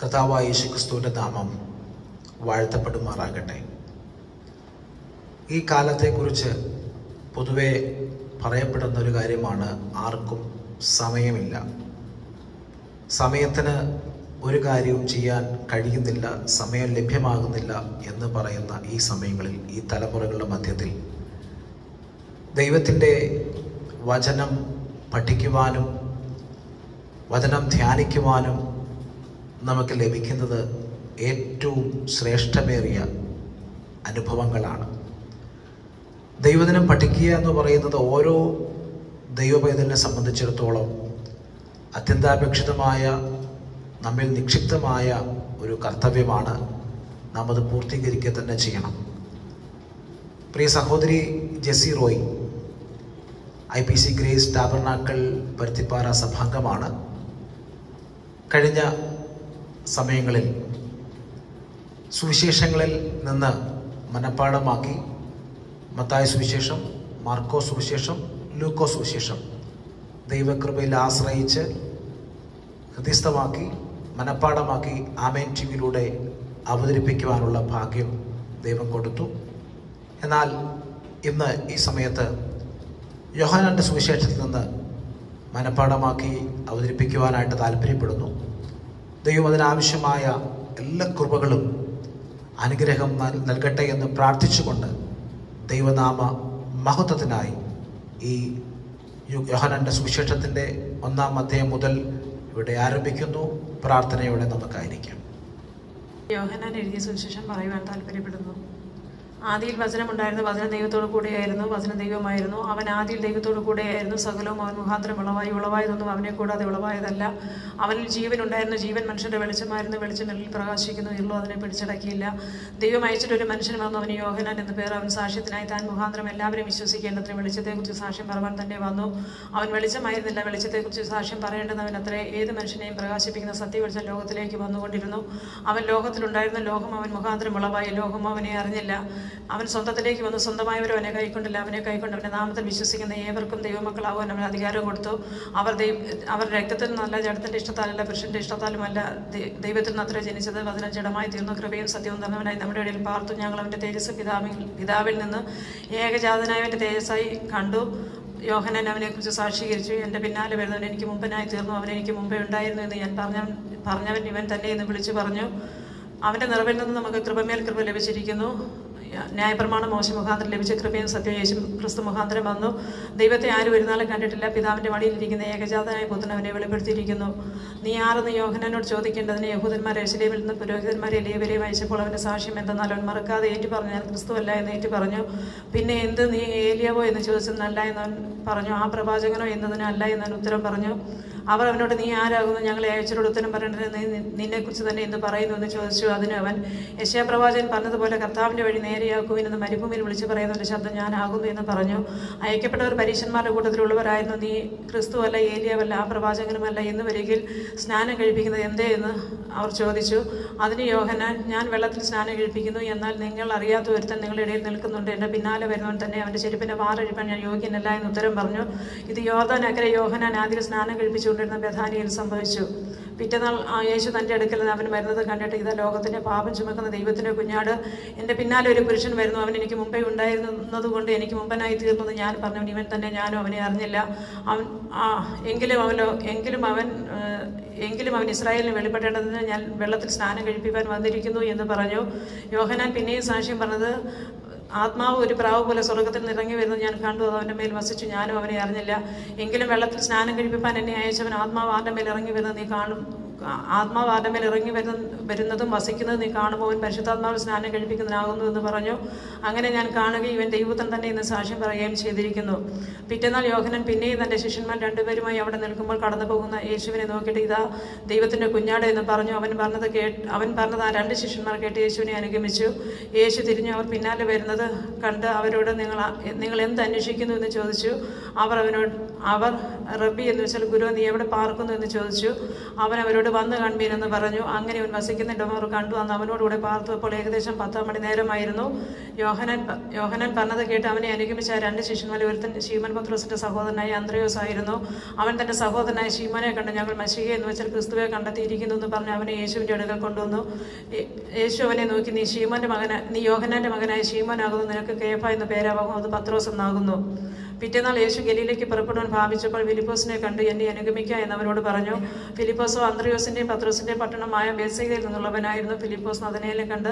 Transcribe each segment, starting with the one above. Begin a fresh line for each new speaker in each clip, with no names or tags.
കർത്താവായ യേശുക്രിസ്തുവിൻ്റെ നാമം വാഴ്ത്തപ്പെടുമാറാകട്ടെ. ഈ കാലത്തെക്കുറിച്ച് പൊതുവെ പറയപ്പെടുന്ന ഒരു കാര്യമാണ് ആർക്കും സമയമില്ല, സമയത്തിന് ഒരു കാര്യവും ചെയ്യാൻ കഴിയുന്നില്ല, സമയം ലഭ്യമാകുന്നില്ല എന്ന് പറയുന്ന ഈ സമയങ്ങളിൽ, ഈ തലമുറകളുടെ മധ്യത്തിൽ ദൈവത്തിൻ്റെ വചനം പഠിക്കുവാനും വചനം ധ്യാനിക്കുവാനും നമുക്ക് ലഭിക്കുന്നത് ഏറ്റവും ശ്രേഷ്ഠമേറിയ അനുഭവങ്ങളാണ്. ദൈവദിനം പഠിക്കുക എന്ന് പറയുന്നത് ഓരോ ദൈവപൈതലിനെ സംബന്ധിച്ചിടത്തോളം അത്യന്താപേക്ഷിതമായ, നമ്മിൽ നിക്ഷിപ്തമായ ഒരു കർത്തവ്യമാണ്. നാം അത് പൂർത്തീകരിക്കുക തന്നെ ചെയ്യണം. പ്രിയ സഹോദരി Jessy Roy IPC Grace Tabernacle Paruthippara സഭാംഗമാണ്. കഴിഞ്ഞ സമയങ്ങളിൽ സുവിശേഷങ്ങളിൽ നിന്ന് മനഃപ്പാഠമാക്കി മത്തായി സുവിശേഷം, മാർക്കോസ് സുവിശേഷം, ലൂക്കോസ് സുവിശേഷം ദൈവകൃപയിൽ ആശ്രയിച്ച് ഹൃദയസ്ഥമാക്കി മനഃപ്പാഠമാക്കി ആമേൻ ടിവിയിലൂടെ അവതരിപ്പിക്കുവാനുള്ള ഭാഗ്യം ദൈവം കൊടുത്തു. എന്നാൽ ഇന്ന് ഈ സമയത്ത് യോഹന്നാന്റെ സുവിശേഷത്തിൽ നിന്ന് മനഃപ്പാഠമാക്കി അവതരിപ്പിക്കുവാനായിട്ട് താല്പര്യപ്പെടുന്നു. ദൈവം അതിനാവശ്യമായ എല്ലാ കൃപകളും അനുഗ്രഹം നൽകട്ടെ എന്ന് പ്രാർത്ഥിച്ചുകൊണ്ട് ദൈവനാമ മഹത്വത്തിനായി ഈ യോഹന്നാന്റെ സുവിശേഷത്തിൻ്റെ 1-ാം അധ്യായം മുതൽ ഇവിടെ ആരംഭിക്കുന്നു. പ്രാർത്ഥനയോടെ നമുക്കായിരിക്കാം.
യോഹന്നാൻ എഴുതിയ സുവിശേഷം പറയുവാൻ താല്പര്യപ്പെടുന്നു. ആദിയിൽ വചനമുണ്ടായിരുന്നു, വചനം ദൈവത്തോടു കൂടെയായിരുന്നു, വചനം ദൈവമായിരുന്നു. അവൻ ആദിയിൽ ദൈവത്തോടു കൂടെയായിരുന്നു. സകലവും അവൻ മുഖാന്തരം ഉളവായതൊന്നും അവനെ കൂടാതെ ഉളവായതല്ല. അവനിൽ ജീവൻ ഉണ്ടായിരുന്നു, ജീവൻ മനുഷ്യന്റെ വെളിച്ചമായിരുന്നു. വെളിച്ചം ഇരുളിൽ പ്രകാശിക്കുന്നു, ഇരുളും അതിനെ പിടിച്ചടക്കിയില്ല. ദൈവം അയച്ചിട്ട് ഒരു മനുഷ്യൻ വന്നു, അവന് യോഹന്നാൻ എന്ന് പേർ. അവൻ സാക്ഷ്യത്തിനായി താൻ മുഖാന്തരം എല്ലാവരും വിശ്വസിക്കേണ്ടതിന് വെളിച്ചത്തെക്കുറിച്ച് സാക്ഷ്യം പറയാൻ തന്നെ വന്നു. അവൻ വെളിച്ചമായിരുന്നില്ല, വെളിച്ചത്തെക്കുറിച്ച് സാക്ഷ്യം പറയേണ്ടവൻ അത്രേ. ഏത് മനുഷ്യനെയും പ്രകാശിപ്പിക്കുന്ന സത്യവെളിച്ചം ലോകത്തിലേക്ക് വന്നുകൊണ്ടിരുന്നു. അവൻ ലോകത്തിലുണ്ടായിരുന്ന, ലോകം അവൻ മുഖാന്തരം ഉളവായി, ലോകം അവനെ അറിഞ്ഞില്ല. അവൻ സ്വന്തത്തിലേക്ക് വന്നു, സ്വന്തമായവരും അവനെ കൈക്കൊണ്ടില്ല. അവനെ കൈക്കൊണ്ട് അവന്റെ നാമത്തിൽ വിശ്വസിക്കുന്ന ഏവർക്കും ദൈവമക്കളാവാൻ അവൻ അധികാരം കൊടുത്തു. അവർ രക്തത്തിൽ നിന്നല്ല, ജഡത്തിന്റെ ഇഷ്ടത്താലല്ല, പുരുഷന്റെ ഇഷ്ടത്താലുമല്ല, ദൈവത്തിൽ നിന്ന് അത്ര ജനിച്ചത്. വചനം ജഡമായി തീർന്നു, കൃപയും സത്യവും തന്നവനായി നമ്മുടെ ഇടയിൽ പാർത്തു. ഞങ്ങൾ അവന്റെ തേജസ് പിതാവിൽ നിന്ന് ഏകജാതനായവന്റെ തേജസ്സായി കണ്ടു. യോഹന്നാൻ അവനെക്കുറിച്ച് സാക്ഷീകരിച്ചു. എൻ്റെ പിന്നാലെ വരുന്നവൻ എനിക്ക് മുമ്പനായി തീർന്നു, അവൻ എനിക്ക് മുമ്പേ ഉണ്ടായിരുന്നു എന്ന് ഞാൻ പറഞ്ഞവൻ ഇവൻ തന്നെ എന്ന് വിളിച്ചു പറഞ്ഞു. അവൻ്റെ നിറവിൽ നിന്ന് നമുക്ക് കൃപമേൽ കൃപ ലഭിച്ചിരിക്കുന്നു. ന്യായപ്രമാണം മോശ മുഖാന്തരം ലഭിച്ച കൃപയും സത്യം യേശു ക്രിസ്തു മുഖാന്തരം വന്നു. ദൈവത്തെ ആരും ഒരു നാളും കണ്ടിട്ടില്ല. പിതാവിൻ്റെ മടിയിലിരിക്കുന്ന ഏകജാതനായ പുത്രൻ അവനെ വെളിപ്പെടുത്തിയിരിക്കുന്നു. നീ ആരെന്ന് യോഹന്നാനോട് ചോദിക്കേണ്ടതിന് യഹൂദന്മാർ യെരൂശലേമിൽ നിന്ന് പുരോഹിതന്മാരെ ലേവ്യരെയും അയച്ചപ്പോൾ അവൻ്റെ സാക്ഷ്യം എന്തെന്നാൽ അവൻ മറക്കാതെ ഏറ്റു പറഞ്ഞു, ഞാൻ ക്രിസ്തുവല്ല എന്ന് ഏറ്റു പറഞ്ഞു. പിന്നെ എന്ത്, നീ ഏലിയാവോ എന്ന് ചോദിച്ചതിനല്ല എന്നവൻ പറഞ്ഞു. ആ പ്രവാചകനോ എന്നതിന് അല്ല എന്നവൻ ഉത്തരം പറഞ്ഞു. അവർ അവനോട്, നീ ആരാകുന്നു, ഞങ്ങളെ അയച്ചവരോട് ഉത്തരം പറയേണ്ടത്, നിന്നെക്കുറിച്ച് തന്നെ എന്ത് പറയുന്നു എന്ന് ചോദിച്ചു. അതിന് അവൻ, യെശയ്യാ പ്രവാചകൻ പറഞ്ഞതുപോലെ കർത്താവിൻ്റെ വഴി നേരെയാക്കുവിൻ എന്ന് മരുഭൂമിയിൽ വിളിച്ചു പറയുന്നവൻ്റെ ശബ്ദം ഞാനാകുന്നു എന്ന് പറഞ്ഞു. അയക്കപ്പെട്ടവർ പരീശന്മാരുടെ കൂട്ടത്തിലുള്ളവരായിരുന്നു. നീ ക്രിസ്തുവല്ല, ഏലിയാവല്ല, ആ പ്രവാചകനുമല്ല എന്ന് വരികിൽ സ്നാനം കഴിപ്പിക്കുന്നത് എന്തേ എന്ന് അവർ ചോദിച്ചു. അതിന് യോഹന്നാൻ, ഞാൻ വെള്ളത്തിൽ സ്നാനം കഴിപ്പിക്കുന്നു, എന്നാൽ നിങ്ങൾ അറിയാത്ത ഒരുത്തൻ നിങ്ങളുടെ ഇടയിൽ നിൽക്കുന്നുണ്ട്, എൻ്റെ പിന്നാലെ വരുന്നവൻ തന്നെ, അവൻ്റെ ചെരുപ്പിൻ്റെ വാറഴിപ്പാൻ ഞാൻ യോഗ്യനല്ല എന്ന് ഉത്തരം പറഞ്ഞു. ഇത് യോർദാൻ അക്കരെ യോഹന്നാൻ ആദ്യം സ്നാനം കഴിപ്പിച്ചുകൊണ്ടിരുന്ന ബഥാനിയിൽ സംഭവിച്ചു. പിറ്റേന്നാൾ യേശു തൻ്റെ അടുക്കൽ അവൻ വരുന്നത് കണ്ടിട്ട്, ഇതാ ലോകത്തിൻ്റെ പാപം ചുമക്കുന്ന ദൈവത്തിൻ്റെ കുഞ്ഞാട്, എൻ്റെ പിന്നാലെ ഒരു പുരുഷൻ വരുന്നു, അവൻ എനിക്ക് മുമ്പേ ഉണ്ടായിരുന്നതുകൊണ്ട് എനിക്ക് മുമ്പനായി തീർന്നത് ഞാൻ പറഞ്ഞവൻ ഇവൻ തന്നെ, ഞാനും അവനെ അറിഞ്ഞില്ല. എങ്കിലും അവൻ ഇസ്രായേലിന് വെളിപ്പെടേണ്ടതിന് ഞാൻ വെള്ളത്തിൽ സ്നാനം കഴിപ്പിക്കാൻ വന്നിരിക്കുന്നു എന്ന് പറഞ്ഞു. യോഹന്നാൻ പിന്നെയും സാക്ഷ്യം പറഞ്ഞത്, ആത്മാവ് ഒരു പ്രാവ് പോലെ സ്വർഗത്തിൽ നിന്ന് ഇറങ്ങി വരുന്നത് ഞാൻ കണ്ടു, അത് അവൻ്റെ മേൽ വസിച്ചു, ഞാനും അവനെ അറിഞ്ഞില്ല. എങ്കിലും വെള്ളത്തിൽ സ്നാനം കഴിപ്പിക്കാൻ എന്നെ അയച്ചവൻ ആത്മാവ് ആരുടെ മേൽ ഇറങ്ങി വരുന്നത് നീ കാണും, ആത്മാവ് ആരുടെ മേൽ ഇറങ്ങി വരുന്നതും വസിക്കുന്നത് നീ കാണുമ്പോൾ അവൻ പരിശുദ്ധാത്മാവിൽ സ്നാനം കഴിപ്പിക്കുന്നതിനാകുന്നു എന്ന് പറഞ്ഞു. അങ്ങനെ ഞാൻ കാണുകയും ഇവൻ ദൈവപുത്രൻ തന്നെ എന്ന് സാക്ഷ്യം പറയുകയും ചെയ്തിരിക്കുന്നു. പിറ്റേന്നാൾ യോഹന്നാൻ പിന്നെയും തൻ്റെ ശിഷ്യന്മാർ രണ്ടുപേരുമായി അവിടെ നിൽക്കുമ്പോൾ കടന്നു പോകുന്ന യേശുവിനെ നോക്കിയിട്ട്, ഇതാ ദൈവത്തിൻ്റെ കുഞ്ഞാട് എന്ന് പറഞ്ഞു. അവൻ പറഞ്ഞത് ആ രണ്ട് ശിഷ്യന്മാർ കേട്ട് യേശുവിനെ അനുഗമിച്ചു. യേശു തിരിഞ്ഞു അവർ പിന്നാലെ വരുന്നത് കണ്ട് അവരോട്, നിങ്ങൾ എന്ത് അന്വേഷിക്കുന്നു എന്ന് ചോദിച്ചു. അവർ റബ്ബി എന്ന് വെച്ചാൽ ഗുരു, നീ എവിടെ പാർക്കുന്നു എന്ന് ചോദിച്ചു. അവൻ അവരോട് എന്നോട് വന്ന് കാണുവീനെന്ന് പറഞ്ഞു. അങ്ങനെ അവൻ വസിക്കുന്ന ഇടം അവർ കണ്ടു. അന്ന് അവനോടുകൂടെ പാർത്തപ്പോൾ ഏകദേശം 10 മണി നേരമായിരുന്നു. യോഹന്നാൻ പറഞ്ഞത് കേട്ട് അവനെ അനുഗമിച്ച 2 ശിഷ്യന്മാരിൽ ഒരുത്തൻ ശീമോൻ പത്രോസിന്റെ സഹോദരനായ അന്ത്രയോസ് ആയിരുന്നു. അവൻ തന്റെ സഹോദരനായ ശീമോനെ കണ്ട്, ഞങ്ങൾ മശിഹയെ എന്ന് വെച്ചാൽ ക്രിസ്തുവെ കണ്ടെത്തിയിരിക്കുന്നു എന്ന് പറഞ്ഞ് അവനെ യേശുവിന്റെ അടുക്കൽ കൊണ്ടുവന്നു. യേശു അവനെ നോക്കി, നീ യോഹന്നാന്റെ മകനായ ശീമോനാകുന്നു, നിനക്ക് കേഫ എന്ന് പേരാകും, അത് പത്രോസ് എന്നാകുന്നു. പിറ്റേന്നാൾ യേശു ഗലീലയ്ക്ക് പുറപ്പെടുവാൻ ഭാവിച്ചപ്പോൾ ഫിലിപ്പോസിനെ കണ്ട്, എന്നെ അനുഗമിക്കുക എന്നവരോട് പറഞ്ഞു. ഫിലിപ്പോസോ അന്ത്രയോസിന്റെയും പത്രോസിന്റെയും പട്ടണമായ ബേത്സയിദയിൽ നിന്നുള്ളവനായിരുന്നു. ഫിലിപ്പോസ് നഥനയേലിനെ കണ്ട്,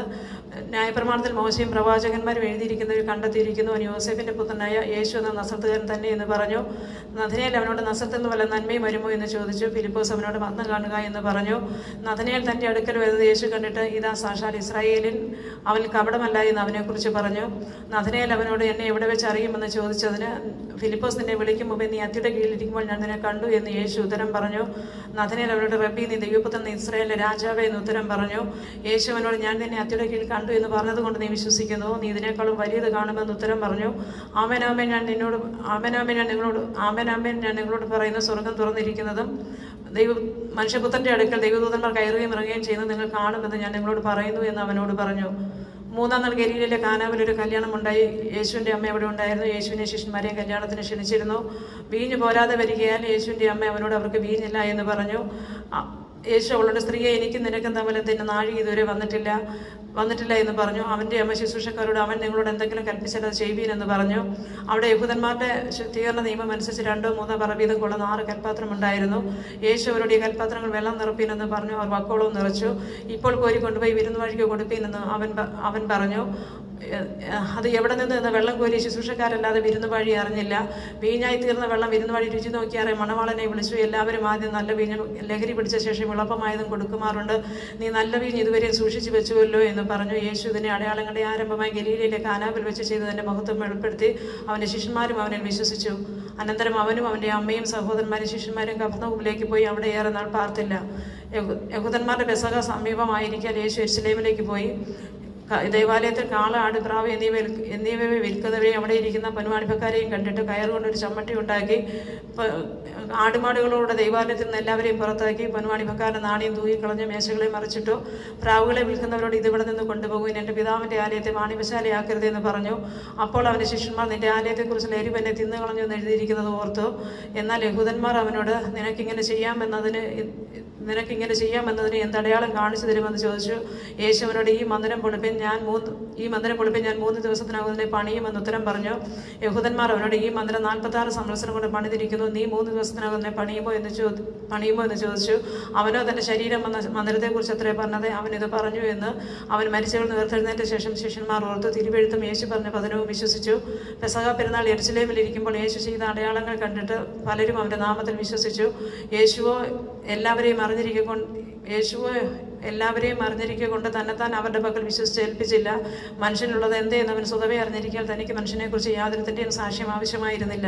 ന്യായപ്രമാണത്തിൽ മോശയും പ്രവാചകന്മാരും എഴുതിയിരിക്കുന്നവർ കണ്ടെത്തിയിരിക്കുന്നു, അവൻ യോസേഫിന്റെ പുത്രനായ യേശു എന്ന നസറത്തുകാരൻ തന്നെ എന്ന് പറഞ്ഞു. നഥനയേൽ അവനോട്, നസറത്തിൽ നിന്ന് വല്ല നന്മയും വരുമോ എന്ന് ചോദിച്ചു. ഫിലിപ്പോസ് അവനോട്, വന്ന് കാണുക എന്ന് പറഞ്ഞു. നഥനയേൽ തന്റെ അടുക്കൽ വരുന്നത് യേശു കണ്ടിട്ട്, ഇതാ സാക്ഷാൽ ഇസ്രായേലിൽ, അവൻ കപടമല്ല എന്ന് അവനെക്കുറിച്ച് പറഞ്ഞു. നഥനയേൽ അവനോട്, എന്നെ എവിടെ വെച്ച് അറിയുമെന്ന് ചോദിച്ചതിന്, ഫിലിപ്പോസ് നിന്നെ വിളിക്കും മുമ്പേ നീ അത്തിയുടെ കീഴിലിരിക്കുമ്പോൾ ഞാൻ നിന്നെ കണ്ടു എന്ന് യേശു ഉത്തരം പറഞ്ഞു. നഥനയേൽ അവനോട്, റബ്ബി, നീ ദൈവപുത്രൻ, നീ ഇസ്രായേലിലെ രാജാവേ എന്ന് ഉത്തരം പറഞ്ഞു. യേശു അവനോട്, ഞാൻ നിന്നെ അത്തിയുടെ കീഴിൽ കണ്ടു എന്ന് പറഞ്ഞതുകൊണ്ട് നീ വിശ്വസിക്കുന്നു, നീ ഇതിനേക്കാളും വലിയത് കാണുമെന്ന് ഉത്തരം പറഞ്ഞു. ആമേൻ ഞാൻ നിങ്ങളോട് പറയുന്ന, സ്വർഗം തുറന്നിരിക്കുന്നതും മനുഷ്യപുത്രന്റെ അടുക്കൽ ദൈവദൂതന്മാർ കയറുകയും ഇറങ്ങുകയും ചെയ്യുന്നത് നിങ്ങൾ കാണുമെന്ന് ഞാൻ നിങ്ങളോട് പറയുന്നു എന്ന് അവനോട് പറഞ്ഞു. 3-ാം നാൾ ഗലീലയിലെ കാനാവിൽ ഒരു കല്യാണം ഉണ്ടായി. യേശുവിൻ്റെ അമ്മ അവിടെ ഉണ്ടായിരുന്നു. യേശുവിനെ ശിഷ്യന്മാരെയും കല്യാണത്തിന് ക്ഷണിച്ചിരുന്നു. വീഞ്ഞ് പോരാതെ വരികയാൽ യേശുവിൻ്റെ അമ്മ അവനോട്, അവർക്ക് വീഞ്ഞില്ല എന്ന് പറഞ്ഞു. യേശു അവളോട്, സ്ത്രീയെ, എനിക്കും നിനക്കും തമ്മിൽ എന്തിന് നാഴിക ഇതുവരെ വന്നിട്ടില്ല എന്ന് പറഞ്ഞു. അവൻ്റെ അമ്മ ശുശ്രൂഷക്കാരോട്, അവൻ നിങ്ങളോട് എന്തെങ്കിലും കൽപ്പിച്ചാൽ അത് ചെയ്യുവീൻ എന്ന് പറഞ്ഞു. അവിടെ യഹൂദന്മാരുടെ ശുദ്ധീകരണ നിയമം അനുസരിച്ച് 2-3 പറ വീതം കൊള്ളുന്ന 6 കൽപ്പാത്രം ഉണ്ടായിരുന്നു. യേശു അവരോട്, ഈ കൽപ്പാത്രങ്ങൾ വെള്ളം നിറപ്പീനെന്ന് പറഞ്ഞു. അവർ വക്കോളവും നിറച്ചു. ഇപ്പോൾ കോരി കൊണ്ടുപോയി വിരുന്ന് വഴിക്ക് കൊടുപ്പീനെന്ന് അവൻ പറഞ്ഞു. അത് എവിടെ നിന്ന് എന്ന വെള്ളം കോരി ശുശ്രൂഷക്കാരല്ലാതെ വിരുന്ന് വഴി അറിഞ്ഞില്ല. വീഞ്ഞായി തീർന്ന വെള്ളം വിരുന്ന് വഴി രുചി നോക്കിയാറെ മണവാളനെ വിളിച്ചു. എല്ലാവരും ആദ്യം നല്ല വീഞ്ഞ് ലഹരി പിടിച്ച ശേഷം എളുപ്പമായതും കൊടുക്കുമാറുണ്ട്. നീ നല്ല വീഞ്ഞ് ഇതുവരെ സൂക്ഷിച്ചു വെച്ചുവല്ലോ എന്ന് പറഞ്ഞു. യേശു ഇതിനെ അടയാളങ്ങളുടെ ആരംഭമായി ഗലീലയിലെ കാനാവിൽ വെച്ച് ചെയ്തതിന്റെ മഹത്വം വെളിപ്പെടുത്തി. അവന്റെ ശിഷ്യന്മാരും അവനിൽ വിശ്വസിച്ചു. അനന്തരം അവനും അവന്റെ അമ്മയും സഹോദരന്മാരും ശിഷ്യന്മാരും കഫർന്നഹൂമിലേക്ക് പോയി അവിടെ ഏറെ നാൾ പാർത്തില്ല. യഹൂദന്മാരുടെ പെസഹ സമീപമായിരിക്കാൻ യേശു യെരുശലേമിലേക്ക് പോയി. ദേവാലയത്തിൽ കാള, ആട്, പ്രാവ് എന്നിവയെ വിൽക്കുന്നവരെയും അവിടെ ഇരിക്കുന്ന പനുവാണിപ്പക്കാരെയും കണ്ടിട്ട് കയറുകൊണ്ട് ഒരു ചമ്മട്ടി ഉണ്ടാക്കി ആടുമാടുകളോടെ ദൈവാലയത്തിൽ നിന്ന് എല്ലാവരെയും പുറത്താക്കി. പനുവാണിപ്പക്കാരുടെ നാണയം തൂക്കിക്കളഞ്ഞ് മേശകളെ മറിച്ചിട്ടു. പ്രാവുകളെ വിൽക്കുന്നവരോട്, ഇതിവിടെ നിന്ന് കൊണ്ടുപോകും, എൻ്റെ പിതാവിൻ്റെ ആലയത്തെ വാണിഭശാലയാക്കരുതെന്ന് പറഞ്ഞു. അപ്പോൾ അവൻ്റെ ശിഷ്യന്മാർ, നിന്റെ ആലയത്തെക്കുറിച്ചുള്ള എരിവ് എന്നെ തിന്നുകളഞ്ഞു എന്ന് എഴുതിയിരിക്കുന്നത് ഓർത്തു. എന്നാൽ യഹൂദന്മാർ അവനോട്, നിനക്കിങ്ങനെ ചെയ്യാമെന്നതിന് എന്തടയാളം കാണിച്ചു തരുമെന്ന് ചോദിച്ചു. യേശു അവനോട്, ഈ മന്ദിരം പൊളിപ്പിൻ ഞാൻ 3 ദിവസത്തിനകം ഇതിനെ പണിയുമെന്ന് ഉത്തരം പറഞ്ഞു. യഹൂദന്മാർ അവനോട്, ഈ മന്ദിരം 46 സംവത്സരം കൊണ്ട് പണിതിരിക്കുന്നു, നീ 3 ദിവസത്തിനകം ഇതിനെ പണിയുമോ എന്ന് ചോദിച്ചു. അവനോ, തന്റെ ശരീരം എന്ന മന്ദിരത്തെക്കുറിച്ച് അത്രേ പറഞ്ഞത്, അവൻ ഇത് പറഞ്ഞു എന്ന്. അവൻ മരിച്ചവർ ഉയർത്തെഴുന്നേറ്റ ശേഷം ശിഷ്യന്മാർ ഓർത്തു. തിരുവെഴുത്തും യേശു പറഞ്ഞ വചനവും വിശ്വസിച്ചു. പെസഹ പെരുന്നാൾ യെരുശലേമിലിരിക്കുമ്പോൾ യേശു ചെയ്ത അടയാളങ്ങൾ കണ്ടിട്ട് പലരും അവന്റെ നാമത്തിൽ വിശ്വസിച്ചു. യേശുവോ എല്ലാവരെയും അറിഞ്ഞിരിക്കൊണ്ട് തന്നെത്താൻ അവരുടെ പക്കൽ വിശ്വസിച്ച് ഏൽപ്പിച്ചില്ല. മനുഷ്യനുള്ളത് എന്തേ എന്നവൻ സ്വതവേ അറിഞ്ഞിരിക്കാൻ തനിക്ക് മനുഷ്യനെക്കുറിച്ച് യാതൊരുത്തിൻ്റെയും സാക്ഷ്യം ആവശ്യമായിരുന്നില്ല.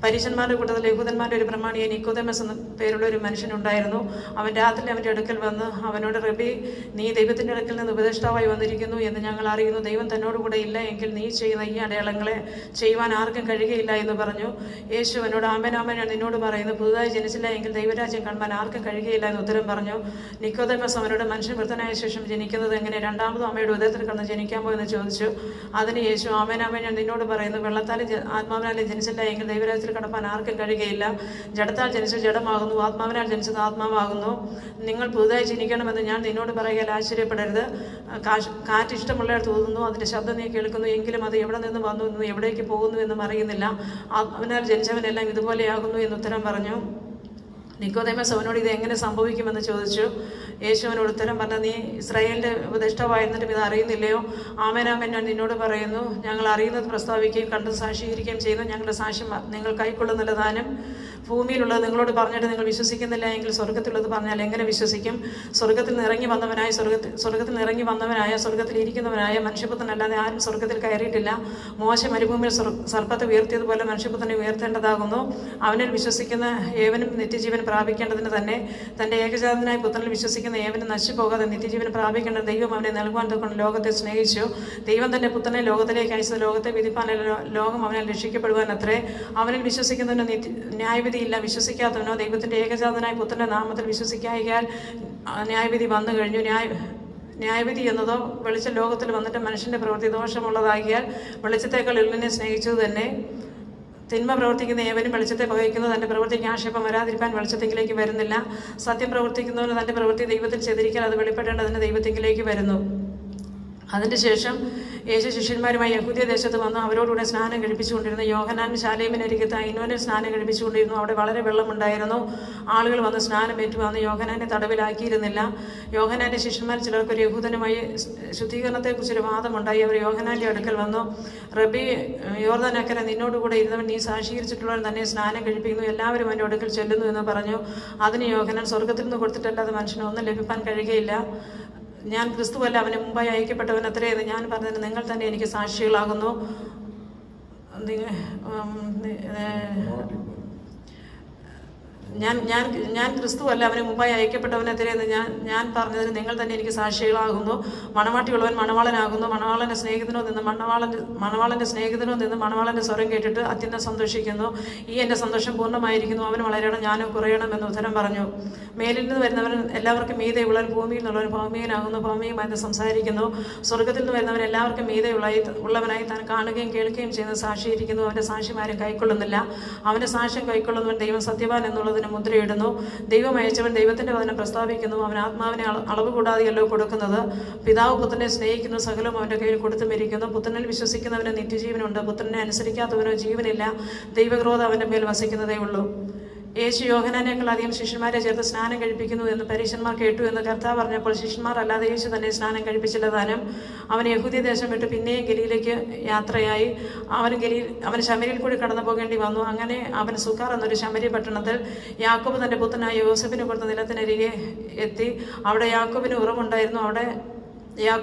പരീശന്മാരുടെ കൂട്ടത്തിൽ യഹൂദന്മാരുടെ ഒരു പ്രമാണിയെ നിക്കോദേമസ് എന്ന പേരുള്ള ഒരു മനുഷ്യനുണ്ടായിരുന്നു. അവൻ രാത്രി അവൻ്റെ അടുക്കൽ വന്ന് അവനോട്, റബ്ബി, നീ ദൈവത്തിൻ്റെ അടുക്കൽ നിന്ന് ഉപദേഷ്ടാവായി വന്നിരിക്കുന്നു എന്ന് ഞങ്ങൾ അറിയുന്നു. ദൈവം തന്നോടുകൂടെ ഇല്ല എങ്കിൽ നീ ചെയ്യുന്ന ഈ അടയാളങ്ങളെ ചെയ്യുവാൻ ആർക്കും കഴിയുകയില്ല എന്ന് പറഞ്ഞു. യേശു അവനോട്, ആമേൻ ഞാൻ നിന്നോട് പറയുന്നു, പുതുതായി ജനിച്ചില്ല എങ്കിൽ ദൈവരാജ്യം കാണുവാൻ ആർക്കും കഴിയുകയില്ല എന്ന് ഉത്തരം പറഞ്ഞു. നിക്കോദേമസ് അവനോട്, മനുഷ്യൻ വൃദ്ധനായ ശേഷം ജനിക്കുന്നത് എങ്ങനെ? രണ്ടാമതും അമ്മയുടെ ഉദരത്തിൽ കിടന്ന് ജനിക്കാമോ എന്ന് ചോദിച്ചു. അതിന് യേശു, ആമേൻ ഞാൻ നിന്നോട് പറയുന്നു, വെള്ളത്താലും ആത്മാവിനാലും ജനിച്ചില്ല എങ്കിൽ ദൈവരാജ്യത്തിൽ കടപ്പാൻ ആർക്കും കഴിയുകയില്ല. ജഡത്താൽ ജനിച്ചത് ജഡമാകുന്നു, ആത്മാവിനാൽ ജനിച്ചത് ആത്മാവാകുന്നു. നിങ്ങൾ പുതുതായി ജനിക്കണമെന്ന് ഞാൻ നിന്നോട് പറയുകയാൽ ആശ്ചര്യപ്പെടരുത്. കാറ്റ് ഇഷ്ടമുള്ളയിടത്ത് ഊതുന്നു, അതിൻ്റെ ശബ്ദം നീ കേൾക്കുന്നു, എങ്കിലും അത് എവിടെ നിന്ന് വന്നു എന്നും എവിടേക്ക് പോകുന്നു എന്നും അറിയുന്നില്ല. ആത്മാവിനാൽ ജനിച്ചവനെല്ലാം ഇതുപോലെയാകുന്നു എന്ന് ഉത്തരം പറഞ്ഞു. നിക്കോദേമസ് അവനോട്, ഇത് എങ്ങനെ സംഭവിക്കുമെന്ന് ചോദിച്ചു. യേശുവിനോട് ഉത്തരം പറഞ്ഞ, നീ ഇസ്രായേലിൻ്റെ ഉപദേഷ്ടാവായിരുന്നിട്ടും ഇത് അറിയുന്നില്ലയോ? ആമേൻ ഞാൻ നിന്നോട് പറയുന്നു, ഞങ്ങൾ അറിയുന്നത് പ്രസ്താവിക്കുകയും കണ്ടത് സാക്ഷീകരിക്കുകയും ചെയ്യുന്നു. ഞങ്ങളുടെ സാക്ഷ്യം നിങ്ങൾ കൈക്കൊള്ളുന്നില്ല താനും. ഭൂമിയിലുള്ളത് നിങ്ങളോട് പറഞ്ഞിട്ട് നിങ്ങൾ വിശ്വസിക്കുന്നില്ല എങ്കിൽ സ്വർഗത്തിലുള്ളത് പറഞ്ഞാൽ എങ്ങനെ വിശ്വസിക്കും? സ്വർഗത്തിൽ നിന്ന് ഇറങ്ങി വന്നവനായ സ്വർഗത്തിൽ ഇരിക്കുന്നവനായ മനുഷ്യപുത്രനല്ലാതെ ആരും സ്വർഗത്തിൽ കയറിയിട്ടില്ല. മോശ മരുഭൂമിയിൽ സർപ്പത്തെ ഉയർത്തിയതുപോലെ മനുഷ്യപുത്രനെ ഉയർത്തേണ്ടതാകുന്നു. അവനിൽ വിശ്വസിക്കുന്ന ഏവനും നിത്യജീവൻ പ്രാപിക്കേണ്ടതിന് തന്നെ തൻ്റെ ഏകജാതനായ പുത്രനിൽ വിശ്വസിക്കുന്ന ഏവനും നശിച്ചു പോകാതെ നിത്യജീവൻ പ്രാപിക്കേണ്ട ദൈവം അവനെ നൽകുവാൻ കൊണ്ട് ലോകത്തെ സ്നേഹിച്ചു. ദൈവം തന്റെ പുത്രനെ ലോകത്തിലേക്ക് അയച്ചത് ലോകത്തെ വിധിപ്പാൻ, ലോകം അവനാൽ രക്ഷിക്കപ്പെടുവാൻ അത്രേ. അവനിൽ വിശ്വസിക്കുന്നതിന് ന്യായവിധി ന്യായവിധിയില്ല. വിശ്വസിക്കാത്തവനോ ദൈവത്തിൻ്റെ ഏകജാതനായ പുത്രൻ്റെ നാമത്തിൽ വിശ്വസിക്കായികയാൽ ന്യായവിധി വന്നു കഴിഞ്ഞു. ന്യായവിധി എന്നതോ വെളിച്ചം ലോകത്തിൽ വന്നിട്ട് മനുഷ്യൻ്റെ പ്രവൃത്തി ദോഷമുള്ളതാകിയാൽ വെളിച്ചത്തേക്കാൾ ഇരുളിനെ സ്നേഹിച്ചത് തന്നെ. തിന്മ പ്രവർത്തിക്കുന്ന ഏവനും വെളിച്ചത്തെ പകയ്ക്കുന്നു. തൻ്റെ പ്രവൃത്തിക്ക് ആക്ഷേപം വരാതിരിക്കാൻ വെളിച്ചത്തെങ്കിലേക്ക് വരുന്നില്ല. സത്യം പ്രവർത്തിക്കുന്നവന് തൻ്റെ പ്രവൃത്തി ദൈവത്തിൽ ചെതിരിക്കാൻ അത് വെളിപ്പെടേണ്ടതിന് ദൈവത്തെങ്കിലേക്ക് വരുന്നു. അതിൻ്റെ ശേഷം യേശു ശിഷ്യന്മാരുമായി യഹൂദ്യ ദേശത്ത് വന്നു അവരോടുകൂടെ സ്നാനം കഴിപ്പിച്ചുകൊണ്ടിരുന്നു. യോഹന്നാൻ ശാലേമിനരികത്ത് ഐനോനിൽ സ്നാനം കഴിപ്പിച്ചുകൊണ്ടിരുന്നു. അവിടെ വളരെ വെള്ളമുണ്ടായിരുന്നു. ആളുകൾ വന്ന് സ്നാനം ഏറ്റുവന്ന് യോഹന്നാനെ തടവിലാക്കിയിരുന്നില്ല. യോഹന്നാൻ്റെ ശിഷ്യന്മാർ ചിലർക്ക് ഒരു യഹൂദനുമായി ശുദ്ധീകരണത്തെക്കുറിച്ചൊരു വാദമുണ്ടായി. അവർ യോഹന്നാൻ്റെ അടുക്കൽ വന്നു, റബ്ബി, യോർദാനക്കരെ നിന്നോടുകൂടെ ഇരുന്നവൻ നീ സാക്ഷീകരിച്ചിട്ടുള്ളവൻ തന്നെ സ്നാനം കഴിപ്പിക്കുന്നു, എല്ലാവരും എൻ്റെ അടുക്കൽ ചെല്ലുന്നു എന്ന് പറഞ്ഞു. അതിന് യോഹന്നാൻ, സ്വർഗത്തിൽ നിന്ന് കൊടുത്തിട്ടല്ലാതെ മനുഷ്യന് ഒന്നും ലഭിക്കാൻ കഴിയുകയില്ല. ഞാൻ ക്രിസ്തുവല്ല, അവന് മുമ്പായി അയക്കപ്പെട്ടവൻ അത്രേ എന്ന് ഞാൻ പറഞ്ഞതിന് നിങ്ങൾ തന്നെ എനിക്ക് സാക്ഷികളാകുന്നു. ഞാൻ ക്രിസ്തുവല്ല, അവന് മുമ്പായി അയക്കപ്പെട്ടവനെതിരെ എന്ന് ഞാൻ പറഞ്ഞതിന് നിങ്ങൾ തന്നെ എനിക്ക് സാക്ഷികളാകുന്നു. മണവാട്ടിയുള്ളവൻ മണവാളനാകുന്നു. മണവാളൻ്റെ സ്നേഹിതനോ നിന്ന് മണവാളൻ്റെ സ്വരം കേട്ടിട്ട് അത്യന്തം സന്തോഷിക്കുന്നു. ഈ എൻ്റെ സന്തോഷം പൂർണ്ണമായിരിക്കുന്നു. അവൻ വളരണം, ഞാനും കുറയണം എന്ന് ഉത്തരം പറഞ്ഞു. മേലിൽ നിന്ന് വരുന്നവൻ എല്ലാവർക്കും മീതെയുള്ളവൻ, ഭൂമിയിൽ നിന്നുള്ളവൻ ഭൗമികനാകുന്നു, ഭൗമികമായി സംസാരിക്കുന്നു. സ്വർഗത്തിൽ നിന്ന് വരുന്നവൻ എല്ലാവർക്കും ഉള്ളവനായി താൻ കാണുകയും കേൾക്കുകയും ചെയ്യുന്നത് സാക്ഷിയിരിക്കുന്നു. അവൻ്റെ സാക്ഷിമാരും കൈക്കൊള്ളുന്നില്ല. അവൻ്റെ സാക്ഷ്യം കൈക്കൊള്ളുന്നവൻ ദൈവം സത്യവാൻ എന്നുള്ളതിന് മുദ്രയിടുന്നു. ദൈവം അയച്ചവൻ ദൈവത്തിന്റെ വചനം പ്രസ്താവിക്കുന്നു. അവൻ ആത്മാവിനെ അളവ് കൂടാതെയല്ലോ കൊടുക്കുന്നത്. പിതാവ് പുത്രനെ സ്നേഹിക്കുന്നു, സകലവും അവന്റെ കയ്യിൽ കൊടുത്തുമിരിക്കുന്നു. പുത്രനിൽ വിശ്വസിക്കുന്നവന് നിത്യജീവനുണ്ട്. പുത്രനെ അനുസരിക്കാത്തവനോ ജീവനില്ല. ദൈവക്രോധം അവന്റെ മേൽ വസിക്കുന്നതേ ഉള്ളൂ. യേശു യോഹന്നാനേക്കാൾ അധികം ശിഷ്യന്മാരെ ചേർത്ത് സ്നാനം കഴിപ്പിക്കുന്നു എന്ന് പരീശന്മാർ കേട്ടു എന്ന് കർത്താവ് പറഞ്ഞപ്പോൾ ശിഷ്യന്മാർ അല്ലാതെ യേശു തന്നെ സ്നാനം കഴിപ്പിച്ചില്ല താനും. അവൻ യഹൂദ്യ ദേശം വിട്ട് പിന്നെയും ഗലീലയ്ക്ക് യാത്രയായി. അവൻ ശമരിയിൽ കൂടി കടന്നു പോകേണ്ടി വന്നു. അങ്ങനെ അവൻ സുക്കാർ എന്നൊരു ശമരി പട്ടണത്തിൽ യാക്കോബ് തൻ്റെ പുത്രനായ യോസഫിന് കൊടുത്ത നിലത്തിനരികെ എത്തി. അവിടെ യാക്കോബിന് ഉറവുണ്ടായിരുന്നു.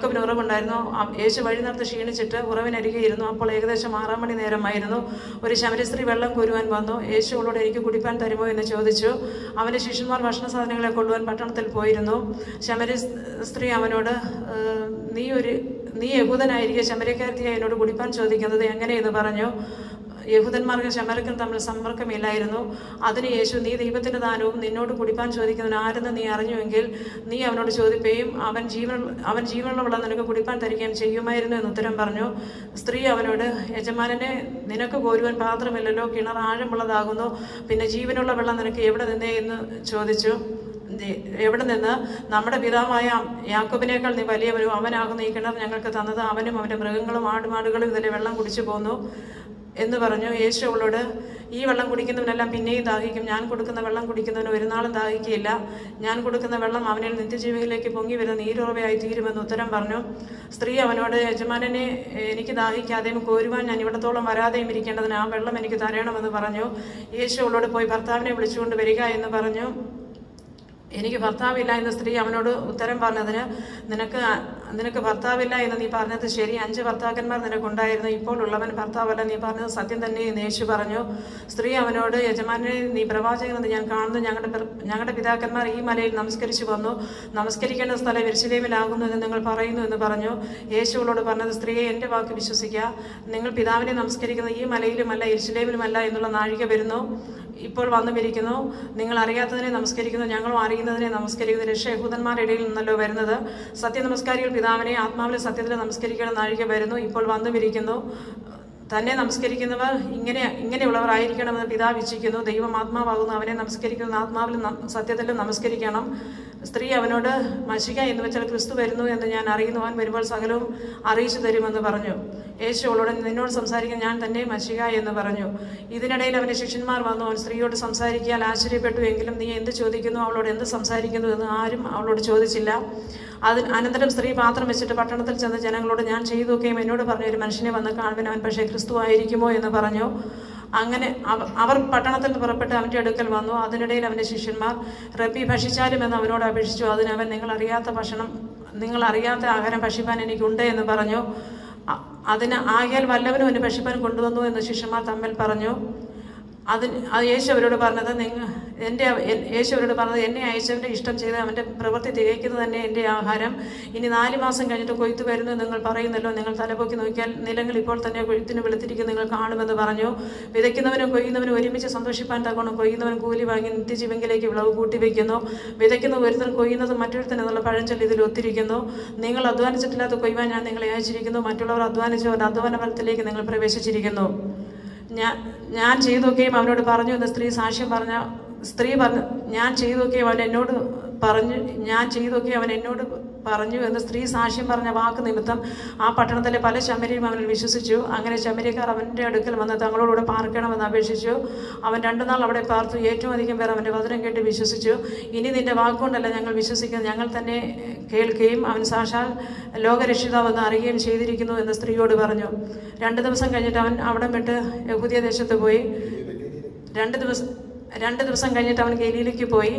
യേശു വഴി നടത്ത് ക്ഷീണിച്ചിട്ട് ഉറവിനരികെ ഇരുന്നു. അപ്പോൾ ഏകദേശം 6 മണി നേരമായിരുന്നു. ഒരു ശമരി സ്ത്രീ വെള്ളം കോരുവാൻ വന്നു. യേശു അവളോട് എനിക്ക് കുടിപ്പാൻ തരുമോ എന്ന് ചോദിച്ചു. അവൻ്റെ ശിഷ്യന്മാർ ഭക്ഷണ സാധനങ്ങളെ കൊണ്ടുവാൻ പട്ടണത്തിൽ പോയിരുന്നു. ശമരി സ്ത്രീ അവനോട്, നീ യഹൂദനായിരിക്കെ ശമര്യക്കാരത്തിയായി എന്നോട് കുടിപ്പാൻ ചോദിക്കുന്നത് എങ്ങനെയെന്ന് പറഞ്ഞു. യഹൂദന്മാർക്കും ശമരക്കും തമ്മിൽ സമ്പർക്കമില്ലായിരുന്നു. അതിന് യേശു, നീ ദൈവത്തിൻ്റെ ദാനവും നിന്നോട് കുടിപ്പാൻ ചോദിക്കുന്നവൻ ആരെന്ന് നീ അറിഞ്ഞുവെങ്കിൽ നീ അവനോട് ചോദിക്കുകയും അവൻ ജീവനുള്ള വെള്ളം നിനക്ക് കുടിപ്പാൻ തരികയും ചെയ്യുമായിരുന്നു എന്ന് ഉത്തരം പറഞ്ഞു. സ്ത്രീ അവനോട്, യജമാനനെ, നിനക്ക് കോരുവാൻ പാത്രമില്ലല്ലോ, കിണർ ആഴമുള്ളതാകുന്നു, പിന്നെ ജീവനുള്ള വെള്ളം നിനക്ക് എവിടെ നിന്നേ എന്ന് ചോദിച്ചു. എവിടെ നിന്ന്? നമ്മുടെ പിതാവായ യാക്കോബിനേക്കാൾ നീ വലിയവരും അവനാകുന്ന ഈ കിണർ ഞങ്ങൾക്ക് തന്നത്. അവനും അവൻ്റെ മൃഗങ്ങളും ആടുമാടുകളും ഇതിലെ വെള്ളം കുടിച്ചു പോന്നു എന്ന് പറഞ്ഞു. യേശു അവളോട്, ഈ വെള്ളം കുടിക്കുന്നവനെല്ലാം പിന്നെയും ദാഹിക്കും. ഞാൻ കൊടുക്കുന്ന വെള്ളം കുടിക്കുന്നവന് ഒരു നാളും ദാഹിക്കുകയില്ല. ഞാൻ കൊടുക്കുന്ന വെള്ളം അവനിൽ നിത്യജീവിയിലേക്ക് പൊങ്ങി വരുന്ന നീരുറവയായി തീരുമെന്ന് ഉത്തരം പറഞ്ഞു. സ്ത്രീ അവനോട്, യജമാനനെ, എനിക്ക് ദാഹിക്കാതെയും കോരുവാൻ ഞാൻ ഇവിടത്തോളം വരാതെയും ഇരിക്കേണ്ടതിന് ആ വെള്ളം എനിക്ക് തരണമെന്ന് പറഞ്ഞു. യേശു അവളോട്, പോയി ഭർത്താവിനെ വിളിച്ചുകൊണ്ട് വരിക എന്ന് പറഞ്ഞു. എനിക്ക് ഭർത്താവില്ല എന്ന് സ്ത്രീ അവനോട് ഉത്തരം പറഞ്ഞതിന്, നിനക്ക് ഭർത്താവില്ല എന്ന് നീ പറഞ്ഞത് ശരി. 5 ഭർത്താക്കന്മാർ നിനക്കുണ്ടായിരുന്നു. ഇപ്പോൾ ഉള്ളവൻ ഭർത്താവല്ല. നീ പറഞ്ഞത് സത്യം തന്നെ എന്ന് യേശു പറഞ്ഞു. സ്ത്രീ അവനോട്, യജമാനനെ, നീ പ്രവാചകനെന്ന് ഞാൻ കാണുന്നു. ഞങ്ങളുടെ പിതാക്കന്മാർ ഈ മലയിൽ നമസ്കരിച്ചു വന്നു. നമസ്കരിക്കേണ്ട സ്ഥലം യെരുശലേമിലാകുന്നു എന്ന് നിങ്ങൾ പറയുന്നു എന്ന് പറഞ്ഞു. യേശുവോട് പറഞ്ഞത്, സ്ത്രീയെ, എൻ്റെ വാക്ക് വിശ്വസിക്കുക. നിങ്ങൾ പിതാവിനെ നമസ്കരിക്കുന്നത് ഈ മലയിലുമല്ല യെരുശലേമിലുമല്ല എന്നുള്ള നാഴിക വരുന്നു, ഇപ്പോൾ വന്നുമിരിക്കുന്നു. നിങ്ങൾ അറിയാത്തതിനെ നമസ്കരിക്കുന്നു, ഞങ്ങളും അറിയുന്നതിനെ നമസ്കരിക്കുന്നു. രക്ഷ യഹൂദന്മാരുടെ ഇടയിൽ നിന്നല്ലോ വരുന്നത്. സത്യനമസ്കാരികൾ പിതാവിനെ ആത്മാവിലെ സത്യത്തിൽ നമസ്കരിക്കണം നാഴിക വരുന്നു, ഇപ്പോൾ വന്നുമിരിക്കുന്നു. തന്നെ നമസ്കരിക്കുന്നവർ ഇങ്ങനെയുള്ളവരായിരിക്കണമെന്ന് പിതാവ് ഇച്ഛിക്കുന്നു. ദൈവം ആത്മാവാകുന്നു. അവനെ നമസ്കരിക്കുന്ന ആത്മാവിലും സത്യത്തിലും നമസ്കരിക്കണം. സ്ത്രീ അവനോട്, മശിക എന്ന് വെച്ചാൽ ക്രിസ്തു വരുന്നു എന്ന് ഞാൻ അറിയുന്നു. അവൻ വരുമ്പോൾ സകലവും അറിയിച്ചു തരുമെന്ന് പറഞ്ഞു. യേശു അവളോട്, നിന്നോട് സംസാരിക്കാൻ ഞാൻ തന്നെ മശിക എന്ന് പറഞ്ഞു. ഇതിനിടയിൽ അവൻ്റെ ശിഷ്യന്മാർ വന്നു. അവൻ സ്ത്രീയോട് സംസാരിക്കാൻ ആശ്ചര്യപ്പെട്ടു. എങ്കിലും നീ എന്ത് ചോദിക്കുന്നു, അവളോട് എന്ത് സംസാരിക്കുന്നു എന്ന് ആരും അവളോട് ചോദിച്ചില്ല. അനന്തരം സ്ത്രീ പാത്രം വെച്ചിട്ട് പട്ടണത്തിൽ ചെന്ന് ജനങ്ങളോട്, ഞാൻ ചെയ്തൊക്കെയും എന്നോട് പറഞ്ഞ ഒരു മനുഷ്യനെ വന്ന് കാണുവാൻ, അവൻ പക്ഷേ ക്രിസ്തു ആയിരിക്കുമോ എന്ന് പറഞ്ഞു. അങ്ങനെ അവർ പട്ടണത്തിൽ നിന്ന് പുറപ്പെട്ട് അവൻ്റെ അടുക്കൽ വന്നു. അതിനിടയിൽ അവൻ്റെ ശിഷ്യന്മാർ, റബ്ബി, ഭക്ഷിച്ചാലും എന്ന് അവനോട് അപേക്ഷിച്ചു. അതിനവൻ, നിങ്ങൾ അറിയാത്ത ആഹാരം ഭക്ഷിപ്പാൻ എനിക്കുണ്ട് എന്ന് പറഞ്ഞു. അതിന് ആകയാൽ വല്ലവനും അവന് ഭക്ഷിപ്പാൻ കൊണ്ടുവന്നു എന്ന് ശിഷ്യന്മാർ തമ്മിൽ പറഞ്ഞു. യേശു അവരോട് പറഞ്ഞത് യേശു അവരോട് പറഞ്ഞത് എന്നെ അയച്ചവൻ്റെ ഇഷ്ടം ചെയ്ത് അവൻ്റെ പ്രവൃത്തി തികയ്ക്കുന്നത് തന്നെ എൻ്റെ ആഹാരം. ഇനി 4 മാസം കഴിഞ്ഞിട്ട് കൊയ്ത്ത് വരുന്നു നിങ്ങൾ പറയുന്നല്ലോ. നിങ്ങൾ തലപൊക്കി നോക്കിയാൽ നിലങ്ങൾ ഇപ്പോൾ തന്നെ കൊയ്ത്തിന് വെളുത്തിരിക്കും നിങ്ങൾ കാണുമെന്ന് പറഞ്ഞു. വിതയ്ക്കുന്നവനും കൊയ്യുന്നവനും ഒരുമിച്ച് സന്തോഷിപ്പാൻ തക്കോണം കൊയ്യുന്നവൻ കൂലി വാങ്ങി നിത്യജീവങ്കിലേക്ക് വിളവ് കൂട്ടിവെക്കുന്നു. വിതയ്ക്കുന്ന ഒരുത്തൻ കൊയ്യുന്നത് മറ്റൊരുത്തൻ എന്നുള്ള പഴഞ്ചൊല്ല് ഇതിൽ ഒത്തിരിക്കുന്നു. നിങ്ങൾ അധ്വാനിച്ചിട്ടില്ലാത്ത കൊയ്യുവാൻ ഞാൻ നിങ്ങളെ അയച്ചിരിക്കുന്നു. മറ്റുള്ളവർ അധ്വാനിച്ചു അവരുടെ അധ്വാന ഫലത്തിലേക്ക് നിങ്ങൾ പ്രവേശിച്ചിരിക്കുന്നു. ഞാൻ ചെയ്തൊക്കെയും അവനോട് പറഞ്ഞു എന്ന് സ്ത്രീ പറഞ്ഞു. ഞാൻ ചെയ്തൊക്കെയും അവൻ എന്നോട് പറഞ്ഞു എന്ന് സ്ത്രീ സാക്ഷ്യം പറഞ്ഞ വാക്ക് നിമിത്തം ആ പട്ടണത്തിലെ പല ശമര്യരും അവനിൽ വിശ്വസിച്ചു. അങ്ങനെ ശമര്യക്കാർ അവൻ്റെ അടുക്കൽ വന്ന് തങ്ങളോടുകൂടെ പാർക്കണമെന്ന് അപേക്ഷിച്ചു. അവൻ 2 നാൾ അവിടെ പാർത്തു. ഏറ്റവും അധികം പേർ അവൻ്റെ വചനം കേട്ട് വിശ്വസിച്ചു. ഇനി നിന്റെ വാക്കുകൊണ്ടല്ല ഞങ്ങൾ വിശ്വസിക്കുന്നത്, ഞങ്ങൾ തന്നെ കേൾക്കുകയും അവൻ സാക്ഷാൽ ലോകരക്ഷിതാവെന്ന് അറിയുകയും ചെയ്തിരിക്കുന്നു എന്ന് സ്ത്രീയോട് പറഞ്ഞു. 2 ദിവസം കഴിഞ്ഞിട്ട് അവൻ അവിടം വിട്ട് യഹൂദിയ ദേശത്ത് പോയി. 2 ദിവസം കഴിഞ്ഞിട്ട് അവൻ ഗലീലയ്ക്ക് പോയി.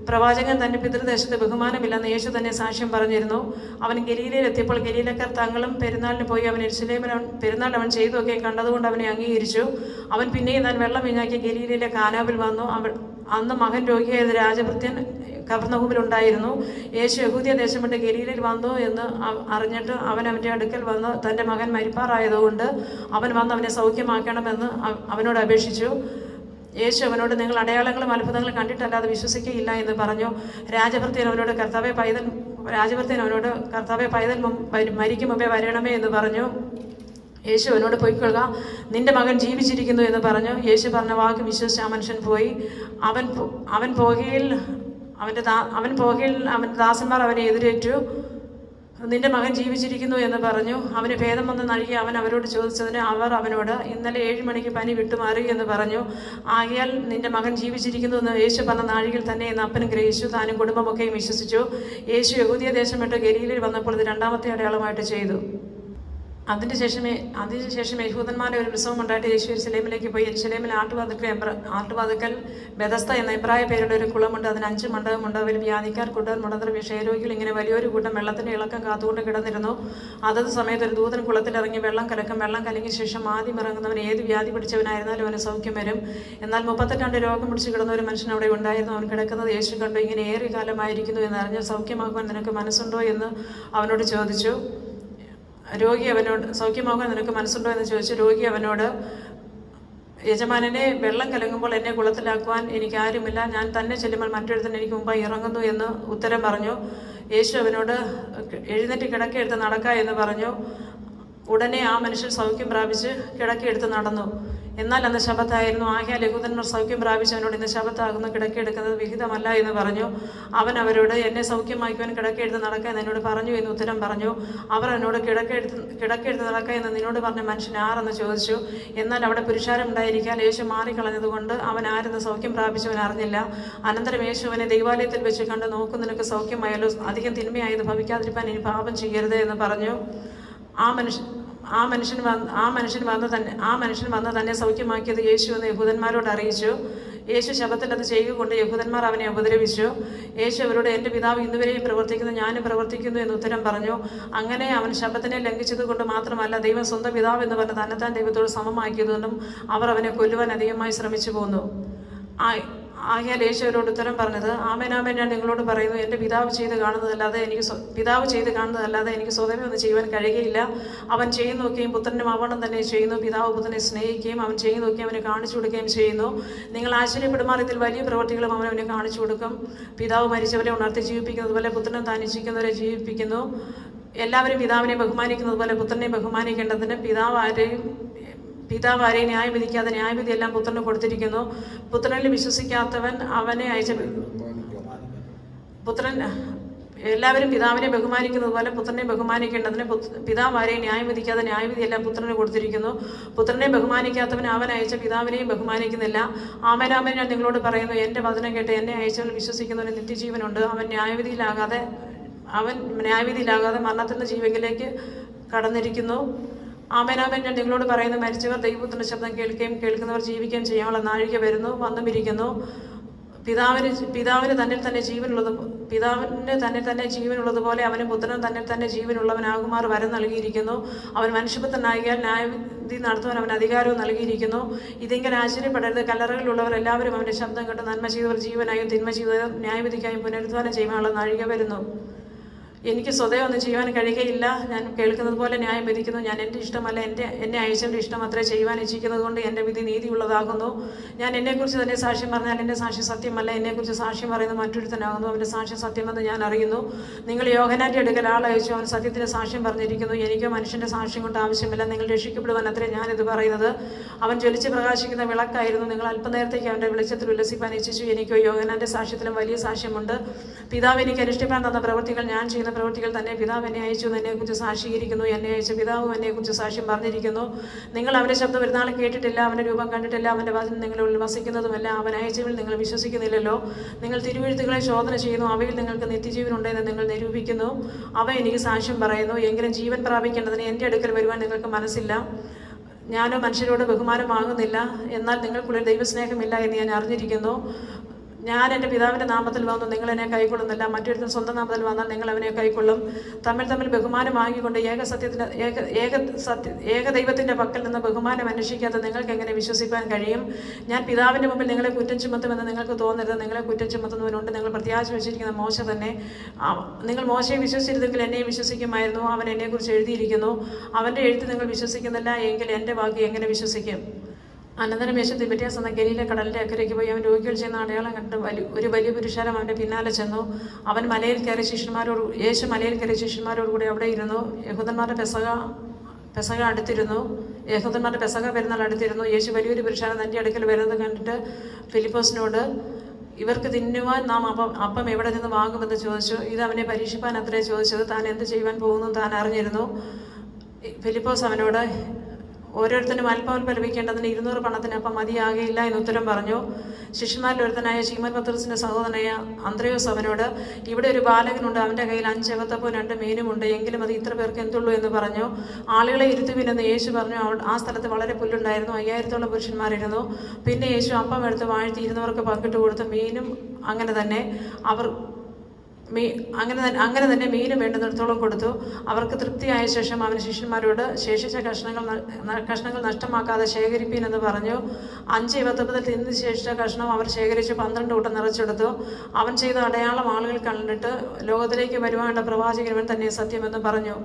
പ്രവാചകൻ തന്റെ പിതൃദേശത്ത് ബഹുമാനമില്ലെന്ന് യേശു തന്നെ സാക്ഷ്യം പറഞ്ഞിരുന്നു. അവൻ ഗലീലയിലെത്തിയപ്പോൾ ഗലീലക്കാർ തങ്ങളും പെരുന്നാളിന് പോയി. അവൻ യെരുശലേമിൽ പെരുന്നാൾ അവൻ ചെയ്തൊക്കെ കണ്ടതുകൊണ്ട് അവനെ അംഗീകരിച്ചു. അവൻ പിന്നെയും താൻ വെള്ളം വീഞ്ഞാക്കി ഗലീലയിലെ കാനാവിൽ വന്നു. അന്ന് മകൻ രോഗിയായത് രാജഭൃത്യൻ കഫർന്നഹൂമിലുണ്ടായിരുന്നു. യേശു യഹൂദിയ ദേശം വിട്ട് ഗലീലയിൽ വന്നു എന്ന് അറിഞ്ഞിട്ട് അവൻ അവൻ്റെ അടുക്കൽ വന്ന് തൻ്റെ മകൻ മരിപ്പാറായതുകൊണ്ട് അവൻ വന്ന് അവനെ സൗഖ്യമാക്കണമെന്ന് അവനോട് അപേക്ഷിച്ചു. യേശു അവനോട് നിങ്ങൾ അടയാളങ്ങളും അത്ഭുതങ്ങളും കണ്ടിട്ടല്ലാതെ വിശ്വസിക്കുകയില്ല എന്ന് പറഞ്ഞു. രാജഭൃത്യൻ അവനോട് കർത്താവെ പൈതൽ മരിക്കും മുമ്പേ വരണമേ എന്ന് പറഞ്ഞു. യേശു അവനോട് പോയിക്കൊള്ളുക, നിന്റെ മകൻ ജീവിച്ചിരിക്കുന്നു എന്ന് പറഞ്ഞു. യേശു പറഞ്ഞ വാക്ക് വിശ്വസിച്ച് ആ മനുഷ്യൻ പോയി. അവൻ പോകയിൽ അവൻ്റെ ദാസന്മാർ അവനെ എതിരേറ്റു. നിന്റെ മകൻ ജീവിച്ചിരിക്കുന്നു എന്ന് പറഞ്ഞു. അവന് ഭേദം വന്ന് നഴുകി അവൻ അവരോട് ചോദിച്ചതിന് അവർ അവനോട് ഇന്നലെ 7 മണിക്ക് പനി വിട്ടുമാറി എന്ന് പറഞ്ഞു. ആകയാൽ നിന്റെ മകൻ ജീവിച്ചിരിക്കുന്നു എന്ന് യേശു പറഞ്ഞ നാഴികയിൽ തന്നെ എന്ന് അപ്പനും ഗ്രഹിച്ചു. താനും കുടുംബമൊക്കെയും വിശ്വസിച്ചു. യേശു യഹൂദിയ ദേശം വിട്ട് ഗലീലയിൽ വന്നപ്പോൾ ഇത് 2ാമത്തെ അടയാളമായിട്ട് ചെയ്തു. അതിനുശേഷം യഹൂദന്മാരുടെ ഒരു ഉത്സവം ഉണ്ടായിട്ട് യേശു യെരുശലേമിലേക്ക് പോയി. യെരുശലേമിൽ ആട്ടുവാതുക്കൽ ബെഥസ്ത എന്ന എബ്രായ പേരുടെ ഒരു കുളമുണ്ട്. അതിന് 5 മണ്ഡപമുണ്ട്. അവയിൽ വ്യാധിക്കാർ, കുടർ, മുടന്തർ, ക്ഷയരോഗികൾ ഇങ്ങനെ വലിയൊരു കൂട്ടം വെള്ളത്തിന്റെ ഇളക്കം കാത്തുകൊണ്ട് കിടന്നിരുന്നു. അതത് സമയത്ത് ഒരു ദൂതൻ കുളത്തിലിറങ്ങി വെള്ളം കലക്കും. വെള്ളം കലങ്ങിയ ശേഷം ആദ്യം ഇറങ്ങുന്നവൻ ഏത് വ്യാധി പിടിച്ചവനായിരുന്നാലും അവന് സൗഖ്യം വരും. എന്നാൽ 32 രോഗം പിടിച്ച് കിടന്ന ഒരു മനുഷ്യൻ അവിടെ ഉണ്ടായിരുന്നു. അവൻ കിടക്കുന്നത് യേശു കണ്ടു. ഇങ്ങനെ ഏറെ കാലമായിരിക്കുന്നു എന്നറിഞ്ഞ് സൗഖ്യമാക്കുവാൻ നിനക്ക് മനസ്സുണ്ടോ എന്ന് അവനോട് ചോദിച്ചു. സൗഖ്യമാകാൻ നിനക്ക് മനസ്സുണ്ടോ എന്ന് ചോദിച്ചു. രോഗി അവനോട്, യജമാനനെ, വെള്ളം കലങ്ങുമ്പോൾ എന്നെ കുളത്തിലാക്കുവാൻ എനിക്കാരുമില്ല. ഞാൻ തന്നെ ചെല്ലുമ്പോൾ മറ്റൊരുത്തൻ എനിക്ക് മുമ്പായി ഇറങ്ങുന്നു എന്ന് ഉത്തരം പറഞ്ഞു. യേശു അവനോട് എഴുന്നേറ്റ് കിടക്കയെടുത്ത് നടക്ക എന്ന് പറഞ്ഞു. ഉടനെ ആ മനുഷ്യൻ സൗഖ്യം പ്രാപിച്ച് കിടക്കയെടുത്ത് നടന്നു. എന്നാൽ അന്ന് ശബത്തായിരുന്നു. ആകയാൽ യഹൂദന്മാർ സൗഖ്യം പ്രാപിച്ചവനോട് ഇന്ന് ശബത്താകുന്നു, കിടക്കയെടുക്കുന്നത് വിഹിതമല്ല എന്ന് പറഞ്ഞു. അവൻ അവരോട് എന്നെ സൗഖ്യമാക്കുവാൻ കിടക്കയെടുത്ത് നടക്കുക എന്ന് എന്നോട് പറഞ്ഞു എന്ന് ഉത്തരം പറഞ്ഞു. അവർ എന്നോട് കിടക്കയെടുത്ത് നടക്കുക എന്ന് നിന്നോട് പറഞ്ഞ മനുഷ്യൻ ആരെന്ന് ചോദിച്ചു. എന്നാൽ അവിടെ പുരുഷാരം ഉണ്ടായിരിക്കാൻ യേശു മാറിക്കളഞ്ഞതുകൊണ്ട് അവൻ ആരെന്ന് സൗഖ്യം പ്രാപിച്ചവൻ അറിഞ്ഞില്ല. അനന്തരം യേശു അവനെ ദൈവാലയത്തിൽ വെച്ച് കണ്ട്, നോക്കൂ, നിനക്ക് സൗഖ്യമായല്ലോ, അധികം തിന്മയായത് ഭവിക്കാതിരിക്കാൻ ഇനി പാപം ചെയ്യരുത് എന്ന് പറഞ്ഞു. ആ മനുഷ്യൻ വന്ന് തന്നെ സൗഖ്യമാക്കിയത് യേശു എന്ന് യഹൂദന്മാരോട് അറിയിച്ചു. യേശു ശബത്തിൽ അത് ചെയ്യുകൊണ്ട് യഹൂദന്മാർ അവനെ ഉപദ്രവിച്ചു. യേശു അവരോട് എൻ്റെ പിതാവ് ഇന്നുവരെയും പ്രവർത്തിക്കുന്നു, ഞാനും പ്രവർത്തിക്കുന്നു എന്ന് ഉത്തരം പറഞ്ഞു. അങ്ങനെ അവൻ ശബത്തിനെ ലംഘിച്ചത് കൊണ്ട് മാത്രമല്ല, ദൈവം സ്വന്തം പിതാവ് എന്ന് പറഞ്ഞ് തന്നെത്താൻ ദൈവത്തോട് സമമാക്കിയതുകൊണ്ടും അവർ അവനെ കൊല്ലുവാൻ അധികമായി ശ്രമിച്ചു പോന്നു. ആകയാൽ യേശു അവരോട് ഉത്തരം പറഞ്ഞത്, ആമേൻ ആമേൻ ഞാൻ നിങ്ങളോട് പറയുന്നു, എൻ്റെ പിതാവ് ചെയ്ത് കാണുന്നതല്ലാതെ എനിക്ക് സ്വതമേ ഒന്നും ചെയ്യുവാൻ കഴിയുകയില്ല. അവൻ ചെയ്യുന്ന നോക്കുകയും പുത്രനും അവണ്ണം തന്നെ ചെയ്യുന്നു. പിതാവ് പുത്രനെ സ്നേഹിക്കുകയും അവൻ ചെയ്യുന്ന നോക്കി അവനെ കാണിച്ചു കൊടുക്കുകയും ചെയ്യുന്നു. നിങ്ങൾ ആശ്ചര്യപ്പെടുമാർ, ഇതിൽ വലിയ പ്രവൃത്തികളും അവനെ കാണിച്ചു കൊടുക്കും. പിതാവ് മരിച്ചവരെ ഉണർത്തി ജീവിപ്പിക്കുന്നത് പോലെ പുത്രനും താൻ ഇച്ഛിക്കുന്നവരെ ജീവിപ്പിക്കുന്നു. എല്ലാവരും പിതാവിനെ ബഹുമാനിക്കുന്നത് പോലെ പുത്രനെ ബഹുമാനിക്കേണ്ടതിന് പിതാവ് ആരെയും ന്യായം വിധിക്കാതെ ന്യായവിധി എല്ലാം പുത്രന് കൊടുത്തിരിക്കുന്നു. പുത്രനിൽ വിശ്വസിക്കാത്തവൻ അവനെ അയച്ച എല്ലാവരും പിതാവിനെ ബഹുമാനിക്കുന്നത് പോലെ പുത്രനെ ബഹുമാനിക്കേണ്ടതിന് പിതാവ് ആരെയും ന്യായം വിധിക്കാതെ ന്യായവിധി എല്ലാം പുത്രന് കൊടുത്തിരിക്കുന്നു. പുത്രനെ ബഹുമാനിക്കാത്തവൻ അവൻ അയച്ച പിതാവിനെയും ബഹുമാനിക്കുന്നില്ല. ആമേൻ ഞാൻ നിങ്ങളോട് പറയുന്നു, എൻ്റെ വചനം കേട്ട് എന്നെ അയച്ചവൻ വിശ്വസിക്കുന്നവന് നിത്യജീവനുണ്ട്. അവൻ ന്യായവിധിയിലാകാതെ മരണത്തിൽ നിന്ന് ജീവനിലേക്ക് കടന്നിരിക്കുന്നു. ആമേൻ ഞാൻ നിങ്ങളോട് പറയുന്നു, മരിച്ചവർ ദൈവപുത്രന്റെ ശബ്ദം കേൾക്കുകയും കേൾക്കുന്നവർ ജീവിക്കുകയും ചെയ്യാനുള്ള നാഴിക വരുന്നു, വന്നുമിരിക്കുന്നു. പിതാവിന് തന്നിൽ തന്നെ ജീവനുള്ളതുപോലെ അവന് പുത്രൻ തന്നിൽ തന്നെ ജീവനുള്ളവനാകുമാർ വരം നൽകിയിരിക്കുന്നു. അവൻ മനുഷ്യപുത്രനാകിയാൽ ന്യായവിധി നടത്തുവാൻ അവന് അധികാരവും നൽകിയിരിക്കുന്നു. ഇതിങ്ങനെ ആശ്ചര്യപ്പെടരുത്. കല്ലറകളിലുള്ളവർ എല്ലാവരും അവൻ്റെ ശബ്ദം കേട്ട് നന്മ ചെയ്തവർ ജീവനായും തിന്മ ചെയ്തവർ ന്യായവിധിക്കായും പുനരുദ്ധാനം ചെയ്യുവാനുള്ള നാഴിക വരുന്നു. എനിക്ക് സ്വതേ ഒന്നും ചെയ്യുവാൻ കഴിയുകയില്ല. ഞാൻ കേൾക്കുന്നത് പോലെ ന്യായം വിധിക്കുന്നു. ഞാൻ എൻ്റെ ഇഷ്ടമല്ല, എന്നെ അയച്ചവൻ്റെ ഇഷ്ടം അത്രേ ചെയ്യുവാൻ ഇച്ഛിക്കുന്നത് കൊണ്ട് എൻ്റെ വിധി നീതിയുള്ളതാകുന്നു. ഞാൻ എന്നെക്കുറിച്ച് തന്നെ സാക്ഷ്യം പറഞ്ഞാൽ എൻ്റെ സാക്ഷ്യം സത്യമല്ല. എന്നെക്കുറിച്ച് സാക്ഷ്യം പറയുന്നത് മറ്റൊരുത്തനാകുന്നു. അവൻ്റെ സാക്ഷ്യം സത്യമെന്ന് ഞാൻ അറിയുന്നു. നിങ്ങൾ യോഹന്നാൻ്റെ അടുക്കൽ ആളയച്ചു, അവൻ സത്യത്തിന് സാക്ഷ്യം പറഞ്ഞിരിക്കുന്നു. എനിക്കോ മനുഷ്യൻ്റെ സാക്ഷ്യം കൊണ്ട് ആവശ്യമില്ല. നിങ്ങൾ രക്ഷിക്കപ്പെടുവാൻ അത്രേ ഞാനിത് പറയുന്നത്. അവൻ ജ്വലിച്ച് പ്രകാശിക്കുന്ന വിളക്കായിരുന്നു. നിങ്ങൾ അല്പനേരത്തേക്ക് അവൻ്റെ വെളിച്ചത്തിൽ ഉല്ലസിപ്പാൻ ഇച്ഛിച്ചു. എനിക്കോ യോഹന്നാൻ്റെ സാക്ഷ്യത്തിലും വലിയ സാക്ഷ്യമുണ്ട്. പിതാവ് എനിക്ക് അനുഷ്ഠിപ്പാൻ തന്ന പ്രവൃത്തികൾ ഞാൻ ചെയ്യുന്ന പ്രവൃത്തികൾ തന്നെ പിതാവ് എന്നെ അയച്ചു എന്നെക്കുറിച്ച് സാക്ഷീകരിക്കുന്നു. എന്നെ അയച്ച പിതാവും എന്നെക്കുറിച്ച് സാക്ഷ്യം പറഞ്ഞിരിക്കുന്നു. നിങ്ങൾ അവൻ്റെ ശബ്ദം ഒരു നാളും കേട്ടിട്ടില്ല, അവൻ്റെ രൂപം കണ്ടിട്ടില്ല, അവൻ്റെ വചനം നിങ്ങളിൽ വസിക്കുന്നതുമല്ല. അവൻ അയച്ചവരിൽ നിങ്ങൾ വിശ്വസിക്കുന്നില്ലല്ലോ. നിങ്ങൾ തിരുവെഴുത്തുകളെ ശോധന ചെയ്യുന്നു, അവയിൽ നിങ്ങൾക്ക് നിത്യജീവനുണ്ടെന്ന് നിങ്ങൾ നിരൂപിക്കുന്നു. അവ എനിക്ക് സാക്ഷ്യം പറയുന്നു. എങ്കിലും ജീവൻ പ്രാപിക്കേണ്ടതിന് എൻ്റെ അടുക്കൽ വരുവാൻ നിങ്ങൾക്ക് മനസ്സില്ല. ഞാനോ മനുഷ്യരോട് ബഹുമാനമാകുന്നില്ല, എന്നാൽ നിങ്ങൾക്കുള്ളിൽ ദൈവസ്നേഹമില്ല എന്ന് ഞാൻ അറിഞ്ഞിരിക്കുന്നു. ഞാൻ എൻ്റെ പിതാവിൻ്റെ നാമത്തിൽ വന്നു, നിങ്ങൾ എന്നെ കൈക്കൊള്ളുന്നില്ല. മറ്റൊരുത്തൻ സ്വന്തം നാമത്തിൽ വന്നാൽ നിങ്ങൾ അവനെ കൈക്കൊള്ളും. തമ്മിൽ ബഹുമാനം വാങ്ങിക്കൊണ്ട് ഏകദൈവത്തിൻ്റെ പക്കൽ നിന്ന് ബഹുമാനം അന്വേഷിക്കാത്ത നിങ്ങൾക്ക് എങ്ങനെ വിശ്വസിക്കാൻ കഴിയും? ഞാൻ പിതാവിൻ്റെ മുമ്പിൽ നിങ്ങളെ കുറ്റം ചുമത്തുമെന്ന് നിങ്ങൾക്ക് തോന്നരുത്. നിങ്ങളെ കുറ്റം ചുമത്തുന്നവരുണ്ട്. നിങ്ങൾ പ്രത്യാശ വെച്ചിരിക്കുന്ന മോശ തന്നെ. നിങ്ങൾ മോശയെ വിശ്വസിച്ചിരുന്നെങ്കിൽ എന്നെ വിശ്വസിക്കുമായിരുന്നു. അവൻ എന്നെക്കുറിച്ച് എഴുതിയിരിക്കുന്നു. അവൻ്റെ എഴുത്ത് നിങ്ങൾ വിശ്വസിക്കുന്നില്ല എങ്കിൽ എൻ്റെ വാക്ക് എങ്ങനെ വിശ്വസിക്കും? അനന്തരം യേശു തിബര്യാസ് എന്ന ഗലീല കടലിൻ്റെ അക്കരയ്ക്ക് പോയി അവൻ രോഗികൾ ചെയ്യുന്ന അടയാളം കണ്ട് ഒരു വലിയ പുരുഷാരം അവൻ്റെ പിന്നാലെ ചെന്നു. യേശു മലയിൽ കയറിയ ശിഷ്യന്മാരോടുകൂടി അവിടെ ഇരുന്നു. യഹൂദന്മാരുടെ പെസക അടുത്തിരുന്നു. യഹൂദന്മാരുടെ പെസക പെരുന്നാൾ അടുത്തിരുന്നു. യേശു വലിയൊരു പുരുഷാരം തൻ്റെ അടുക്കൽ വരുന്നത് കണ്ടിട്ട് ഫിലിപ്പോസിനോട്, ഇവർക്ക് തിന്നുവാൻ നാം അപ്പം എവിടെ നിന്ന് വാങ്ങുമെന്ന് ചോദിച്ചു. ഇത് അവനെ പരീക്ഷിപ്പാൻ അത്രേ ചോദിച്ചത്. താൻ എന്ത് ചെയ്യുവാൻ പോകുന്നു താൻ അറിഞ്ഞിരുന്നു. ഫിലിപ്പോസ് അവനോട്, ഓരോരുത്തരും അല്പം ലഭിക്കേണ്ടതിന് 200 പണത്തിന് അപ്പം മതിയാകയില്ല എന്ന് ഉത്തരം പറഞ്ഞു. ശിഷ്യന്മാരിൽ ഒരുത്തനായ ശീമോൻ പത്രോസിന്റെ സഹോദരനായ അന്ത്രയോസ് അവനോട്, ഇവിടെ ഒരു ബാലകനുണ്ട്, അവൻ്റെ കയ്യിൽ 5 അകത്തപ്പവും 2 മീനുമുണ്ട്, എങ്കിലും അത് ഇത്ര പേർക്ക് എന്തുള്ളൂ എന്ന് പറഞ്ഞു. ആളുകളെ ഇരുത്തുവിനെന്ന് യേശു പറഞ്ഞു. ആ സ്ഥലത്ത് വളരെ പുല്ലുണ്ടായിരുന്നു. 5000-ഓളം പുരുഷന്മാരിരുന്നു. പിന്നെ യേശു അപ്പം എടുത്ത് വാഴ്ത്തി ഇരുന്നവർക്ക് പങ്കിട്ട് കൊടുത്തു. മീനും അങ്ങനെ തന്നെ മീനും വേണ്ടുന്നിടത്തോളം കൊടുത്തു. അവർക്ക് തൃപ്തിയായ ശേഷം അവൻ ശിഷ്യന്മാരോട്, ശേഷിച്ച കഷ്ണങ്ങൾ നഷ്ടമാക്കാതെ ശേഖരിപ്പീൻ എന്ന് പറഞ്ഞു. 5 ഇവത്തപ്പത്തിൽ തിന്ന് ശേഷിച്ച കഷ്ണം അവർ ശേഖരിച്ച് 12 കൂട്ടം നിറച്ചെടുത്തു. അവൻ ചെയ്ത അടയാളം ആളുകൾ കണ്ടിട്ട്, ലോകത്തിലേക്ക് വരുവാനുള്ള പ്രവാചകൻ തന്നെ സത്യമെന്ന് പറഞ്ഞു.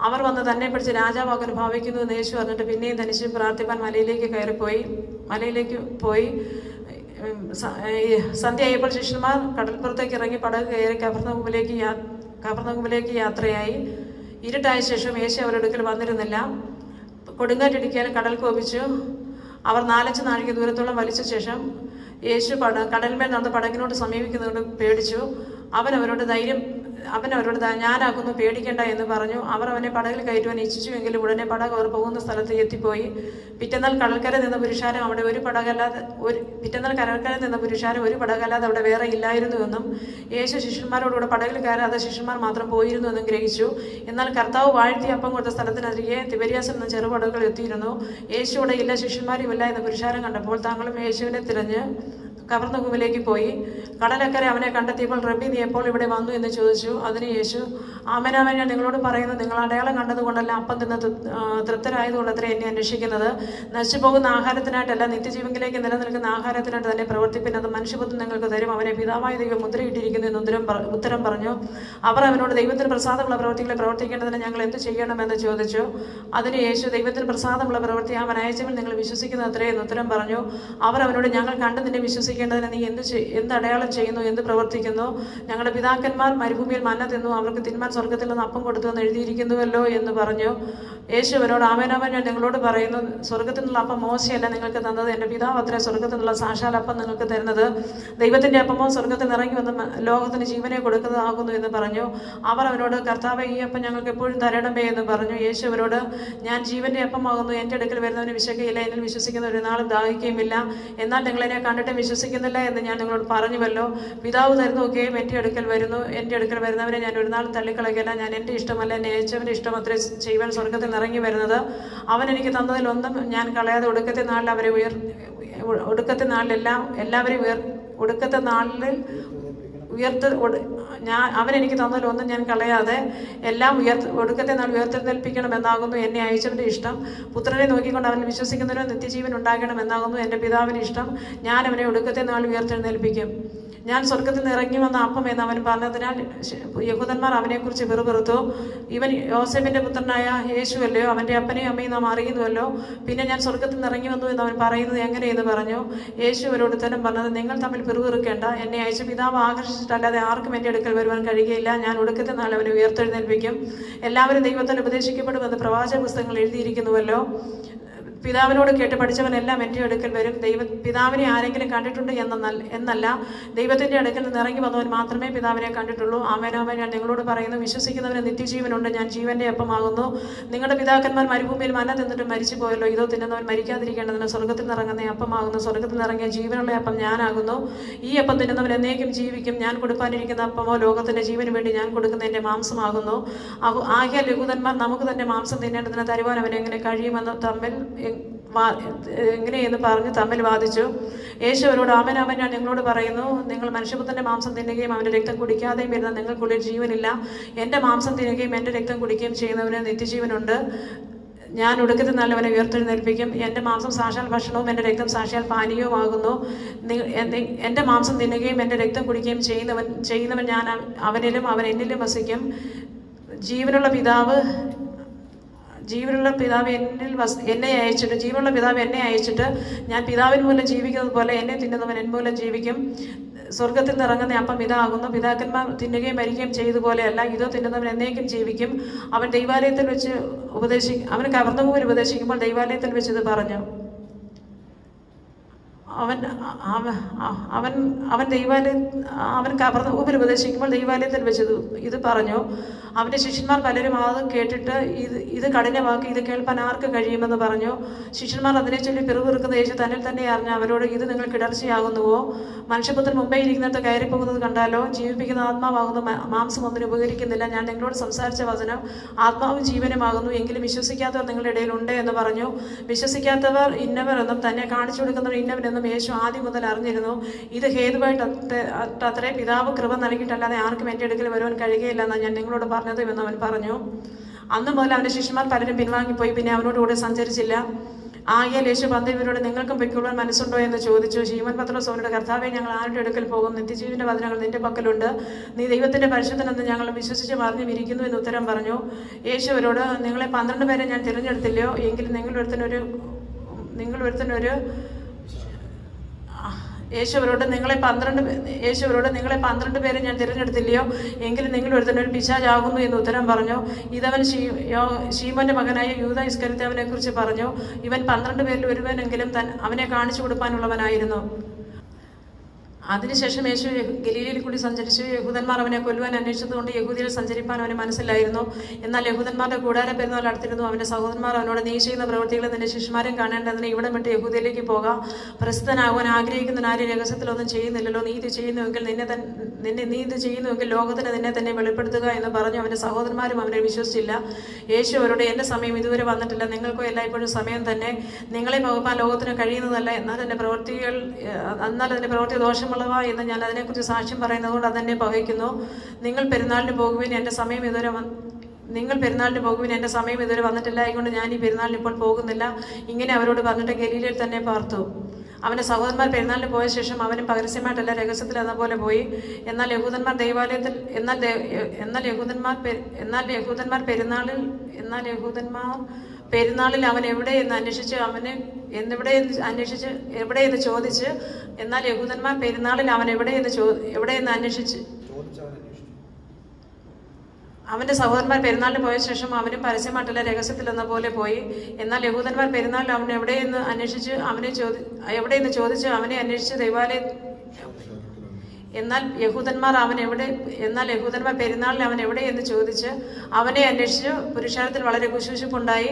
അവർ വന്ന് തന്നെ പിടിച്ച് രാജാവാക്കാൻ ഭാവിക്കുന്നു എന്ന് യേശു പറഞ്ഞിട്ട് പിന്നെയും തനിച്ച് പ്രാർത്ഥിപ്പാൻ മലയിലേക്ക് പോയി. സന്ധ്യയായപ്പോൾ ശിഷ്യന്മാർ കടൽപ്പുറത്തേക്ക് ഇറങ്ങി പടക് കയറി കഫർന്നഹൂമിലേക്ക് യാത്രയായി. ഇരുട്ടായ ശേഷം യേശു അവരുടെ അടുക്കൽ വന്നിരുന്നില്ല. കൊടുങ്കാറ്റിടിക്കാൻ കടൽ കോപിച്ചു. അവർ 4-5 നാഴിക ദൂരത്തോളം വലിച്ച ശേഷം യേശു കടലിന്മേൽ നടന്ന് പടകിനോട് സമീപിക്കുന്നതുകൊണ്ട് പേടിച്ചു. അവൻ അവരോട് ഞാനാകുന്നു, പേടിക്കേണ്ട എന്ന് പറഞ്ഞു. അവർ അവനെ പടകിൽ കയറ്റുവാൻ ഇച്ഛിച്ചുവെങ്കിലും ഉടനെ പടക് അവർ പോകുന്ന സ്ഥലത്ത് എത്തിപ്പോയി. പിറ്റന്നാൾ കടൽക്കര നിന്ന പുരുഷാരം ഒരു പടകല്ലാതെ അവിടെ വേറെ ഇല്ലായിരുന്നുവെന്നും യേശു ശിഷ്യന്മാരോടുകൂടെ പടകിൽ കയറാതെ ശിഷ്യന്മാർ മാത്രം പോയിരുന്നു എന്നും ഗ്രഹിച്ചു. എന്നാൽ കർത്താവ് വാഴ്ത്തി അപ്പം കൊടുത്ത സ്ഥലത്തിനരികെ തിബര്യാസ് എന്ന ചെറുപടകുകൾ എത്തിയിരുന്നു. യേശു അവിടെ ഇല്ല, ശിഷ്യന്മാരുമില്ല എന്ന് പുരുഷാരം കണ്ടപ്പോൾ താങ്കളും യേശുവിനെ തിരഞ്ഞ് കഫർന്നഹൂമിലേക്ക് പോയി. കടലക്കരെ അവനെ കണ്ടെത്തിയപ്പോൾ, റബ്ബി, നീ എപ്പോൾ ഇവിടെ വന്നു എന്ന് ചോദിച്ചു. അതിന് യേശു, ആമേനാമേൻ, ഞാൻ നിങ്ങളോട് പറയുന്നു, നിങ്ങൾ അടയാളം കണ്ടതുകൊണ്ടല്ല, അപ്പം തിന്ന് തൃപ്തരായതുകൊണ്ടത്രേ എന്നെ അന്വേഷിക്കുന്നത്. നശിച്ചു പോകുന്ന ആഹാരത്തിനായിട്ടല്ല, നിത്യജീവനിലേക്ക് നിലനിൽക്കുന്ന ആഹാരത്തിനായിട്ട് തന്നെ പ്രവർത്തിപ്പിൻ. അത് മനുഷ്യപുത്രൻ നിങ്ങൾക്ക് തരും. അവനെ പിതാവായ ദൈവം മുദ്രയിട്ടിരിക്കുന്നു എന്ന് ഉത്തരം പറഞ്ഞു. അവർ അവനോട്, ദൈവത്തിന് പ്രസാദമുള്ള പ്രവൃത്തികളെ പ്രവർത്തിക്കേണ്ടതിന് ഞങ്ങൾ എന്ത് ചെയ്യണമെന്ന് ചോദിച്ചു. അതിന് യേശു, ദൈവത്തിന് പ്രസാദമുള്ള പ്രവൃത്തി അവൻ അയച്ചവൻ നിങ്ങൾ വിശ്വസിക്കുന്നത് അത്രേ എന്ന് ഉത്തരം പറഞ്ഞു. അവർ അവനോട്, ഞങ്ങൾ കണ്ട് നിന്നെ വിശ്വസിക്കേണ്ടതിന് നീ എന്ത് അടയാളം ചെയ്യുന്നു, എന്ത് പ്രവർത്തിക്കുന്നു? ഞങ്ങളുടെ പിതാക്കന്മാർ മരുഭൂമിയിൽ മന്ന തിന്നു, അവർക്ക് തിന്മാൻ സ്വർഗത്തിൽ നിന്ന് അപ്പം കൊടുത്തു എന്ന് എഴുതിയിരിക്കുന്നുവല്ലോ എന്ന് പറഞ്ഞു. യേശു അവനോട്, ആമേനാമേൻ, ഞാൻ നിങ്ങളോട് പറയുന്നു, സ്വർഗത്തിൽ നിന്നുള്ള അപ്പം മോശയല്ല നിങ്ങൾക്ക് തന്നത്, എൻ്റെ പിതാവ് അത്രേ സ്വർഗത്തിൽ നിന്നുള്ള സാക്ഷാൽ അപ്പം നിങ്ങൾക്ക് തരുന്നത്. ദൈവത്തിൻ്റെ അപ്പമോ സ്വർഗത്തിൽ ഇറങ്ങി വന്ന് ലോകത്തിന് ജീവനെ കൊടുക്കുന്നതാകുന്നു എന്ന് പറഞ്ഞു. അവർ അവനോട്, കർത്താവേ, ഈ അപ്പം ഞങ്ങൾക്ക് എപ്പോഴും തരണമേ എന്ന് പറഞ്ഞു. യേശു അവരോട്, ഞാൻ ജീവന്റെ അപ്പമാകുന്നു. എൻ്റെ അടുക്കൽ വരുന്നവന് വിശക്കുകയില്ല, എന്നിൽ വിശ്വസിക്കുന്ന ഒരു നാളും ദാഹിക്കുകയുമില്ല. എന്നാൽ നിങ്ങൾ എന്നെ കണ്ടിട്ട് വിശ്വസിക്കുന്നില്ല എന്ന് ഞാൻ നിങ്ങളോട് പറഞ്ഞുവല്ലോ. പിതാവ് തരുന്നതൊക്കെയും എൻ്റെ അടുക്കൽ വരുന്നവരെ ഞാൻ ഒരു നാളും തള്ളിക്കളയുകയില്ല. ഞാൻ എൻ്റെ ഇഷ്ടമല്ല, എന്നെ അയച്ചവൻ്റെ ഇഷ്ടം അത്രേ ചെയ്യുവാൻ സ്വർഗത്തിൽ ഇറങ്ങി വരുന്നത്. അവൻ എനിക്ക് തന്നതിലൊന്നും ഞാൻ കളയാതെ ഒടുക്കത്തെ നാളിൽ എല്ലാവരെയും ഒടുക്കത്തെ നാളിൽ അവൻ എനിക്ക് തന്നതിലൊന്നും ഞാൻ കളയാതെ എല്ലാം ഒടുക്കത്തെ നാൾ ഉയർത്തെഴുന്നേൽപ്പിക്കണമെന്നാകുന്നു എന്നെ അയച്ചവൻ്റെ ഇഷ്ടം. പുത്രനെ നോക്കിക്കൊണ്ട് അവൻ വിശ്വസിക്കുന്നവരോ നിത്യജീവൻ ഉണ്ടാകണമെന്നാകുന്നു എൻ്റെ പിതാവിന് ഇഷ്ടം. ഞാൻ അവനെ ഒടുക്കത്തെ നാൾ ഉയർത്തെഴുന്നേൽപ്പിക്കും. ഞാൻ സ്വർഗത്തിൽ നിന്ന് ഇറങ്ങി വന്ന അപ്പം എന്ന് അവൻ പറഞ്ഞതിനാൽ യഹൂദന്മാർ അവനെക്കുറിച്ച് വെറുപെറുത്തു. ഇവൻ യോസേഫിൻ്റെ പുത്രനായ യേശുവല്ലയോ, അവൻ്റെ അപ്പനെയും അമ്മയും നാം അറിയുന്നുവല്ലോ, പിന്നെ ഞാൻ സ്വർഗത്തിൽ നിന്ന് ഇറങ്ങി വന്നു എന്ന് അവൻ പറയുന്നത് എങ്ങനെയെന്ന് പറഞ്ഞു. യേശു അവരോട് ഉത്തരം പറഞ്ഞത്, നിങ്ങൾ തമ്മിൽ പിറുപിറുക്കേണ്ട. എന്നെ അയച്ച പിതാവ് ആകർഷിച്ചിട്ടല്ലാതെ ആർക്കും എൻ്റെ അടുക്കൽ വരുവാൻ കഴിയുകയില്ല. ഞാൻ ഒടുക്കത്തെ നാൾ അവനെ ഉയർത്തെഴുന്നേൽപ്പിക്കും. എല്ലാവരും ദൈവത്താൽ ഉപദേശിക്കപ്പെടുമെന്ന് പ്രവാചക പുസ്തകങ്ങൾ എഴുതിയിരിക്കുന്നുവല്ലോ. പിതാവിനോട് കേട്ട് പഠിച്ചവനെല്ലാം എൻ്റെ അടുക്കൽ വരും. പിതാവിനെ ആരെങ്കിലും കണ്ടിട്ടുണ്ട് എന്നല്ല, ദൈവത്തിൻ്റെ അടുക്കൽ നിന്ന് ഇറങ്ങി വന്നവൻ മാത്രമേ പിതാവിനെ കണ്ടിട്ടുള്ളൂ. ആമേനാമേൻ ഞാൻ നിങ്ങളോട് പറയുന്നു, വിശ്വസിക്കുന്നവന് നിത്യജീവനുണ്ട്. ഞാൻ ജീവൻ്റെ അപ്പമാകുന്നു. നിങ്ങളുടെ പിതാക്കന്മാർ മരുഭൂമിയിൽ മന്ന തിന്നിട്ട് മരിച്ചു പോയല്ലോ. ഇതോ തിന്നുന്നവൻ മരിക്കാതിരിക്കേണ്ടതിന് സ്വർഗത്തിൽ നിറങ്ങുന്ന അപ്പമാകുന്നു. സ്വർഗത്തിൽ നിറങ്ങിയ ജീവനുള്ള അപ്പം ഞാനാകുന്നു. ഈ അപ്പം തിന്നുന്നവൻ എന്നേക്കും ജീവിക്കും. ഞാൻ കൊടുക്കാനിരിക്കുന്ന അപ്പമോ ലോകത്തിൻ്റെ ജീവന് വേണ്ടി ഞാൻ കൊടുക്കുന്ന എൻ്റെ മാംസമാകുന്നു. ആകയാൽ യഹൂദന്മാർ നമുക്ക് തന്നെ മാംസം തിന്നേണ്ടതിന് തരുവാൻ അവനെങ്ങനെ കഴിയുമെന്ന് എങ്ങനെയെന്ന് പറഞ്ഞ് തമ്മിൽ വാദിച്ചു. യേശു അവരോട്, ആമേനാമേൻ ഞാൻ നിങ്ങളോട് പറയുന്നു, നിങ്ങൾ മനുഷ്യപുത്രൻ്റെ മാംസം തിന്നുകയും അവൻ്റെ രക്തം കുടിക്കാതെയും ഇരുന്ന നിങ്ങൾക്കുള്ളിൽ ജീവനില്ല. എൻ്റെ മാംസം തിന്നുകയും എൻ്റെ രക്തം കുടിക്കുകയും ചെയ്യുന്നവന് നിത്യജീവനുണ്ട്. ഞാൻ ഒടുക്കത്തെ നാൾ അവനെ ഉയർത്തെഴുന്നേൽപ്പിക്കും. എൻ്റെ മാംസം സാക്ഷാൽ ഭക്ഷണവും എൻ്റെ രക്തം സാക്ഷാൽ പാനീയവുമാകുന്നു. എൻ്റെ മാംസം തിന്നുകയും എൻ്റെ രക്തം കുടിക്കുകയും ചെയ്യുന്നവൻ ഞാൻ അവനിലും അവൻ എന്നിലും വസിക്കും. ജീവനുള്ള പിതാവ് എന്നെ അയച്ചിട്ട് ഞാൻ പിതാവിന് മൂലം ജീവിക്കുന്നത് പോലെ എന്നെ തിന്നുന്നവൻ എൻ മൂലം ജീവിക്കും. സ്വർഗത്തിൽ നിന്ന് ഇറങ്ങുന്ന അപ്പം ഇതാകുന്നു. പിതാക്കന്മാർ തിന്നുകയും മരിക്കുകയും ചെയ്തുപോലെയല്ല, ഇതോ തിന്നുന്നവൻ എന്നേക്കും ജീവിക്കും. അവൻ ദൈവാലയത്തിൽ വെച്ച് അവന് കവർന്നുപോയി ഉപദേശിക്കുമ്പോൾ ദൈവാലയത്തിൽ വെച്ച് ഇത് പറഞ്ഞു. അവൻ കവർന്നൂപ്പിൽ ഉപദേശിക്കുമ്പോൾ ദൈവാലയത്തിൽ വെച്ചത് ഇത് പറഞ്ഞു. അവൻ്റെ ശിഷ്യന്മാർ പലരും അത് കേട്ടിട്ട് ഇത് കഠിനമാക്കി, ഇത് കേൾപ്പാൻ ആർക്ക് കഴിയുമെന്ന് പറഞ്ഞു. ശിഷ്യന്മാർ അതിനെ ചൊല്ലി പിറുപിറുക്കുന്ന യേശു തന്നിൽ തന്നെ അറിഞ്ഞ അവരോട്, ഇത് നിങ്ങൾ കിടർച്ചയാകുന്നുവോ? മനുഷ്യപുത്രൻ മുമ്പേ ഇരിക്കുന്നിടത്ത് കയറിപ്പോകുന്നത് കണ്ടാലോ? ജീവിപ്പിക്കുന്ന ആത്മാവാകുന്നു, മാംസം ഒന്നിനും ഉപകരിക്കുന്നില്ല. ഞാൻ നിങ്ങളോട് സംസാരിച്ച വചനം ആത്മാവും ജീവനുമാകുന്നു. എങ്കിലും വിശ്വസിക്കാത്തവർ നിങ്ങളുടെ ഇടയിലുണ്ട് എന്ന് പറഞ്ഞു. വിശ്വസിക്കാത്തവർ ഇന്നവർ എന്നും തന്നെ കാണിച്ചു കൊടുക്കുന്നവർ ഇന്നവരെന്നും യേശു ആദ്യം മുതൽ അറിഞ്ഞിരുന്നു. ഇത് ഹേതുവായിട്ട് അത്രേ പിതാവ് കൃപ നൽകിയിട്ടല്ലാതെ ആർക്കും എൻ്റെ അടുക്കൽ വരുവാൻ കഴിയുകയില്ലെന്നാണ് ഞാൻ നിങ്ങളോട് പറഞ്ഞത് എന്ന് അവൻ പറഞ്ഞു. അന്ന് മുതൽ അവൻ്റെ ശിഷ്യന്മാർ പലരും പിൻവാങ്ങിപ്പോയി, പിന്നെ അവനോടുകൂടെ സഞ്ചരിച്ചില്ല. ആകയാൽ യേശു ഇവരോട്, നിങ്ങൾക്കും പൊയ്ക്കൊള്ളുവാൻ മനസ്സുണ്ടോ എന്ന് ചോദിച്ചു. ശീമോൻ പത്രോസ് അവനോട്, കർത്താവേ, ഞങ്ങൾ ആരുടെ അടുക്കൽ പോകും? നിത്യജീവന്റെ വചനങ്ങൾ നിന്റെ പക്കലുണ്ട്. നീ ദൈവത്തിന്റെ പരിശുദ്ധനെന്ന് ഞങ്ങൾ വിശ്വസിച്ച് അറിഞ്ഞും ഇരിക്കുന്നു എന്ന് ഉത്തരം പറഞ്ഞു. യേശു അവരോട്, നിങ്ങളെ 12 പേരെ ഞാൻ തിരഞ്ഞെടുത്തില്ലയോ? എങ്കിൽ നിങ്ങൾ ഒരുത്തനൊരു യേശുവരോട് നിങ്ങളെ 12 പേരെ ഞാൻ തിരഞ്ഞെടുത്തില്ലയോ? എങ്കിലും നിങ്ങൾ ഒരുത്തനൊരു പിശാചാകുന്നു എന്ന് ഉത്തരം പറഞ്ഞു. ഇതവൻ ശീമോന്റെ മകനായ യൂദാ ഇസ്കരിയോത്തിനെ കുറിച്ച് പറഞ്ഞു. ഇവൻ 12 പേരിൽ ഒരുവനെങ്കിലും അവനെ കാണിച്ചു കൊടുക്കാനുള്ളവനായിരുന്നു. അതിനുശേഷം യേശു ഗലീലയിൽ കൂടി സഞ്ചരിച്ചു. യഹൂദന്മാർ അവനെ കൊല്ലുവാൻ അന്വേഷിച്ചതുകൊണ്ട് യഹൂദിയിൽ സഞ്ചരിപ്പാൻ അവന് മനസ്സിലായിരുന്നു. എന്നാൽ യഹൂദന്മാരുടെ കൂടാര പെരുന്നാൾ അടുത്തിരുന്നു. അവന്റെ സഹോദരന്മാർ അവനോട്, നീ ചെയ്യുന്ന പ്രവൃത്തികളെ നിന്റെ ശിഷ്യന്മാരും കാണേണ്ടതിന് ഇവിടം വിട്ട് യഹൂദിയിലേക്ക് പോകാം. പ്രസിദ്ധനാകുവാൻ ആഗ്രഹിക്കുന്ന ആരും രഹസ്യത്തിലൊന്നും ചെയ്യുന്നില്ലല്ലോ. നീ ഇത് ചെയ്യുന്നുവെങ്കിൽ ലോകത്തിന് നിന്നെ തന്നെ വെളിപ്പെടുത്തുക എന്ന് പറഞ്ഞു. അവന്റെ സഹോദരന്മാരും അവനെ വിശ്വസിച്ചില്ല. യേശു അവരോട്, എൻ്റെ സമയം ഇതുവരെ വന്നിട്ടില്ല, നിങ്ങൾക്കോ എല്ലായ്പ്പോഴും സമയം തന്നെ. നിങ്ങളെ വകുപ്പാൻ ലോകത്തിന് കഴിയുന്നതല്ല. എന്നാൽ അതിൻ്റെ പ്രവൃത്തി ദോഷം എന്ന് ഞാൻ അതിനെക്കുറിച്ച് സാക്ഷ്യം പറയുന്നത് കൊണ്ട് അതെന്നെ പകയ്ക്കുന്നു. നിങ്ങൾ പെരുന്നാളിന് പോകുവിൻ, എൻ്റെ സമയം ഇതുവരെ വന്നിട്ടില്ല. അതുകൊണ്ട് ഞാൻ ഈ പെരുന്നാളിന് ഇപ്പോൾ പോകുന്നില്ല. ഇങ്ങനെ അവരോട് പറഞ്ഞിട്ട് ഗലീലയിൽ തന്നെ പാർത്തു. അവൻ്റെ സഹോദരന്മാർ പെരുന്നാളിന് പോയ ശേഷം അവനും പരസ്യമായിട്ടല്ല രഹസ്യത്തിൽ എന്നപോലെ പോയി. എന്നാൽ യഹൂദന്മാർ പെരുന്നാളിൽ അവൻ എവിടെയെന്ന് അന്വേഷിച്ച് അവൻ്റെ സഹോദരന്മാർ പെരുന്നാളിന് പോയ ശേഷം അവനും പരസ്യമായിട്ടല്ല രഹസ്യത്തിൽ എന്ന പോലെ പോയി. എന്നാൽ യഹൂദന്മാർ പെരുന്നാളിൽ അവൻ എവിടെയെന്ന് ചോദിച്ച് അവനെ അന്വേഷിച്ച് എന്നാൽ യഹൂദന്മാർ പെരുന്നാളിൽ അവൻ എവിടെയെന്ന് ചോദിച്ച് അവനെ അന്വേഷിച്ച് പുരുഷാരത്തിൽ വളരെ കുശൂഷിപ്പുണ്ടായി.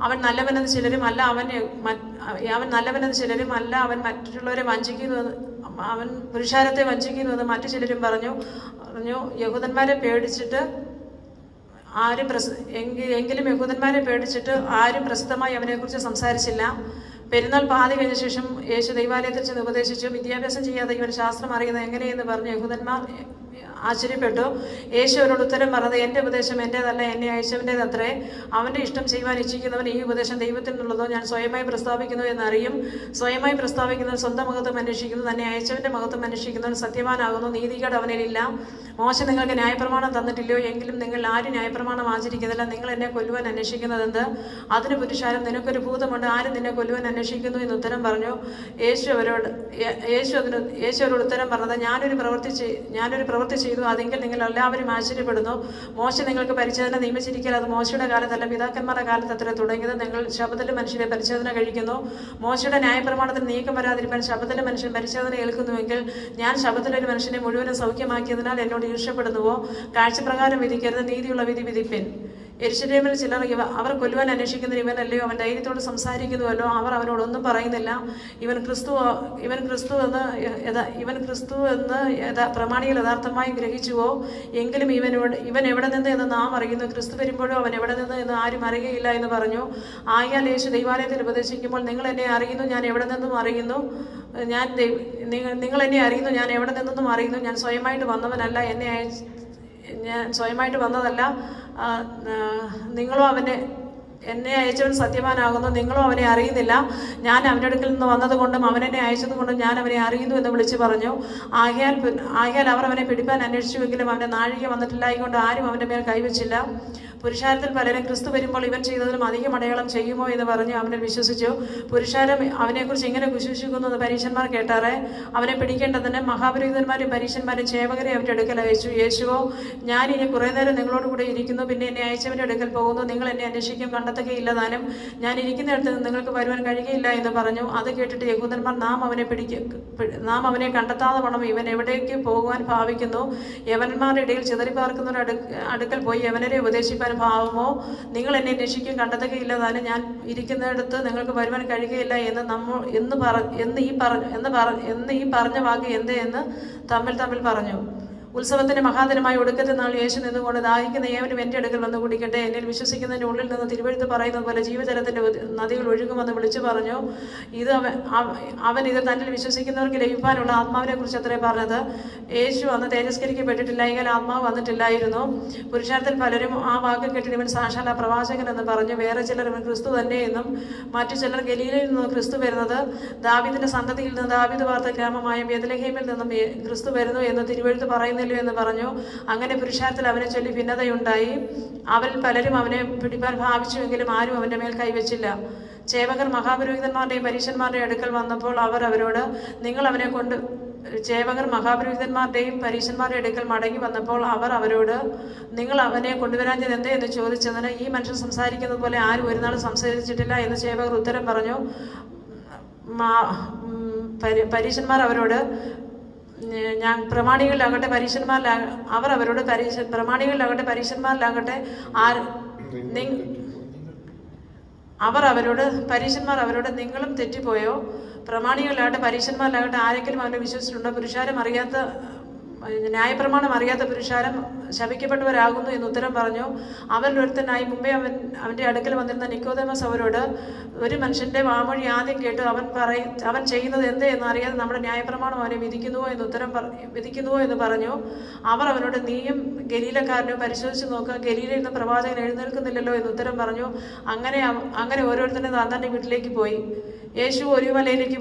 അവൻ നല്ലവനെന്ന് ചിലരും അല്ല, അവൻ മറ്റുള്ളവരെ അവൻ പുരുഷാരത്തെ വഞ്ചിക്കുന്നുവെന്ന് മറ്റു ചിലരും പറഞ്ഞു. യഹൂദന്മാരെ പേടിച്ചിട്ട് എങ്കിലും യഹൂദന്മാരെ പേടിച്ചിട്ട് ആരും പ്രസിദ്ധമായി അവനെക്കുറിച്ച് സംസാരിച്ചില്ല. പെരുന്നാൾ പാതി കഴിഞ്ഞ ശേഷം യേശു ദൈവാലയത്തിൽ ചെന്ന് ഉപദേശിച്ചു. വിദ്യാഭ്യാസം ചെയ്യാതെ ഇവർ ശാസ്ത്രം അറിയുന്നത് എങ്ങനെയെന്ന് പറഞ്ഞ് യഹൂദന്മാർ ആശ്ചര്യപ്പെട്ടു. യേശു അവരോട് ഉത്തരം പറഞ്ഞത്, എൻ്റെ ഉപദേശം എൻ്റേതല്ല, എന്നെ അയച്ചവൻ്റേതത്രേ. അവൻ്റെ ഇഷ്ടം ചെയ്യുവാൻ ഇച്ഛിക്കുന്നവൻ ഈ ഉപദേശം ദൈവത്തിൽ നിന്നുള്ളതോ ഞാൻ സ്വയമായി പ്രസ്താവിക്കുന്നു എന്നറിയും. സ്വയമായി പ്രസ്താവിക്കുന്നവൻ സ്വന്തം മഹത്വം അന്വേഷിക്കുന്നു, തന്നെ അയച്ചവൻ്റെ മഹത്വം അന്വേഷിക്കുന്നവൻ സത്യവാനാകുന്നു, നീതികേട് അവനിലില്ല. മോശ നിങ്ങൾക്ക് ന്യായപ്രമാണം തന്നിട്ടില്ലയോ? എങ്കിലും നിങ്ങൾ ആരും ന്യായപ്രമാണം ആചരിക്കുന്നില്ല. നിങ്ങൾ എന്നെ കൊല്ലുവാൻ അന്വേഷിക്കുന്നതെന്ത്? അതിന് പുരുഷാരം, നിനക്കൊരു ഭൂതമുണ്ട്, ആരും നിന്നെ കൊല്ലുവാൻ അന്വേഷിക്കുന്നു എന്ന് ഉത്തരം പറഞ്ഞു. യേശു അവരോട് ഉത്തരം പറഞ്ഞത്, ഞാനൊരു പ്രവൃത്തി ചെയ്തു, അതെങ്കിൽ നിങ്ങൾ എല്ലാവരും ആശ്ചര്യപ്പെടുന്നു. മോശ നിങ്ങൾക്ക് പരിച്ഛേദന നിയമിച്ചിരിക്കൽ അത് മോശയുടെ കാലത്തല്ല, പിതാക്കന്മാരുടെ കാലത്തത്ര തുടങ്ങിയത്. നിങ്ങൾ ശബ്ദത്തിൽ മനുഷ്യരെ പരിച്ഛേദന കഴിക്കുന്നു. മോശയുടെ ന്യായപ്രമാണത്തിന് നീക്കം വരാതിരിക്കാൻ ശബ്ദത്തിൽ മനുഷ്യൻ പരിച്ഛേദന ഏൽക്കുന്നുവെങ്കിൽ ഞാൻ ശബ്ദത്തിലൊരു മനുഷ്യനെ മുഴുവനും സൗഖ്യമാക്കിയതിനാൽ എന്നോട് ഈർഷ്യപ്പെടുന്നുവോ? കാഴ്ചപ്രകാരം വിധിക്കരുത്, നീതിയുള്ള വിധി വിധിപ്പിൻ. യെരൂശലേമിൽ ചിലർ അവർ കൊല്ലുവാൻ അന്വേഷിക്കുന്ന ഇവനല്ലയോ? അവൻ ധൈര്യത്തോട് സംസാരിക്കുന്നുവല്ലോ. അവർ അവനോടൊന്നും പറയുന്നില്ല. ഇവൻ ക്രിസ്തു എന്ന് പ്രമാണികൾ യഥാർത്ഥമായി ഗ്രഹിച്ചുവോ? എങ്കിലും ഇവൻ എവിടെ നിന്ന് എന്ന് നാം അറിയുന്നു. ക്രിസ്തു വരുമ്പോഴും അവൻ എവിടെ നിന്ന് എന്ന് ആരും അറിയുകയില്ല എന്ന് പറഞ്ഞു. ആയാൽ യേശു ദൈവാലയത്തിൽ ഉപദേശിക്കുമ്പോൾ, നിങ്ങൾ എന്നെ അറിയുന്നു, ഞാൻ എവിടെ നിന്നും അറിയുന്നു. നിങ്ങൾ എന്നെ അറിയുന്നു, ഞാൻ എവിടെ നിന്നും അറിയുന്നു. ഞാൻ സ്വയമായിട്ട് വന്നവനല്ല, ഞാൻ സ്വയമായിട്ട് വന്നതല്ല. നിങ്ങളോ എന്നെ അയച്ചവൻ സത്യവാനാകുന്നു, നിങ്ങളോ അവനെ അറിയുന്നില്ല. ഞാൻ അവൻ്റെ അടുക്കൽ നിന്ന് വന്നതുകൊണ്ടും അവനെന്നെ അയച്ചതുകൊണ്ടും ഞാൻ അവനെ അറിയുന്നു എന്ന് വിളിച്ചു പറഞ്ഞു. ആകയാൽ അവർ അവനെ പിടിപ്പാൻ അന്വേഷിച്ചുവെങ്കിലും അവൻ്റെ നാഴിക വന്നിട്ടില്ലായിക്കൊണ്ട് ആരും അവൻ്റെ മേൽ കൈവച്ചില്ല. പുരുഷാരത്തിൽ പലരും ക്രിസ്തു വരുമ്പോൾ ഇവൻ ചെയ്തതിലും അധികം അടയാളം ചെയ്യുമോ എന്ന് പറഞ്ഞ് അവനെ വിശ്വസിച്ചു. പുരുഷാരം അവനെക്കുറിച്ച് ഇങ്ങനെ വിശ്വസിക്കുന്നു എന്ന് പരീശന്മാർ കേട്ടാറെ. അവനെ പിടിക്കേണ്ടതിന് മഹാപുരോഹിതന്മാരും പരീശന്മാരും ചേവകരെ അവൻ്റെ അടുക്കൽ അയച്ചു. യേശുവോ, ഞാൻ ഇനി കുറേ നേരം നിങ്ങളോട് കൂടെ ഇരിക്കുന്നു, പിന്നെ എന്നെ അയച്ചവൻ്റെ അടുക്കൽ പോകുന്നു. നിങ്ങൾ എന്നെ അന്വേഷിക്കും, കണ്ടെത്തുകയില്ല. താനും ഞാൻ ഇരിക്കുന്നിടത്ത് നിങ്ങൾക്ക് വരുവാൻ കഴിയുകയില്ല എന്ന് പറഞ്ഞു. അത് കേട്ടിട്ട് യഹൂദന്മാർ, നാം അവനെ കണ്ടെത്താതെ വണ്ണം ഇവൻ എവിടേക്ക് പോകുവാൻ ഭാവിക്കുന്നു? യവനന്മാരുടെ ഇടയിൽ ചിതറിപ്പാർക്കുന്നവരുടെ അടുക്കൽ പോയി യവനരെ ഉപദേശിപ്പാൻ ഭാവമോ? നിങ്ങൾ എന്നെ അന്വേഷിക്കും, കണ്ടെത്തുകയില്ല. താനും ഞാൻ ഇരിക്കുന്നിടത്ത് നിങ്ങൾക്ക് വരുവാൻ കഴിയുകയില്ല എന്ന് ഈ പറഞ്ഞ വാക്ക് എന്ത് എന്ന് തമ്മിൽ പറഞ്ഞു. ഉത്സവത്തിന്റെ മഹാദിനമായ ഒടുക്കത്തെ നാൾ യേശു നിന്നുകൊണ്ട്, ദാഹിക്കുന്ന ഏവനും എൻ്റെ അടുക്കൽ വന്ന് കുടിക്കട്ടെ. എന്നിൽ വിശ്വസിക്കുന്നതിൻ്റെ ഉള്ളിൽ നിന്ന് തിരുവെഴുത്ത് പറയുന്നത് പോലെ ജീവജലത്തിന്റെ നദികൾ ഒഴുകുമെന്ന് വിളിച്ചു പറഞ്ഞു. അവൻ ഇത് തന്നിൽ വിശ്വസിക്കുന്നവർക്ക് ലഭിക്കാനുള്ള ആത്മാവിനെ കുറിച്ച് അത്രേ പറഞ്ഞത്. യേശു അന്ന് തേജസ്കരിക്കപ്പെട്ടിട്ടില്ല, എങ്കിൽ ആത്മാവ് വന്നിട്ടില്ലായിരുന്നു. പുരുഷാരത്തിൽ പലരും ആ വാക്ക് കേട്ടിട്ട് ഇവൻ സാക്ഷാൽ പ്രവാചകൻ എന്ന് പറഞ്ഞു. വേറെ ചിലർ ഇവൻ ക്രിസ്തു തന്നെ എന്നും, മറ്റു ചിലർ ഗലീലയിൽ നിന്നും ക്രിസ്തു വരുന്നത്, ദാവീദിന്റെ സന്തതിയിൽ നിന്ന് ദാവീദ് വാർത്ത ഗ്രാമമായ ബേത്ലഹേമിൽ നിന്നും ക്രിസ്തു വരുന്നു എന്ന് തിരുവെഴുത്ത് പറയുന്നു എന്ന് പറഞ്ഞു. അങ്ങനെ പുരുഷാരത്തിൽ അവനെ ചൊല്ലി ഭിന്നതയുണ്ടായി. അവരിൽ പലരും അവനെ പിടിപ്പാൻ ഭാവിച്ചുവെങ്കിലും ആരും അവന്റെ മേൽ കൈവച്ചില്ല. ചേവകർ മഹാപുരോഹിതന്മാരുടെയും പരീശന്മാരുടെയും അടുക്കൽ വന്നപ്പോൾ ചേവകർ മഹാപുരോഹിതന്മാരുടെയും പരീശന്മാരുടെ അടുക്കൽ മടങ്ങി വന്നപ്പോൾ അവർ അവരോട്, നിങ്ങൾ അവനെ കൊണ്ടുവരാഞ്ഞത് എന്തേ എന്ന് ചോദിച്ചതിന്, ഈ മനുഷ്യൻ സംസാരിക്കുന്നത് പോലെ ആരും ഒരു നാൾ സംസാരിച്ചിട്ടില്ല എന്ന് ചേവകർ ഉത്തരം പറഞ്ഞു. പരീശന്മാർ അവരോട്, പ്രമാണികളിലാകട്ടെ പരീശന്മാർ അവരോട് നിങ്ങളും തെറ്റിപ്പോയോ? പ്രമാണികളിലാകട്ടെ പരീശന്മാരിലാകട്ടെ ആരെങ്കിലും അവനെ വിശ്വസിച്ചിട്ടുണ്ടോ? പുരുഷാരം അറിയാത്ത ന്യായപ്രമാണം അറിയാത്ത പുരുഷാരം ശപിക്കപ്പെട്ടവരാകുന്നു എന്ന് ഉത്തരം പറഞ്ഞു. അവരിൽ ഒരുത്തനായി മുമ്പേ അവൻ്റെ അടുക്കൽ വന്നിരുന്ന നിക്കോദേമസ് അവരോട്, ഒരു മനുഷ്യന്റെ വാമൊഴി ആദ്യം കേട്ട് അവൻ ചെയ്യുന്നത് എന്തേ എന്ന് അറിയാതെ നമ്മുടെ ന്യായപ്രമാണം അവനെ വിധിക്കുന്നുവോ എന്ന് പറഞ്ഞു. അവർ അവനോട്, നീയും ഗലീലക്കാരനോ? പരിശോധിച്ച് നോക്കുക, ഗലീലയിൽ നിന്ന് പ്രവാചകൻ എഴുന്നേൽക്കുന്നില്ലല്ലോ എന്ന് ഉത്തരം പറഞ്ഞു. അങ്ങനെ ഓരോരുത്തരും താന്താന്റെ വീട്ടിലേക്ക് പോയി. യേശു ഒലിമലയിലേക്ക്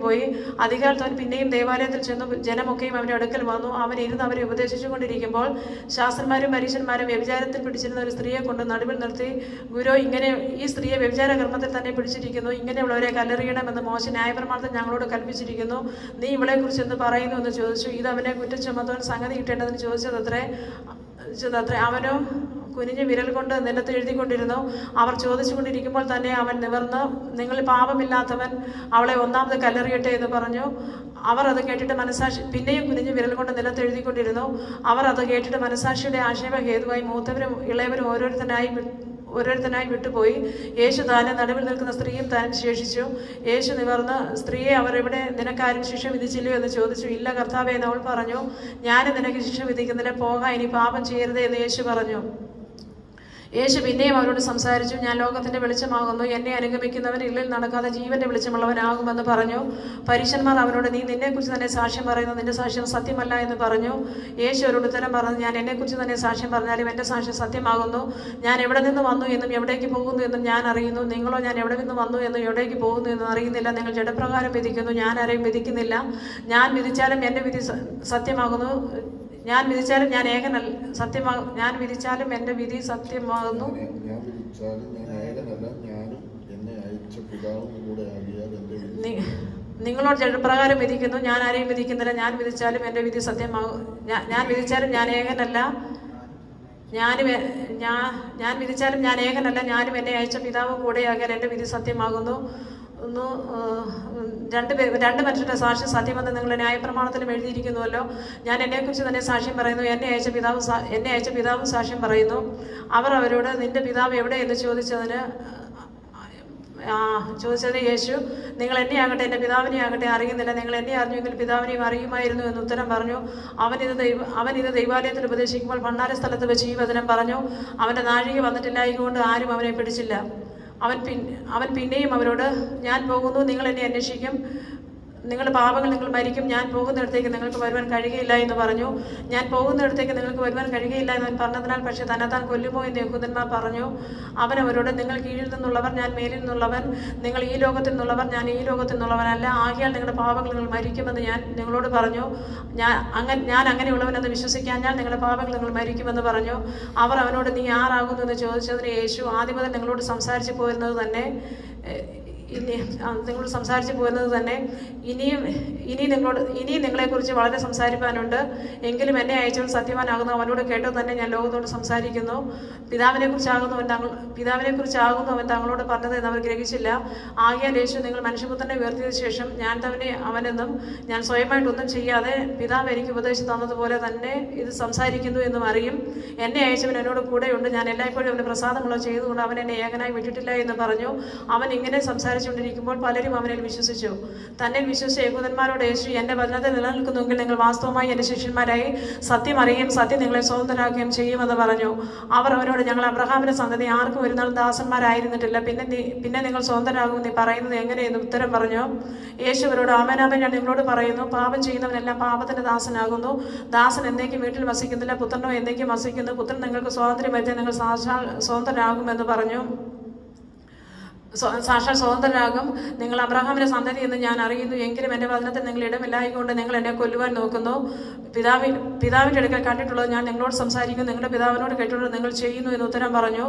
പോയി. അധികാലത്ത് അവൻ പിന്നെയും ദേവാലയത്തിൽ ചെന്നു. ജനമൊക്കെയും അവൻ്റെ അടുക്കൽ വന്നു. അവൻ ഇരുന്ന് അവരെ ഉപദേശിച്ചു കൊണ്ടിരിക്കുമ്പോൾ ശാസ്ത്രന്മാരും പരീശന്മാരും വ്യഭിചാരത്തിൽ പിടിച്ചിരുന്ന ഒരു സ്ത്രീയെ കൊണ്ട് നടുവിൽ നിർത്തി, ഗുരു, ഈ സ്ത്രീയെ വ്യഭിചാര കർമ്മത്തിൽ തന്നെ പിടിച്ചിരിക്കുന്നു. ഇങ്ങനെയുള്ളവരെ കല്ലെറിയണമെന്ന് മോശ ന്യായപ്രമാണത്തിൽ ഞങ്ങളോട് കൽപ്പിച്ചിരിക്കുന്നു. നീ ഇവളെക്കുറിച്ച് എന്ത് പറയുന്നു എന്ന് ചോദിച്ചു. ഇത് അവനെ കുറ്റം ചുമത്തുവാൻ സംഗതി കിട്ടേണ്ടതെന്ന് ചോദിച്ചതത്രേ. അവനോ കുനിഞ്ഞ് വിരൽ കൊണ്ട് നിലത്ത് എഴുതിക്കൊണ്ടിരുന്നു. അവർ ചോദിച്ചു കൊണ്ടിരിക്കുമ്പോൾ തന്നെ അവൻ നിവർന്ന്, നിങ്ങൾ പാപമില്ലാത്തവൻ അവളെ ഒന്നാമത് കല്ലെറിയട്ടെ എന്ന് പറഞ്ഞു. അവർ അത് കേട്ടിട്ട് പിന്നെയും കുനിഞ്ഞ് വിരൽ കൊണ്ട് നിലത്ത് എഴുതിക്കൊണ്ടിരുന്നു. അവർ അത് കേട്ടിട്ട് മനസാക്ഷിയുടെ ആക്ഷേപ ഹേതുവായി മൂത്തവരും ഇളയവരും ഓരോരുത്തനായി വിട്ടുപോയി. യേശു താനെ നടുവിൽ നിൽക്കുന്ന സ്ത്രീയും താനും ശേഷിച്ചു. യേശു നിവർന്ന്, സ്ത്രീയെ അവർ ഇവിടെ നിനക്കാരും ശിക്ഷ വിധിച്ചില്ലയോ എന്ന് ചോദിച്ചു. ഇല്ല കർത്താവേ എന്ന് അവൾ പറഞ്ഞു. ഞാനും നിനക്ക് ശിക്ഷ വിധിക്കുന്നില്ല, പോക, ഇനി പാപം ചെയ്യരുതേ എന്ന് യേശു പറഞ്ഞു. യേശു പിന്നെയും അവരോട് സംസാരിച്ചു, ഞാൻ ലോകത്തിന്റെ വെളിച്ചമാകുന്നു, എന്നെ അനുഗമിക്കുന്നവൻ ഇരുളിൽ നടക്കാതെ ജീവന്റെ വെളിച്ചമുള്ളവനാകുമെന്ന് പറഞ്ഞു. പരീശന്മാർ അവനോട്, നീ നിന്നെക്കുറിച്ച് തന്നെ സാക്ഷ്യം പറയുന്നു, നിന്റെ സാക്ഷ്യം സത്യമല്ല എന്ന് പറഞ്ഞു. യേശു അവരോട് ഉത്തരം പറഞ്ഞു, ഞാൻ എന്നെക്കുറിച്ച് തന്നെ സാക്ഷ്യം പറഞ്ഞാലും എൻ്റെ സാക്ഷ്യം സത്യമാകുന്നു. ഞാൻ എവിടെ നിന്ന് വന്നു എന്നും എവിടേക്ക് പോകുന്നു എന്നും ഞാൻ അറിയുന്നു. നിങ്ങളോ ഞാൻ എവിടെ നിന്ന് വന്നു എന്നും എവിടേക്ക് പോകുന്നു എന്നും അറിയുന്നില്ല. നിങ്ങൾ ജഡപ്രകാരം വിധിക്കുന്നു, ഞാൻ ആരെയും വിധിക്കുന്നില്ല. ഞാൻ വിധിച്ചാലും എൻ്റെ വിധി സത്യമാകുന്നു. ഞാൻ വിധിച്ചാലും ഞാൻ ഏകനല്ല, സത്യമാകും. ഞാൻ വിധിച്ചാലും എൻ്റെ വിധി സത്യമാകുന്നു. നിങ്ങളോട് ജഡപ്രകാരം വിധിക്കുന്നു, ഞാൻ ആരെയും വിധിക്കുന്നില്ല. ഞാൻ വിധിച്ചാലും എൻ്റെ വിധി സത്യമാകും. ഞാൻ വിധിച്ചാലും ഞാൻ ഏകനല്ല, ഞാൻ വിധിച്ചാലും ഞാൻ ഏകനല്ല, ഞാനും എന്നെ അയച്ച പിതാവ് കൂടെയാകാൻ എൻ്റെ വിധി സത്യമാകുന്നു. രണ്ട് മനുഷ്യരുടെ സാക്ഷ്യം സത്യമെന്ന് നിങ്ങളുടെ ന്യായപ്രമാണത്തിലും എഴുതിയിരിക്കുന്നുവല്ലോ. ഞാൻ എന്നെക്കുറിച്ച് തന്നെ സാക്ഷ്യം പറയുന്നു, എന്നെ അയച്ച പിതാവും സാക്ഷ്യം പറയുന്നു. അവർ അവരോട്, നിന്റെ പിതാവ് എവിടെ എന്ന് ചോദിച്ചതിന് യേശു, നിങ്ങൾ എന്നെ ആകട്ടെ എൻ്റെ പിതാവിനെ ആകട്ടെ അറിയുന്നില്ല. നിങ്ങൾ എന്നെ അറിഞ്ഞെങ്കിൽ പിതാവിനെയും അറിയുമായിരുന്നു എന്ന് ഉത്തരം പറഞ്ഞു. അവൻ ഇത് ദൈവാലയത്തിൽ ഉപദേശിക്കുമ്പോൾ ഭണ്ഡാര സ്ഥലത്ത് വെച്ച് ഈ വചനം പറഞ്ഞു. അവൻ്റെ നാഴിക വന്നിട്ടില്ലായതുകൊണ്ട് ആരും അവനെ പിടിച്ചില്ല. അവൻ പിന്നെയും അവരോട്, ഞാൻ പോകുന്നു, നിങ്ങൾ എന്നെ അന്വേഷിക്കും, നിങ്ങളുടെ പാപങ്ങൾ നിങ്ങൾ മരിക്കും, ഞാൻ പോകുന്നിടത്തേക്ക് നിങ്ങൾക്ക് വരുവാൻ കഴിയുകയില്ല എന്ന് പറഞ്ഞു. ഞാൻ പോകുന്നിടത്തേക്ക് നിങ്ങൾക്ക് വരുവാൻ കഴിയുകയില്ല എന്ന് പറഞ്ഞതിനാൽ പക്ഷേ തന്നെത്താൻ കൊല്ലുമോ എന്ന് യഹൂദന്മാർ പറഞ്ഞു. അവൻ അവരോട്, നിങ്ങൾ കീഴിൽ നിന്നുള്ളവർ, ഞാൻ മേലിൽ നിന്നുള്ളവൻ, നിങ്ങൾ ഈ ലോകത്തിൽ നിന്നുള്ളവർ, ഞാൻ ഈ ലോകത്തിൽ നിന്നുള്ളവനല്ല. ആകയാൽ നിങ്ങളുടെ പാപങ്ങൾ നിങ്ങൾ മരിക്കുമെന്ന് ഞാൻ നിങ്ങളോട് പറഞ്ഞു. ഞാൻ അങ്ങനെയുള്ളവനെന്ന് വിശ്വസിക്കാഞ്ഞാൽ നിങ്ങളുടെ പാപങ്ങൾ നിങ്ങൾ മരിക്കുമെന്ന് പറഞ്ഞു. അവർ അവനോട്, നീ ആരാകുന്നു എന്ന് ചോദിച്ചതിന് യേശു, ആദ്യം മുതൽ നിങ്ങളോട് സംസാരിച്ചു പോരുന്നത് തന്നെ ഇനിയും നിങ്ങളെക്കുറിച്ച് വളരെ സംസാരിക്കാനുണ്ട്. എങ്കിലും എന്നെ അയച്ചവൻ സത്യവാനാകുന്നു, അവനോട് കേട്ടത് തന്നെ ഞാൻ ലോകത്തോട് സംസാരിക്കുന്നു. പിതാവിനെക്കുറിച്ചാകുന്നു അവൻ തങ്ങളോട് പറഞ്ഞത് എന്ന് അവർ ഗ്രഹിച്ചില്ല. ആകയാൽ യേശു, നിങ്ങൾ മനുഷ്യപുത്രനെ ഉയർത്തിയ ശേഷം ഞാൻ തന്നെ അവനെന്നും ഞാൻ സ്വയമായിട്ടൊന്നും ചെയ്യാതെ പിതാവ് എനിക്ക് ഉപദേശിച്ചു തന്നതുപോലെ തന്നെ ഇത് സംസാരിക്കുന്നു എന്നും അറിയും. എന്നെ അയച്ചവൻ എന്നോട് കൂടെയുണ്ട്, ഞാൻ എല്ലായ്പ്പോഴും അവന് പ്രസാദമുള്ളത് ചെയ്തുകൊണ്ട് അവൻ എന്നെ ഏകനായി വിട്ടിട്ടില്ല എന്ന് പറഞ്ഞു. അവൻ ഇങ്ങനെ സംസാരിച്ചുകൊണ്ടിരിക്കുമ്പോൾ പലരും അവനിൽ വിശ്വസിച്ചു. തന്നെ വിശ്വസിച്ച യഹൂദന്മാരോട് യേശു, എൻ്റെ വചനത്തെ നിലനിൽക്കുന്നുവെങ്കിൽ നിങ്ങൾ വാസ്തവമായി എൻ്റെ ശിഷ്യന്മാരായി, സത്യം അറിയുകയും സത്യം നിങ്ങളെ സ്വതന്ത്രരാക്കുകയും ചെയ്യുമെന്ന് പറഞ്ഞു. അവർ അവനോട്, ഞങ്ങൾ അബ്രഹാമിന്റെ സന്തതി, ആർക്കും ഒരു നാൾ ദാസന്മാരായിരുന്നിട്ടില്ല, പിന്നെ നിങ്ങൾ സ്വതന്ത്രരാകും നീ പറയുന്നത് എങ്ങനെയെന്ന് ഉത്തരം പറഞ്ഞു. യേശു അവരോട്, ആമേനാമേൻ ഞാൻ നിങ്ങളോട് പറയുന്നു, പാപം ചെയ്യുന്നവനെല്ലാം പാപത്തിന്റെ ദാസനാകുന്നു. ദാസൻ എന്നേക്കും വീട്ടിൽ വസിക്കുന്നില്ല, പുത്രനോ എന്നേക്കും വസിക്കുന്നു. പുത്രൻ നിങ്ങൾക്ക് സ്വാതന്ത്ര്യം വരുത്തി നിങ്ങൾ സ്വതന്ത്രരാകുമെന്ന് പറഞ്ഞു. സാക്ഷാൽ സ്വതന്ത്രരാകും. നിങ്ങൾ അബ്രഹാമിന്റെ സന്തതി എന്ന് ഞാൻ അറിയുന്നു, എങ്കിലും എൻ്റെ വചനത്തിൽ നിങ്ങൾ ഇടമില്ലായിക്കൊണ്ട് നിങ്ങൾ എന്നെ കൊല്ലുവാൻ നോക്കുന്നു. പിതാവിൻ്റെ അടുക്കൽ കണ്ടിട്ടുള്ളത് ഞാൻ നിങ്ങളോട് സംസാരിക്കുന്നു, നിങ്ങളുടെ പിതാവിനോട് കേട്ടിട്ടുള്ളത് നിങ്ങൾ ചെയ്യുന്നു എന്ന് ഉത്തരം പറഞ്ഞു.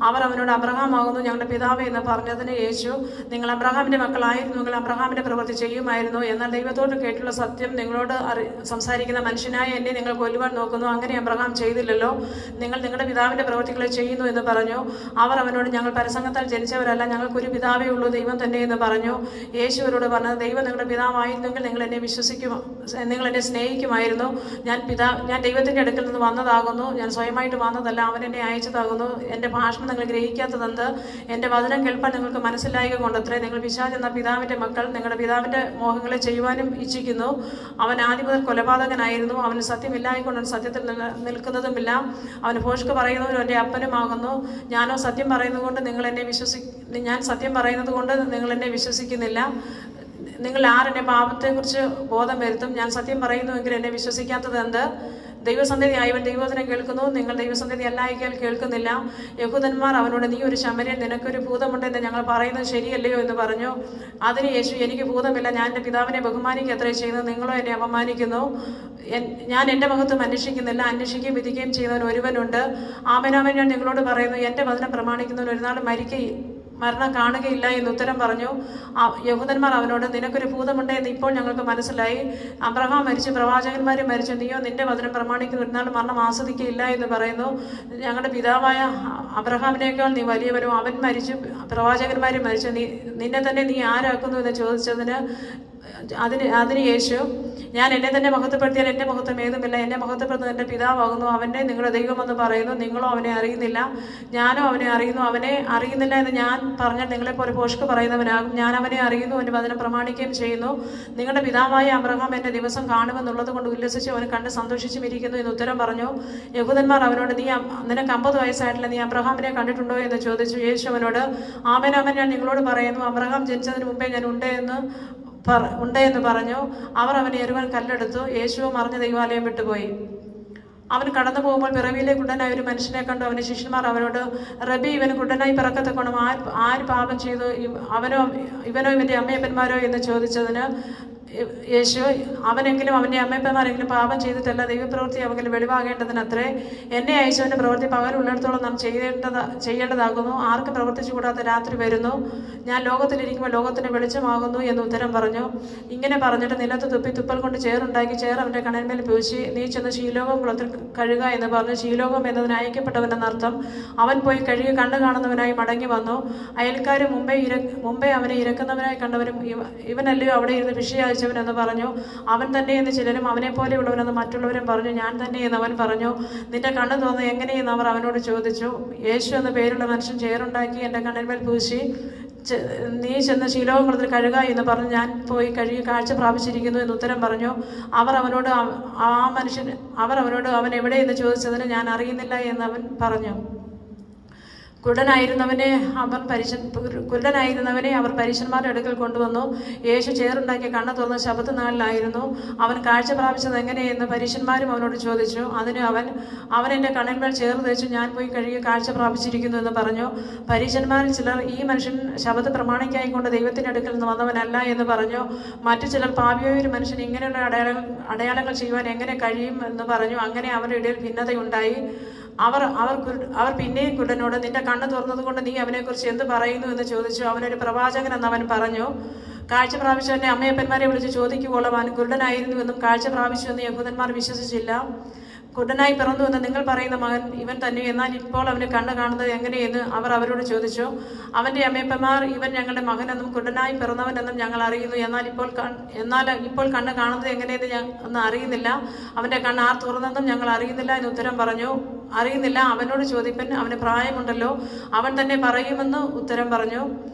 അവർ അവനോട്, അബ്രഹാം ആകുന്നു ഞങ്ങളുടെ പിതാവ് എന്ന് പറഞ്ഞതിന് യേശു, നിങ്ങൾ അബ്രഹാമിന്റെ മക്കളായിരുന്നുവെങ്കിൽ അബ്രഹാമിന്റെ പ്രവൃത്തി ചെയ്യുമായിരുന്നു. എന്നാൽ ദൈവത്തോട് കേട്ടുള്ള സത്യം നിങ്ങളോട് സംസാരിക്കുന്ന മനുഷ്യനായ എന്നെ നിങ്ങൾ കൊല്ലുവാൻ നോക്കുന്നു. അങ്ങനെ അബ്രഹാം ചെയ്തില്ലല്ലോ. നിങ്ങൾ നിങ്ങളുടെ പിതാവിന്റെ പ്രവൃത്തികളെ ചെയ്യുന്നു എന്ന് പറഞ്ഞു. അവർ അവനോട്, ഞങ്ങൾ പരസംഗത്താൽ ജനിച്ചവരല്ല, ഞങ്ങൾക്കൊരു പിതാവേ ഉള്ളൂ, ദൈവം തന്നെ എന്ന് പറഞ്ഞു. യേശു അവരോട് പറഞ്ഞത്, ദൈവം നിങ്ങളുടെ പിതാവായിരുന്നെങ്കിൽ നിങ്ങൾ എന്നെ സ്നേഹിക്കുമായിരുന്നു. ഞാൻ ദൈവത്തിന്റെ അടുക്കൽ നിന്ന് വന്നതാകുന്നു, ഞാൻ സ്വയമായിട്ട് വന്നതല്ല, അവൻ എന്നെ അയച്ചതാകുന്നു. എൻ്റെ ഭാഷണം നിങ്ങൾ ഗ്രഹിക്കാത്തതെന്ത്? എൻ്റെ വചനം കേൾപ്പാൻ നിങ്ങൾക്ക് മനസ്സിലായക കൊണ്ടത്രേ. നിങ്ങൾ പിശാച് എന്ന പിതാവിന്റെ മക്കൾ, നിങ്ങളുടെ പിതാവിന്റെ മോഹങ്ങളെ ചെയ്യുവാനും ഇച്ഛിക്കുന്നു. അവൻ ആദ്യം മുതൽ കൊലപാതകനായിരുന്നു, അവന് സത്യമില്ലായിക്കൊണ്ട് സത്യത്തിൽ നിൽക്കുന്നതുമില്ല. അവന് ഭോഷ്ക് പറയുന്നവരും എൻ്റെ അപ്പനുമാകുന്നു. ഞാനോ സത്യം പറയുന്നതുകൊണ്ട് ഞാൻ സത്യം പറയുന്നത് കൊണ്ട് നിങ്ങൾ എന്നെ വിശ്വസിക്കുന്നില്ല. നിങ്ങൾ ആരെന്നെ പാപത്തെക്കുറിച്ച് ബോധം വരുത്തും? ഞാൻ സത്യം പറയുന്നുവെങ്കിൽ എന്നെ വിശ്വസിക്കാത്തത് എന്ത്? ദൈവസന്ധതി ആയവൻ ദൈവവചനം കേൾക്കുന്നു, നിങ്ങൾ ദൈവസന്ധതി അല്ലായിക്കാൽ കേൾക്കുന്നില്ല. യഹൂദന്മാർ അവനോട്, നീ ഒരു ശമര്യൻ, നിനക്കൊരു ഭൂതമുണ്ടെന്ന് ഞങ്ങൾ പറയുന്നത് ശരിയല്ലയോ എന്ന് പറഞ്ഞു. അതിന് യേശു, എനിക്ക് ഭൂതമില്ല, ഞാൻ എൻ്റെ പിതാവിനെ ബഹുമാനിക്കുക അത്രേ ചെയ്യുന്നത്, നിങ്ങളോ എന്നെ അപമാനിക്കുന്നു. ഞാൻ എൻ്റെ മഹത്വം അന്വേഷിക്കുന്നില്ല, അന്വേഷിക്കുകയും വിധിക്കുകയും ചെയ്യുന്നവൻ ഒരുവനുണ്ട്. ആമേനാമേൻ ഞാൻ നിങ്ങളോട് പറയുന്നു, എൻ്റെ വചനം പ്രമാണിക്കുന്നവൻ ഒരു നാൾ മരണം കാണുകയില്ല എന്ന് ഉത്തരം പറഞ്ഞു. യഹൂദന്മാർ അവനോട്, നിനക്കൊരു ഭൂതമുണ്ട് എന്ന് ഇപ്പോൾ ഞങ്ങൾക്ക് മനസ്സിലായി. അബ്രഹാം മരിച്ചു, പ്രവാചകന്മാരും മരിച്ചു, നീയോ നിന്റെ വചനം പ്രമാണിക്കുന്ന ഒരു നാൾ മരണം ആസ്വദിക്കുകയില്ല എന്ന് പറയുന്നു. ഞങ്ങളുടെ പിതാവായ അബ്രഹാമിനേക്കാൾ നീ വലിയവനോ? അവൻ മരിച്ചു, പ്രവാചകന്മാരും മരിച്ചു, നിന്നെ തന്നെ നീ ആരാക്കുന്നു എന്ന് ചോദിച്ചതിന് അതിന് യേശു, ഞാൻ എന്നെ തന്നെ മഹത്വപ്പെടുത്തിയാൽ എൻ്റെ മഹത്വം ഏതുമില്ല, എന്നെ മഹത്വപ്പെടുത്തുന്ന എൻ്റെ പിതാവാകുന്നു, അവനെ നിങ്ങളുടെ ദൈവമെന്ന് പറയുന്നു. നിങ്ങളോ അവനെ അറിയുന്നില്ല, ഞാനോ അവനെ അറിയുന്നു. അവനെ അറിയുന്നില്ല എന്ന് ഞാൻ പറഞ്ഞാൽ നിങ്ങളെപ്പോലെ ഭോഷ്ക് പറയുന്നവനാകും. ഞാൻ അവനെ അറിയുന്നു, എൻ്റെ വചനം പ്രമാണിക്കുകയും ചെയ്യുന്നു. നിങ്ങളുടെ പിതാവായ അബ്രഹാം എൻ്റെ ദിവസം കാണുമെന്നുള്ളത് കൊണ്ട് ഉല്ലസിച്ച് അവനെ കണ്ട് സന്തോഷിച്ചും ഇരിക്കുന്നു എന്ന് ഉത്തരം പറഞ്ഞു. യഹൂദന്മാർ അവനോട്, നിനക്ക് 50 വയസ്സായിട്ടില്ല, നീ അബ്രഹാമിനെ കണ്ടിട്ടുണ്ടോ എന്ന് ചോദിച്ചു. യേശു അവനോട്, ആമേൻ ആമേൻ ഞാൻ നിങ്ങളോട് പറയുന്നു, അബ്രഹാം ജനിച്ചതിന് മുമ്പേ ഞാൻ ഉണ്ട് എന്ന് പറഞ്ഞു. അവർ അവനെ എറിവാൻ കല്ലെടുത്തു. യേശുവും അറിഞ്ഞ് ദൈവാലയം വിട്ടുപോയി. അവൻ കടന്നു പോകുമ്പോൾ പിറവിയിലെ കുണ്ടനായ ഒരു മനുഷ്യനെ കണ്ടു. അവൻ്റെ ശിഷ്യന്മാർ അവനോട്, റബി, ഇവന് കുണ്ടനായി പിറക്കത്തക്കണം, ആര് പാപം ചെയ്തു, ഇവനോ ഇവൻ്റെ അമ്മയപ്പന്മാരോ എന്ന് ചോദിച്ചതിന് യേശു, അവനെങ്കിലും അവൻ്റെ അമ്മയപ്പന്മാരെങ്കിലും പാപം ചെയ്തിട്ടല്ല, ദൈവപ്രവൃത്തി അവങ്കിലും വെളിവാകേണ്ടതിനത്രേ എന്നെ അയച്ചവൻ്റെ പ്രവൃത്തി പകലുള്ളിടത്തോളം നാം ചെയ്യേണ്ടതാകുന്നു. ആർക്കും പ്രവർത്തിച്ചു കൂടാത്ത രാത്രി വരുന്നു. ഞാൻ ലോകത്തിലിരിക്കുമ്പോൾ ലോകത്തിന് വെളിച്ചമാകുന്നു എന്ന് ഉത്തരം പറഞ്ഞു. ഇങ്ങനെ പറഞ്ഞിട്ട് നിലത്ത് തുപ്പി തുപ്പൽ കൊണ്ട് ചേറുണ്ടാക്കി ചേർ അവൻ്റെ കണ്ണിന്മേൽ പൂശി, നീ ചെന്ന് ശീലോകം കുളത്തിൽ കഴുകുക എന്ന് പറഞ്ഞു. ശീലോകം എന്നതിന് അയക്കപ്പെട്ടവനെന്നർത്ഥം. അവൻ പോയി കഴുകി കണ്ണു കാണുന്നവനായി മടങ്ങി വന്നു. അയൽക്കാരും മുമ്പേ അവനെ ഇരക്കുന്നവനായി കണ്ടവരും, ഇവനല്ലയോ അവിടെ ഇരുന്ന് ഭിക്ഷയായി എന്ന് പറഞ്ഞു. അവൻ തന്നെ എന്ന് ചിലരും, അവനെ പോലെയുള്ളവരെന്ന് മറ്റുള്ളവരും പറഞ്ഞു. ഞാൻ തന്നെ എന്ന് അവൻ പറഞ്ഞു. നിന്റെ കണ്ണ് തോന്നുന്നത് എങ്ങനെയെന്ന് അവർ അവനോട് ചോദിച്ചു. യേശു എന്ന പേരുള്ള മനുഷ്യൻ ചേറുണ്ടാക്കി എൻ്റെ കണ്ണിന്മേൽ പൂശി, നീ ചെന്ന് ശീലോകം കുളത്തിൽ കഴുകുക എന്ന് പറഞ്ഞു. ഞാൻ പോയി കഴുകി കാഴ്ച പ്രാപിച്ചിരിക്കുന്നു എന്ന് ഉത്തരം പറഞ്ഞു. അവർ അവനോട് അവൻ എവിടെ എന്ന് ചോദിച്ചതിന് ഞാൻ അറിയുന്നില്ല എന്ന് അവൻ പറഞ്ഞു. കുരുടനായിരുന്നവനെ അവർ പരീശന്മാരുടെ അടുക്കൽ കൊണ്ടുവന്നു. യേശു ചേറുണ്ടാക്കി കണ്ണ് തുറന്ന് ശബത്ത് നാളിലായിരുന്നു. അവൻ കാഴ്ച പ്രാപിച്ചത് എങ്ങനെയെന്ന് പരീശന്മാരും അവനോട് ചോദിച്ചു. അതിന് അവൻ എൻ്റെ കണ്ണിന്മേൽ ചേർ തേച്ചു, ഞാൻ പോയി കഴുകി കാഴ്ച പ്രാപിച്ചിരിക്കുന്നു എന്ന് പറഞ്ഞു. പരീശന്മാരിൽ ചിലർ, ഈ മനുഷ്യൻ ശബത്ത് പ്രമാണിക്കായിക്കൊണ്ട് ദൈവത്തിൻ്റെ അടുക്കൽ നിന്ന് വന്നവനല്ല എന്ന് പറഞ്ഞു. മറ്റു ചിലർ, പാപിയായ ഒരു മനുഷ്യൻ ഇങ്ങനെയുള്ള അടയാളങ്ങൾ ചെയ്യുവാൻ എങ്ങനെ കഴിയും എന്ന് പറഞ്ഞു. അങ്ങനെ അവരുടെ ഇടയിൽ ഭിന്നതയുണ്ടായി. അവർ പിന്നെയും കുരുടനോട്, നിന്റെ കണ്ണ് തുറന്നതുകൊണ്ട് നീ അവനെക്കുറിച്ച് എന്ത് പറയുന്നു എന്ന് ചോദിച്ചു. അവനൊരു പ്രവാചകൻ എന്ന് അവൻ പറഞ്ഞു. കാഴ്ച പ്രാപിച്ചവന്റെ അമ്മയപ്പന്മാരെ വിളിച്ച് ചോദിക്കുവോളം അവൻ കുരുടനായിരുന്നുവെന്നും കാഴ്ച പ്രാപിച്ചുവെന്ന് യഹൂദന്മാർ വിശ്വസിച്ചില്ല. കുരുടനായി പിറന്നു എന്ന് നിങ്ങൾ പറയുന്ന മകൻ ഇവൻ തന്നെ, എന്നാൽ ഇപ്പോൾ അവന് കണ്ണ് കാണുന്നത് എങ്ങനെയെന്ന് അവർ അവരോട് ചോദിച്ചു. അവൻ്റെ അമ്മയപ്പന്മാർ, ഇവൻ ഞങ്ങളുടെ മകനെന്നും കുരുടനായി പിറന്നവനെന്നും ഞങ്ങൾ അറിയുന്നു, എന്നാൽ ഇപ്പോൾ കണ്ണ് കാണുന്നത് എങ്ങനെയെന്ന് അറിയുന്നില്ല. അവൻ്റെ കണ്ണ് ആർ തുറന്നതെന്നും ഞങ്ങൾ അറിയുന്നില്ല എന്ന് ഉത്തരം പറഞ്ഞു. അറിയുന്നില്ല, അവനോട് ചോദിപ്പൻ, അവന് പ്രായമുണ്ടല്ലോ, അവൻ തന്നെ പറയുമെന്ന് ഉത്തരം പറഞ്ഞു.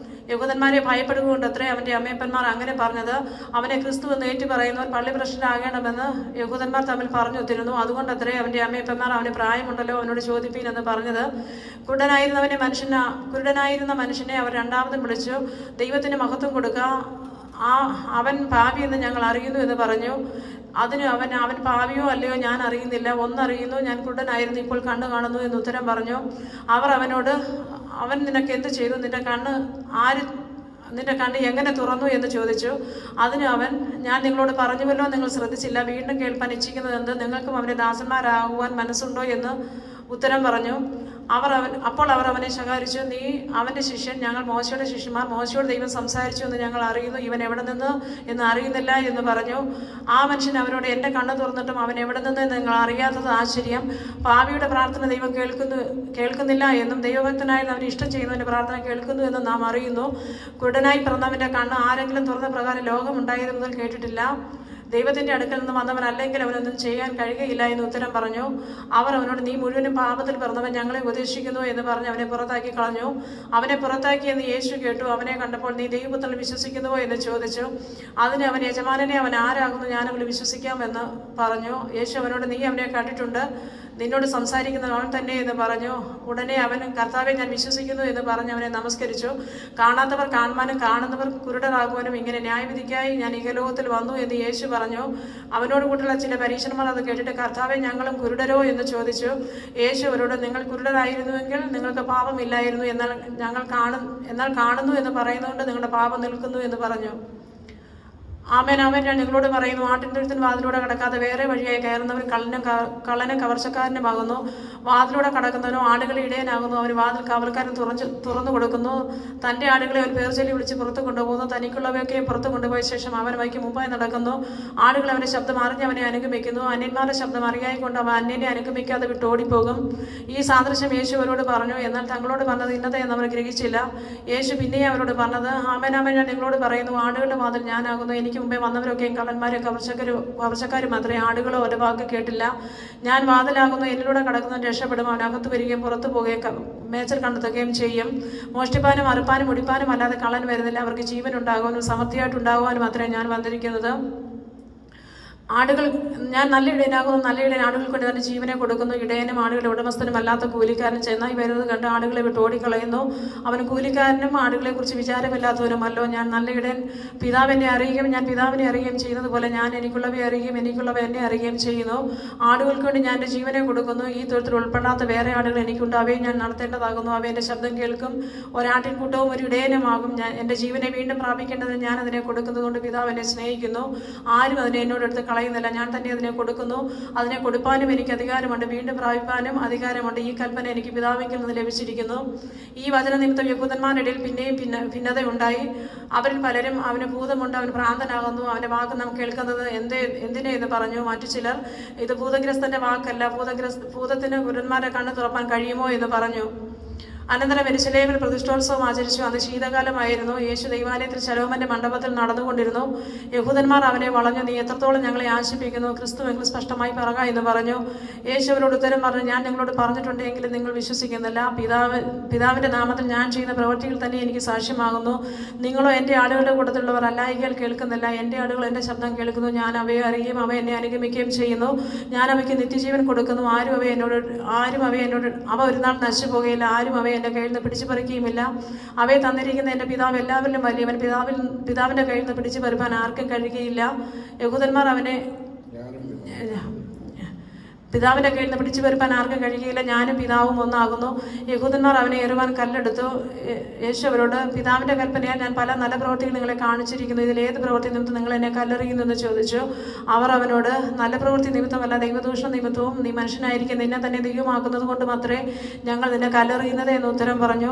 യഹൂദന്മാരെ ഭയപ്പെടുകൊണ്ടത്രേ അവൻ്റെ അമ്മയപ്പന്മാർ അങ്ങനെ പറഞ്ഞത്. അവനെ ക്രിസ്തു എന്ന് ഏറ്റു പറയുന്നവർ പള്ളി പ്രശ്നരാകണമെന്ന് യഹൂദന്മാർ തമ്മിൽ പറഞ്ഞൊത്തിരുന്നു. അതുകൊണ്ടത്രേ അവൻ്റെ അമ്മയപ്പന്മാർ അവന് പ്രായമുണ്ടല്ലോ, അവനോട് ചോദിപ്പീൻ എന്ന് പറഞ്ഞത്. കുരുടനായിരുന്ന മനുഷ്യനെ അവർ രണ്ടാമതും വിളിച്ചു. ദൈവത്തിന് മഹത്വം കൊടുക്കുക, അവൻ പാപി എന്ന് ഞങ്ങൾ അറിയുന്നു എന്ന് പറഞ്ഞു. അതിന് അവൻ പാവിയോ അല്ലയോ ഞാൻ അറിയുന്നില്ല, ഒന്നറിയുന്നു, ഞാൻ കുരുടനായിരുന്നു, ഇപ്പോൾ കണ്ണ് കാണുന്നു എന്ന് ഉത്തരം പറഞ്ഞു. അവർ അവനോട്, അവൻ നിനക്ക് എന്ത് ചെയ്തു, നിന്റെ കണ്ണ് എങ്ങനെ തുറന്നു എന്ന് ചോദിച്ചു. അതിന് അവൻ, ഞാൻ നിങ്ങളോട് പറഞ്ഞുവല്ലോ, നിങ്ങൾ ശ്രദ്ധിച്ചില്ല, വീണ്ടും കേൾപ്പാൻ ഇച്ഛിക്കുന്നത് എന്ത്, നിങ്ങൾക്കും അവൻ്റെ ദാസന്മാരാകുവാൻ മനസ്സുണ്ടോ എന്ന് ഉത്തരം പറഞ്ഞു. അപ്പോൾ അവർ അവനെ ശകാരിച്ചു. നീ അവൻ്റെ ശിഷ്യൻ, ഞങ്ങൾ മോശയുടെ ശിഷ്യന്മാർ, മോശയോട് ദൈവം സംസാരിച്ചു എന്ന് ഞങ്ങൾ അറിയുന്നു, ഇവൻ എവിടെ നിന്ന് എന്ന് അറിയുന്നില്ല എന്ന് പറഞ്ഞു. ആ മനുഷ്യൻ അവരോട്, എൻ്റെ കണ്ണ് തുറന്നിട്ടും അവൻ എവിടെ നിന്ന് എന്ന് നിങ്ങൾ അറിയാത്തത് ആശ്ചര്യം. പാപിയുടെ പ്രാർത്ഥന ദൈവം കേൾക്കുന്നില്ല എന്നും ദൈവഭക്തനായിരുന്നു അവന് ഇഷ്ടം ചെയ്യുന്നവൻ്റെ പ്രാർത്ഥന കേൾക്കുന്നു എന്നും നാം അറിയുന്നു. കുരുടനായി പിറന്നവൻ്റെ കണ്ണ് ആരെങ്കിലും തുറന്ന പ്രകാരം ലോകം ഉണ്ടായത് മുതൽ കേട്ടിട്ടില്ല. ദൈവത്തിൻ്റെ അടുക്കൽ നിന്ന് വന്നവൻ അല്ലെങ്കിൽ അവനൊന്നും ചെയ്യാൻ കഴിയുകയില്ല എന്ന് ഉത്തരം പറഞ്ഞു. അവർ അവനോട്, നീ മുഴുവനും പാപത്തിൽ പിറന്നവൻ, ഞങ്ങളെ ഉപദേശിക്കുന്നു എന്ന് പറഞ്ഞ് അവനെ പുറത്താക്കി കളഞ്ഞു. അവനെ പുറത്താക്കിയെന്ന് യേശു കേട്ടു. അവനെ കണ്ടപ്പോൾ, നീ ദൈവപുത്രനിൽ വിശ്വസിക്കുന്നുവോ എന്ന് ചോദിച്ചു. അതിന് അവൻ, യജമാനനെ, അവൻ ആരാകുന്നു, ഞാനവന് വിശ്വസിക്കാമെന്ന് പറഞ്ഞു. യേശു അവനോട്, നീ അവനെ കണ്ടിട്ടുണ്ട്, നിന്നോട് സംസാരിക്കുന്നത് അവൻ തന്നെ എന്ന് പറഞ്ഞു. ഉടനെ അവൻ, കർത്താവെ, ഞാൻ വിശ്വസിക്കുന്നു എന്ന് പറഞ്ഞ് അവനെ നമസ്കരിച്ചു. കാണാത്തവർ കാണുവാനും കാണുന്നവർ കുരുടരാകുവാനും ഇങ്ങനെ ന്യായവിധിക്കായി ഞാൻ ഇഹലോകത്തിൽ വന്നു എന്ന് യേശു പറഞ്ഞു. അവനോട് കൂട്ടുള്ള ചില പരീശന്മാർ അത് കേട്ടിട്ട്, കർത്താവെ, ഞങ്ങളും കുരുടരോ എന്ന് ചോദിച്ചു. യേശു അവരോട്, നിങ്ങൾ കുരുടരായിരുന്നുവെങ്കിൽ നിങ്ങൾക്ക് പാപമില്ലായിരുന്നു, എന്നാൽ കാണുന്നു എന്ന് പറയുന്നതുകൊണ്ട് നിങ്ങളുടെ പാപം നിൽക്കുന്നു എന്ന് പറഞ്ഞു. ആമേൻ ആമേൻ ഞാൻ നിങ്ങളോട് പറയുന്നു, ആട്ടിൻ തൊഴുത്തിന് വാതിലൂടെ കടക്കാതെ വേറെ വഴിയായി കയറുന്നവൻ കള്ളനും കവർച്ചക്കാരനുമാകുന്നു. വാതിലൂടെ കടക്കുന്നവനോ ആടുകളെ ഇടയനാകുന്നു. അവന് വാതിൽ കാവൽക്കാരൻ തുറന്നു കൊടുക്കുന്നു. തൻ്റെ ആടുകളെ അവൻ പേർച്ചൊല്ലി വിളിച്ച് പുറത്തു കൊണ്ടുപോകുന്നു. തനിക്കുള്ളവയൊക്കെ പുറത്തു കൊണ്ടുപോയ ശേഷം അവൻ വഴിക്ക് മുമ്പായി നടക്കുന്നു. ആടുകൾ അവൻ്റെ ശബ്ദം അറിഞ്ഞ് അവനെ അനുഗമിക്കുന്നു. അന്യന്മാരുടെ ശബ്ദം അറിയായിക്കൊണ്ട് അവൻ അന്യനെ അനുഗമിക്കാതെ വിട്ട് ഓടിപ്പോകും. ഈ സാദൃശ്യം യേശു അവരോട് പറഞ്ഞു. എന്നാൽ തങ്ങളോട് പറഞ്ഞത് ഇന്നതെന്ന് അവർ ഗ്രഹിച്ചില്ല. യേശു പിന്നെയും അവരോട് പറഞ്ഞത്, ആമേൻ ആമേൻ ഞാൻ നിങ്ങളോട് പറയുന്നു, ആടുകളുടെ വാതിൽ ഞാനാകുന്നു. എനിക്ക് എനിക്ക് മുമ്പേ വന്നവരൊക്കെയും കള്ളന്മാരും കവർച്ചക്കാരും മാത്രമേ, ആടുകളോ ഒരു വാക്ക് കേട്ടില്ല. ഞാൻ വാതിലാകുന്നു, എന്നിലൂടെ കടക്കുന്നവൻ രക്ഷപ്പെടും. അവൻ അകത്ത് വരികയും പുറത്തു പോവുകയും മേച്ചൽ കണ്ടെത്തുകയും ചെയ്യും. മോഷ്ടിപ്പാനും അറുപ്പാനും മുടിപ്പാനും അല്ലാതെ കള്ളൻ വരുന്നില്ല. അവർക്ക് ജീവൻ ഉണ്ടാകുവാനും സമൃദ്ധിയായിട്ടുണ്ടാകുവാനും മാത്രമേ ഞാൻ വന്നിരിക്കുന്നത്. ആടുകൾ ഞാൻ നല്ല ഇടയനാകുന്നു. നല്ല ഇടയൻ ആടുകൾക്ക് വേണ്ടി തന്നെ ജീവനെ കൊടുക്കുന്നു. ഇടയനും ആടുകളുടെ ഉടമസ്ഥനും അല്ലാത്ത കൂലിക്കാരൻ ചെന്നായി വരുന്നത് കണ്ട് ആടുകളെ വിട്ട് ഓടിക്കളയുന്നു. അവൻ കൂലിക്കാരനും ആടുകളെ കുറിച്ച് വിചാരമില്ലാത്തവനുമല്ലോ. ഞാൻ നല്ല ഇടയൻ പിതാവിനെ അറിയുകയും ഞാൻ പിതാവിനെ അറിയുകയും ചെയ്യുന്നത് പോലെ ഞാൻ എനിക്കുള്ളവയെ അറിയുകയും എനിക്കുള്ളവ എന്നെ അറിയുകയും ചെയ്യുന്നു. ആടുകൾക്ക് വേണ്ടി ഞാൻ എൻ്റെ ജീവനെ കൊടുക്കുന്നു. ഈ തൊഴുത്തിൽ ഉൾപ്പെടാത്ത വേറെ ആടുകൾ എനിക്കുണ്ട്. അവയെ ഞാൻ നടത്തേണ്ടതാകുന്നു. അവ എൻ്റെ ശബ്ദം കേൾക്കും. ഒരാട്ടിൻകൂട്ടവും ഒരു ഇടയനുമാകും. ഞാൻ എൻ്റെ ജീവനെ വീണ്ടും പ്രാപിക്കേണ്ടതിന് ഞാൻ അതിനെ കൊടുക്കുന്നതുകൊണ്ട് പിതാവ് എന്നെ സ്നേഹിക്കുന്നു. ആരും അതിനെ എന്നോടെടുത്ത് കളയുന്നില്ല. ഞാൻ തന്നെ അതിനെ കൊടുക്കുന്നു. അതിനെ കൊടുപ്പാനും എനിക്ക് അധികാരമുണ്ട്, വീണ്ടും പ്രാപിപ്പാനും അധികാരമുണ്ട്. ഈ കൽപ്പന എനിക്ക് പിതാവിങ്കിൽ നിന്ന് ലഭിച്ചിരിക്കുന്നു. ഈ വചന നിമിത്തം യഹൂദന്മാരുടെ ഇടയിൽ പിന്നെയും ഭിന്നതയുണ്ടായി. അവരിൽ പലരും അവന് ഭൂതമുണ്ട്, അവൻ ഭ്രാന്തനാകുന്നു, അവന്റെ വാക്ക് നാം കേൾക്കുന്നത് എന്തിനെ എന്ന് പറഞ്ഞു. മറ്റു ചിലർ ഇത് ഭൂതഗ്രസ്തന്റെ വാക്കല്ല, ഭൂതത്തിന് കുരുന്മാരെ കണ്ണു തുറപ്പാൻ കഴിയുമോ എന്ന് പറഞ്ഞു. അനന്തരം യെരൂശലേമിൽ പ്രതിഷ്ഠോത്സവം ആചരിച്ചു. അന്ന് ശീതകാലമായിരുന്നു. യേശു ദൈവാലയത്തിൽ ശലോമന്റെ മണ്ഡപത്തിൽ നടന്നുകൊണ്ടിരുന്നു. യഹൂദന്മാർ അവനെ വളഞ്ഞു, നീ എത്രത്തോളം ഞങ്ങളെ ആശിപ്പിക്കുന്നു? ക്രിസ്തുവെങ്കിൽ സ്പഷ്ടമായി പറക എന്ന് പറഞ്ഞു. യേശു അവരോട് ഉത്തരം പറഞ്ഞു, ഞാൻ നിങ്ങളോട് പറഞ്ഞിട്ടുണ്ടെങ്കിലും നിങ്ങൾ വിശ്വസിക്കുന്നില്ല. പിതാവിന്റെ നാമത്തിൽ ഞാൻ ചെയ്യുന്ന പ്രവൃത്തികൾ തന്നെ എനിക്ക് സാക്ഷ്യമാകുന്നു. നിങ്ങളോ എൻ്റെ ആടുകളുടെ കൂട്ടത്തിലുള്ളവർ അല്ലായികയാൽ കേൾക്കുന്നില്ല. എൻ്റെ ആടുകൾ എൻ്റെ ശബ്ദം കേൾക്കുന്നു. ഞാൻ അവയെ അറിയുകയും അവ എന്നെ അനുഗമിക്കുകയും ചെയ്യുന്നു. ഞാൻ അവയ്ക്ക് നിത്യജീവൻ കൊടുക്കുന്നു. അവ ഒരു നാൾ നശിച്ചു പോകുകയില്ല. ആരും അവയെ എൻ്റെ കയ്യിൽ നിന്ന് പിടിച്ചു പറിക്കുകയുമില്ല. അവയെ തന്നിരിക്കുന്ന എൻ്റെ പിതാവ് എല്ലാവരിലും വലിയവൻ. പിതാവിൻ്റെ കയ്യിൽ നിന്ന് പിടിച്ചു പറിപ്പാൻ ആർക്കും കഴിയുകയില്ല. യഹൂദന്മാർ അവനെ പിതാവിൻ്റെ കയ്യിൽ നിന്ന് പിടിച്ചു വരുപ്പാൻ ആർക്കും കഴിയുകയില്ല. ഞാനും പിതാവും ഒന്നാകുന്നു. യഹൂദന്മാർ അവനെ എറിവാൻ കല്ലെടുത്തു. യേശു അവരോട്, പിതാവിൻ്റെ കൽപ്പനയാൽ ഞാൻ പല നല്ല പ്രവൃത്തികൾ നിങ്ങളെ കാണിച്ചിരിക്കുന്നു. ഇതിൽ ഏത് പ്രവൃത്തി നിമിത്തം നിങ്ങൾ എന്നെ കല്ലെറിയുന്നു എന്ന് ചോദിച്ചു. അവർ അവനോട്, നല്ല പ്രവൃത്തി നിമിത്തമല്ല, ദൈവദൂഷണ നിമിത്തവും നീ മനുഷ്യനായിരിക്കും നിന്നെ തന്നെ ദൈവമാക്കുന്നത് കൊണ്ട് മാത്രമേ ഞങ്ങൾ നിന്നെ കല്ലെറിയുന്നത് എന്ന് ഉത്തരം പറഞ്ഞു.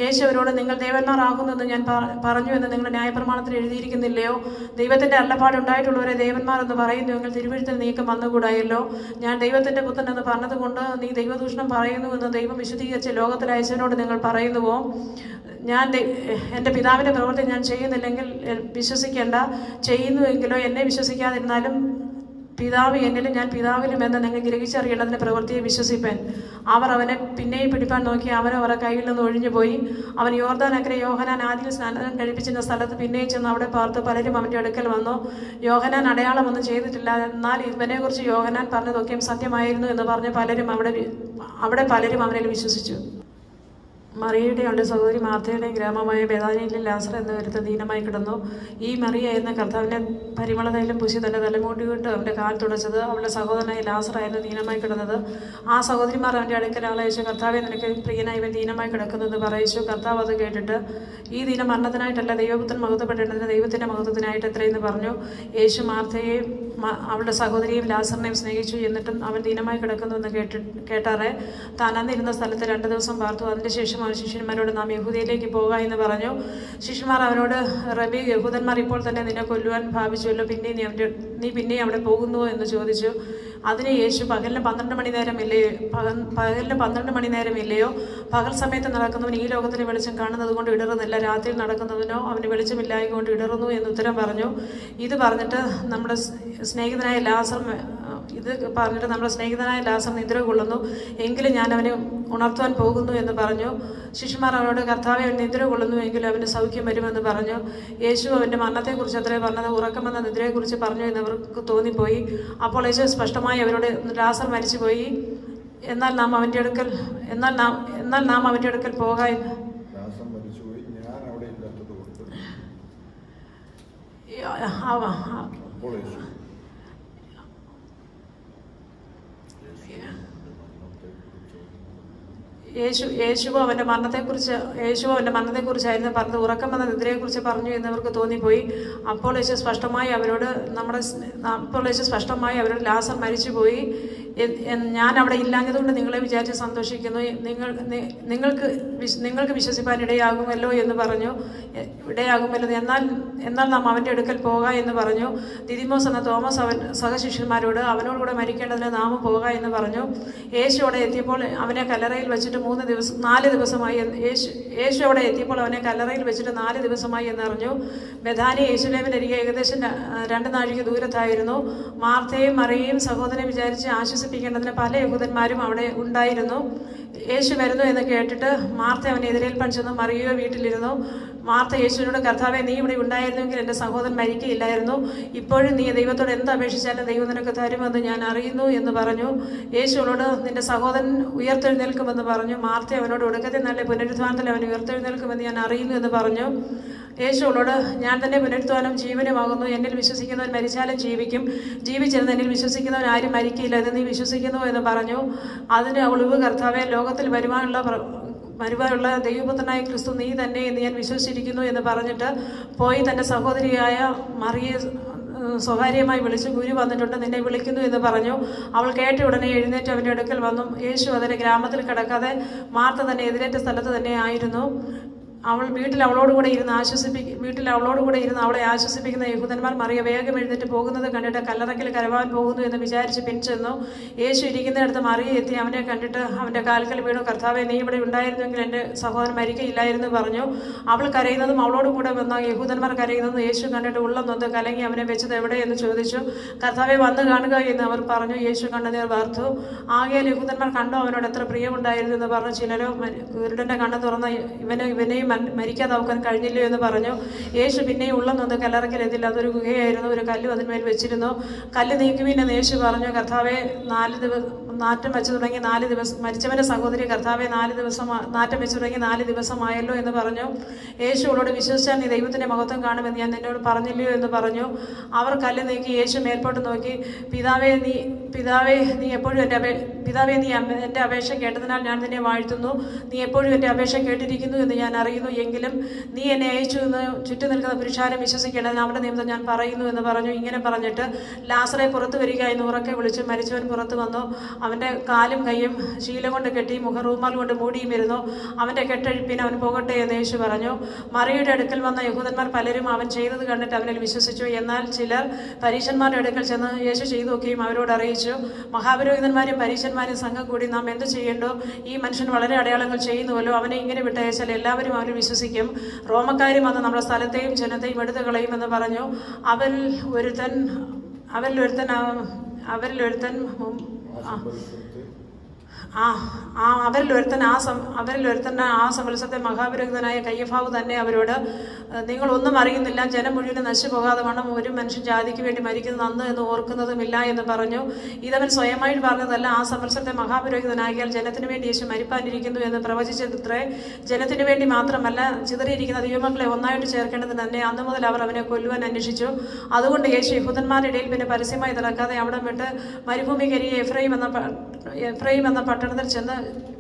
യേശു അവരോട്, നിങ്ങൾ ദേവന്മാരാകുന്നു എന്ന് ഞാൻ പറഞ്ഞു എന്ന് നിങ്ങളുടെ ന്യായപ്രമാണത്തിൽ എഴുതിയിരിക്കുന്നില്ലയോ? ദൈവത്തിന്റെ അരുളപ്പാടുണ്ടായിട്ടുള്ളവരെ ദേവന്മാർ എന്ന് പറയുന്നുവെങ്കിൽ തിരുവെഴുത്തിൽ നീക്കം വന്നുകൂടായല്ലോ. ഞാൻ ദൈവത്തിന്റെ പുത്രൻ എന്ന് പറഞ്ഞതുകൊണ്ട് നീ ദൈവദൂഷണം പറയുന്നുവെന്ന് ദൈവം വിശദീകരിച്ച് ലോകത്തിൽ അയച്ചവനോട് നിങ്ങൾ പറയുന്നുവോ? ഞാൻ എൻ്റെ പിതാവിൻ്റെ പ്രവൃത്തി ഞാൻ ചെയ്യുന്നില്ലെങ്കിൽ വിശ്വസിക്കേണ്ട. ചെയ്യുന്നുവെങ്കിലോ എന്നെ വിശ്വസിക്കാതിരുന്നാലും പിതാവ് എന്നിലും ഞാൻ പിതാവിലും എന്ന് നിങ്ങൾ ഗ്രഹിച്ചറിയേണ്ടതിൻ്റെ പ്രവൃത്തിയെ വിശ്വസിപ്പൻ. അവർ അവനെ പിന്നെയും പിടിപ്പാൻ നോക്കി. അവൻ അവരുടെ കയ്യിൽ നിന്ന് ഒഴിഞ്ഞുപോയി. അവൻ യോർദാനക്കരെ യോഹന്നാൻ ആദ്യം സ്നാനം കഴിപ്പിച്ചിരുന്ന സ്ഥലത്ത് പിന്നെയും ചെന്ന് അവിടെ പാർത്ത് പലരും അവൻ്റെ അടുക്കൽ വന്നു. യോഹന്നാൻ അടയാളമൊന്നും ചെയ്തിട്ടില്ല, എന്നാൽ ഇവനെക്കുറിച്ച് യോഹന്നാൻ പറഞ്ഞതൊക്കെയും സത്യമായിരുന്നു എന്ന് പറഞ്ഞ് അവിടെ പലരും അവനിൽ വിശ്വസിച്ചു. മറിയയുടെ അവളുടെ സഹോദരി മാർത്തയുടെയും ഗ്രാമമായ ബേഥാനിയയിലെ ലാസർ എന്നിവരത്ത് ദീനമായി കിടന്നു. ഈ മറിയായിരുന്നു കർത്താവിനെ പരിമളതൈലം പൂശി തന്റെ തലമുടികൊണ്ട് അവന്റെ കാൽ തുടച്ചത്. അവളുടെ സഹോദരനായ ലാസറായിരുന്നു ദീനമായി കിടന്നത്. ആ സഹോദരിമാർ അവന്റെ അടുക്കൽ ആളയച്ചു, കർത്താവെ നിനക്ക് പ്രിയനായി ഇവൻ ദീനമായി കിടക്കുന്നെന്ന് പറയിച്ചു. കർത്താവ് അത് കേട്ടിട്ട്, ഈ ദീനം മരണത്തിനായിട്ടല്ല, ദൈവപുത്രൻ മഹത്വപ്പെടേണ്ടതിന് ദൈവത്തിന്റെ മഹത്വത്തിനായിട്ട് എത്രയെന്ന് പറഞ്ഞു. യേശു മാർത്തയെയും അവളുടെ സഹോദരിയും ലാസറിനെയും സ്നേഹിച്ചു. എന്നിട്ടും അവൻ ദീനമായി കിടക്കുന്നു എന്ന് കേട്ടാറെ താൻ അന്നിരുന്ന സ്ഥലത്ത് 2 ദിവസം പാർത്തു. അതിനുശേഷം അവൻ ശിഷ്യന്മാരോട്, നാം യഹൂദയിലേക്ക് പോകാം എന്ന് പറഞ്ഞു. ശിഷ്യന്മാർ അവനോട്, റബി, യഹൂദന്മാർ ഇപ്പോൾ തന്നെ നിന്നെ കൊല്ലുവാൻ ഭാവിച്ചുവല്ലോ, നീ പിന്നെയും അവിടെ പോകുന്നുവോ എന്ന് ചോദിച്ചു. അതിന് യേശു, പകലിന് 12 മണി നേരമില്ലയോ? പകൽ സമയത്ത് നടക്കുന്നവൻ ഈ ലോകത്തിന് വെളിച്ചം കാണുന്നത് കൊണ്ട് ഇടറുന്നില്ല, രാത്രിയിൽ നടക്കുന്നതിനോ അവന് വെളിച്ചമില്ലായ കൊണ്ട് ഇടറുന്നു എന്ന് ഉത്തരം പറഞ്ഞു. ഇത് പറഞ്ഞിട്ട് നമ്മുടെ സ്നേഹിതനായ ലാസർ നിദ്ര കൊള്ളുന്നു, എങ്കിലും ഞാൻ അവനെ ഉണർത്തുവാൻ പോകുന്നു എന്ന് പറഞ്ഞു. ശിഷ്യന്മാർ അവനോട്, കർത്താവെ, അവൻ നിദ്ര കൊള്ളുന്നു എങ്കിലും അവന് സൗഖ്യം വരുമെന്ന് പറഞ്ഞു. യേശു അവൻ്റെ മരണത്തെക്കുറിച്ച് അത്രേ പറഞ്ഞത്, ഉറക്കമെന്ന നിദ്രയെക്കുറിച്ച് പറഞ്ഞു എന്നവർക്ക് തോന്നിപ്പോയി. അപ്പോൾ യേശു സ്പഷ്ടമായി അവരോട്, ലാസർ മരിച്ചുപോയി, എന്നാൽ നാം അവൻ്റെ അടുക്കൽ പോകാൻ യേശുവോ അവൻ്റെ മരണത്തെക്കുറിച്ചായിരുന്നു പറഞ്ഞത്, ഉറക്കമെന്ന നിദ്രയെക്കുറിച്ച് പറഞ്ഞു എന്നവർക്ക് തോന്നിപ്പോയി. അപ്പോൾ യേശു സ്പഷ്ടമായി അവരോട് ലാസർ മരിച്ചുപോയി, ഞാൻ അവിടെ ഇല്ലാഞ്ഞതുകൊണ്ട് നിങ്ങളെ വിചാരിച്ച് സന്തോഷിക്കുന്നു. നിങ്ങൾക്ക് വിശ്വസിപ്പാൻ ഇടയാകുമല്ലോ എന്ന് പറഞ്ഞു. ഇടയാകുമല്ലോ, എന്നാൽ നാം അവൻ്റെ അടുക്കൽ പോക എന്ന് പറഞ്ഞു. ദിദിമോസ് എന്ന തോമസ് അവൻ സഹശിഷ്യന്മാരോട് അവനോടുകൂടെ മരിക്കേണ്ടതിന് നാമും പോക എന്ന് പറഞ്ഞു. യേശു അവിടെ എത്തിയപ്പോൾ അവനെ കല്ലറയിൽ വെച്ചിട്ട് 4 ദിവസമായി യേശു അവിടെ എത്തിയപ്പോൾ അവനെ കല്ലറയിൽ വെച്ചിട്ട് 4 ദിവസമായി എന്നറിഞ്ഞു. ബഥാനി യേശുലേമിനരികെ ഏകദേശം 2 നാഴിക ദൂരത്തായിരുന്നു. മാർത്തയും മറിയയും സഹോദരനെ വിചാരിച്ച് ആശ്വസിപ്പിക്കേണ്ടതിന് പല യഹൂദന്മാരും അവിടെ ഉണ്ടായിരുന്നു. യേശു വരുന്നു എന്ന് കേട്ടിട്ട് മാർത്ത അവനെ എതിരേൽപ്പാൻ ചെന്നു. മറിയോ വീട്ടിലിരുന്നു. മാർത്ത യേശുവിനോട്, കർത്താവേ, നീ ഇവിടെ ഉണ്ടായിരുന്നുവെങ്കിൽ എൻ്റെ സഹോദരൻ മരിക്കയില്ലായിരുന്നു. ഇപ്പോഴും നീ ദൈവത്തോട് എന്ത് അപേക്ഷിച്ചാലും ദൈവം നിനക്ക് തരുമെന്ന് ഞാൻ അറിയുന്നു എന്ന് പറഞ്ഞു. യേശുവോട്, നിന്റെ സഹോദരൻ ഉയർത്തെഴുന്നേൽക്കുമെന്ന് പറഞ്ഞു. മാർത്ത അവനോട്, ഒടുക്കത്തെ നല്ല പുനരുത്ഥാനത്തിൽ അവൻ ഉയർത്തെഴുന്നേൽക്കുമെന്ന് ഞാൻ അറിയുന്നു എന്ന് പറഞ്ഞു. യേശുവോട്, ഞാൻ തന്നെ പുനരുത്ഥാനം ജീവനുമാകുന്നു. എന്നിൽ വിശ്വസിക്കുന്നവൻ മരിച്ചാലും ജീവിക്കും. ജീവിച്ചിരുന്ന് എന്നിൽ വിശ്വസിക്കുന്നവൻ ആരും മരിക്കില്ല. ഇത് നീ വിശ്വസിക്കുന്നു എന്ന് പറഞ്ഞു. അതിന് അവൾ, കർത്താവേ, ലോകത്തിൽ വരുവാനുള്ള ദൈവപുത്രനായ ക്രിസ്തു നീ തന്നെ എന്ന് ഞാൻ വിശ്വസിച്ചിരിക്കുന്നു എന്ന് പറഞ്ഞിട്ട് പോയി തൻ്റെ സഹോദരിയായ മറിയെ സ്വകാര്യമായി വിളിച്ചു, ഗുരു വന്നിട്ടുണ്ട്, നിന്നെ വിളിക്കുന്നു എന്ന് പറഞ്ഞു. അവൾ കേട്ട ഉടനെ എഴുന്നേറ്റ് അവൻ്റെ അടുക്കൽ വന്നു. യേശു അതിൻ്റെ ഗ്രാമത്തിൽ കിടക്കാതെ മാർത്ത തന്നെ എതിരേറ്റ സ്ഥലത്ത് തന്നെ ആയിരുന്നു. വീട്ടിൽ അവളോടുകൂടെ ഇരുന്ന് അവളെ ആശ്വസിപ്പിക്കുന്ന യഹൂദന്മാർ മറിയ വേഗം എഴുന്നേറ്റ് പോകുന്നത് കണ്ടിട്ട് കല്ലറയ്ക്കൽ കരവാൻ പോകുന്നു എന്ന് വിചാരിച്ച് പിൻചെന്നു. യേശു ഇരിക്കുന്നിടത്ത് മറിയ എത്തി അവനെ കണ്ടിട്ട് അവൻ്റെ കാൽക്കൽ വീണു. കർത്താവേ, നീ ഇവിടെ ഉണ്ടായിരുന്നെങ്കിൽ എൻ്റെ സഹോദരൻ മരിക്കയില്ലായിരുന്നു പറഞ്ഞു. അവൾ കരയുന്നതും അവളോടുകൂടെ വന്ന യഹൂദന്മാർ കരയുന്നതും യേശു കണ്ടിട്ട് ഉള്ളം നൊന്ത് കലങ്ങി അവനെ വെച്ചത് എവിടെ എന്ന് ചോദിച്ചു. കർത്താവെ, വന്ന് കാണുക എന്ന് അവർ പറഞ്ഞു. യേശു കണ്ണുനീർ വാർത്തു. ആകയാൽ യഹൂദന്മാർ കണ്ടോ അവനോട് എത്ര പ്രിയമുണ്ടായിരുന്നു എന്ന് പറഞ്ഞു. ചിലരോ, കുരുടൻ്റെ കണ്ണ് തുറന്ന ഇവനെയും മരിക്കാതാക്കാൻ കഴിഞ്ഞില്ലയോ എന്ന് പറഞ്ഞു. യേശു പിന്നെയും ഉള്ളം നൊന്ത് കല്ലറയ്ക്കലെത്തില്ല. അതൊരു ഗുഹയായിരുന്നു. ഒരു കല്ലും അതിന്മേൽ വെച്ചിരുന്നു. കല്ല് നീക്കുവിനെന്ന് യേശു പറഞ്ഞു. കർത്താവെ, 4 ദിവസം നാറ്റം വെച്ചു തുടങ്ങി 4 ദിവസം മരിച്ചവൻ്റെ സഹോദരി, കർത്താവെ, 4 ദിവസം നാറ്റം വെച്ചു തുടങ്ങി 4 ദിവസമായല്ലോ എന്ന് പറഞ്ഞു. യേശു അവളോട്, വിശ്വസിച്ചാൽ നീ ദൈവത്തിൻ്റെ മഹത്വം കാണുമെന്ന് ഞാൻ നിന്നോട് പറഞ്ഞില്ലയോ എന്ന് പറഞ്ഞു. അവർ കല്ല് നീക്കി. യേശു മേൽപോട്ട് നോക്കി, പിതാവേ, നീ എപ്പോഴും എൻ്റെ അപേക്ഷ കേട്ടതിനാൽ ഞാൻ നിന്നെ വാഴ്ത്തുന്നു. നീ എപ്പോഴും എൻ്റെ അപേക്ഷ കേട്ടിരിക്കുന്നു എന്ന് ഞാൻ അറിയുന്നു. എങ്കിലും നീ എന്നെ അയച്ചു എന്ന് ചുറ്റും നിൽക്കുന്ന പുരുഷാരം വിശ്വസിക്കേണ്ടതിന് അവരുടെ നിമിത്തം ഞാൻ പറയുന്നു എന്ന് പറഞ്ഞു. ഇങ്ങനെ പറഞ്ഞിട്ട് ലാസറെ പുറത്തു വരിക എന്ന് ഉറക്കെ വിളിച്ചു. മരിച്ചവൻ പുറത്തു വന്നു. അവൻ്റെ കാലും കൈയും ശീല കൊണ്ട് കെട്ടി മുഖറൂമാൽ കൊണ്ട് മൂടിയും ഇരുന്നു. അവൻ്റെ കെട്ടഴിപ്പിന് അവൻ പോകട്ടെ എന്ന് യേശു പറഞ്ഞു. മറിയയുടെ അടുക്കൽ വന്ന യഹൂദന്മാർ പലരും അവൻ ചെയ്തത് കണ്ടിട്ട് അവനിൽ വിശ്വസിച്ചു. എന്നാൽ ചിലർ പരീശന്മാരുടെ അടുക്കൽ ചെന്ന് യേശു ചെയ്തു നോക്കുകയും അവരോട് അറിയിച്ചു. മഹാപുരോഹിതന്മാരും പരീശന്മാരും സംഘം കൂടി, നാം എന്ത് ചെയ്യേണ്ടോ? ഈ മനുഷ്യൻ വളരെ അടയാളങ്ങൾ ചെയ്യുന്നുവല്ലോ. അവനെ ഇങ്ങനെ വിട്ടയച്ചാൽ എല്ലാവരും അവന് വിശ്വസിക്കും. റോമക്കാരും വന്ന് നമ്മുടെ സ്ഥലത്തെയും ജനത്തെയും എടുത്തു കളയുമെന്ന് പറഞ്ഞു. അവരിൽ ഒരുത്തൻ ആ സംവത്സരത്തെ മഹാപുരോഹിതനായ കയ്യഫാവ് തന്നെ അവരോട്, നിങ്ങൾ ഒന്നും അറിയുന്നില്ല, ജനം മുഴുവൻ നശിച്ചു പോകാതെ വണ്ണം ഒരു മനുഷ്യൻ ജാതിക്ക് വേണ്ടി മരിക്കുന്നത് നന്ന് എന്ന് ഓർക്കുന്നതുമില്ല എന്ന് പറഞ്ഞു. ഇതവൻ സ്വയമായിട്ട് പറഞ്ഞതല്ല, ആ സംവത്സരത്തെ മഹാപുരോഹിതനാകിയാൽ ജനത്തിന് വേണ്ടി യേശു മരിപ്പാനിരിക്കുന്നു എന്ന് പ്രവചിച്ചത്രേ. ജനത്തിനു വേണ്ടി മാത്രമല്ല, ചിതറിയിരിക്കുന്ന ദൈവമക്കളെ ഒന്നായിട്ട് ചേർക്കേണ്ടത് തന്നെ. അന്നു മുതൽ അവർ അവനെ കൊല്ലുവാൻ അന്വേഷിച്ചു. അതുകൊണ്ട് യേശു യഹൂദന്മാരുടെ ഇടയിൽ പിന്നെ പരസ്യമായി നടക്കാതെ അവിടെ വിട്ട് മരുഭൂമിക്കരിയെ എഫ്രൈം എന്ന പട്ടണത്തിൽ ചെന്ന്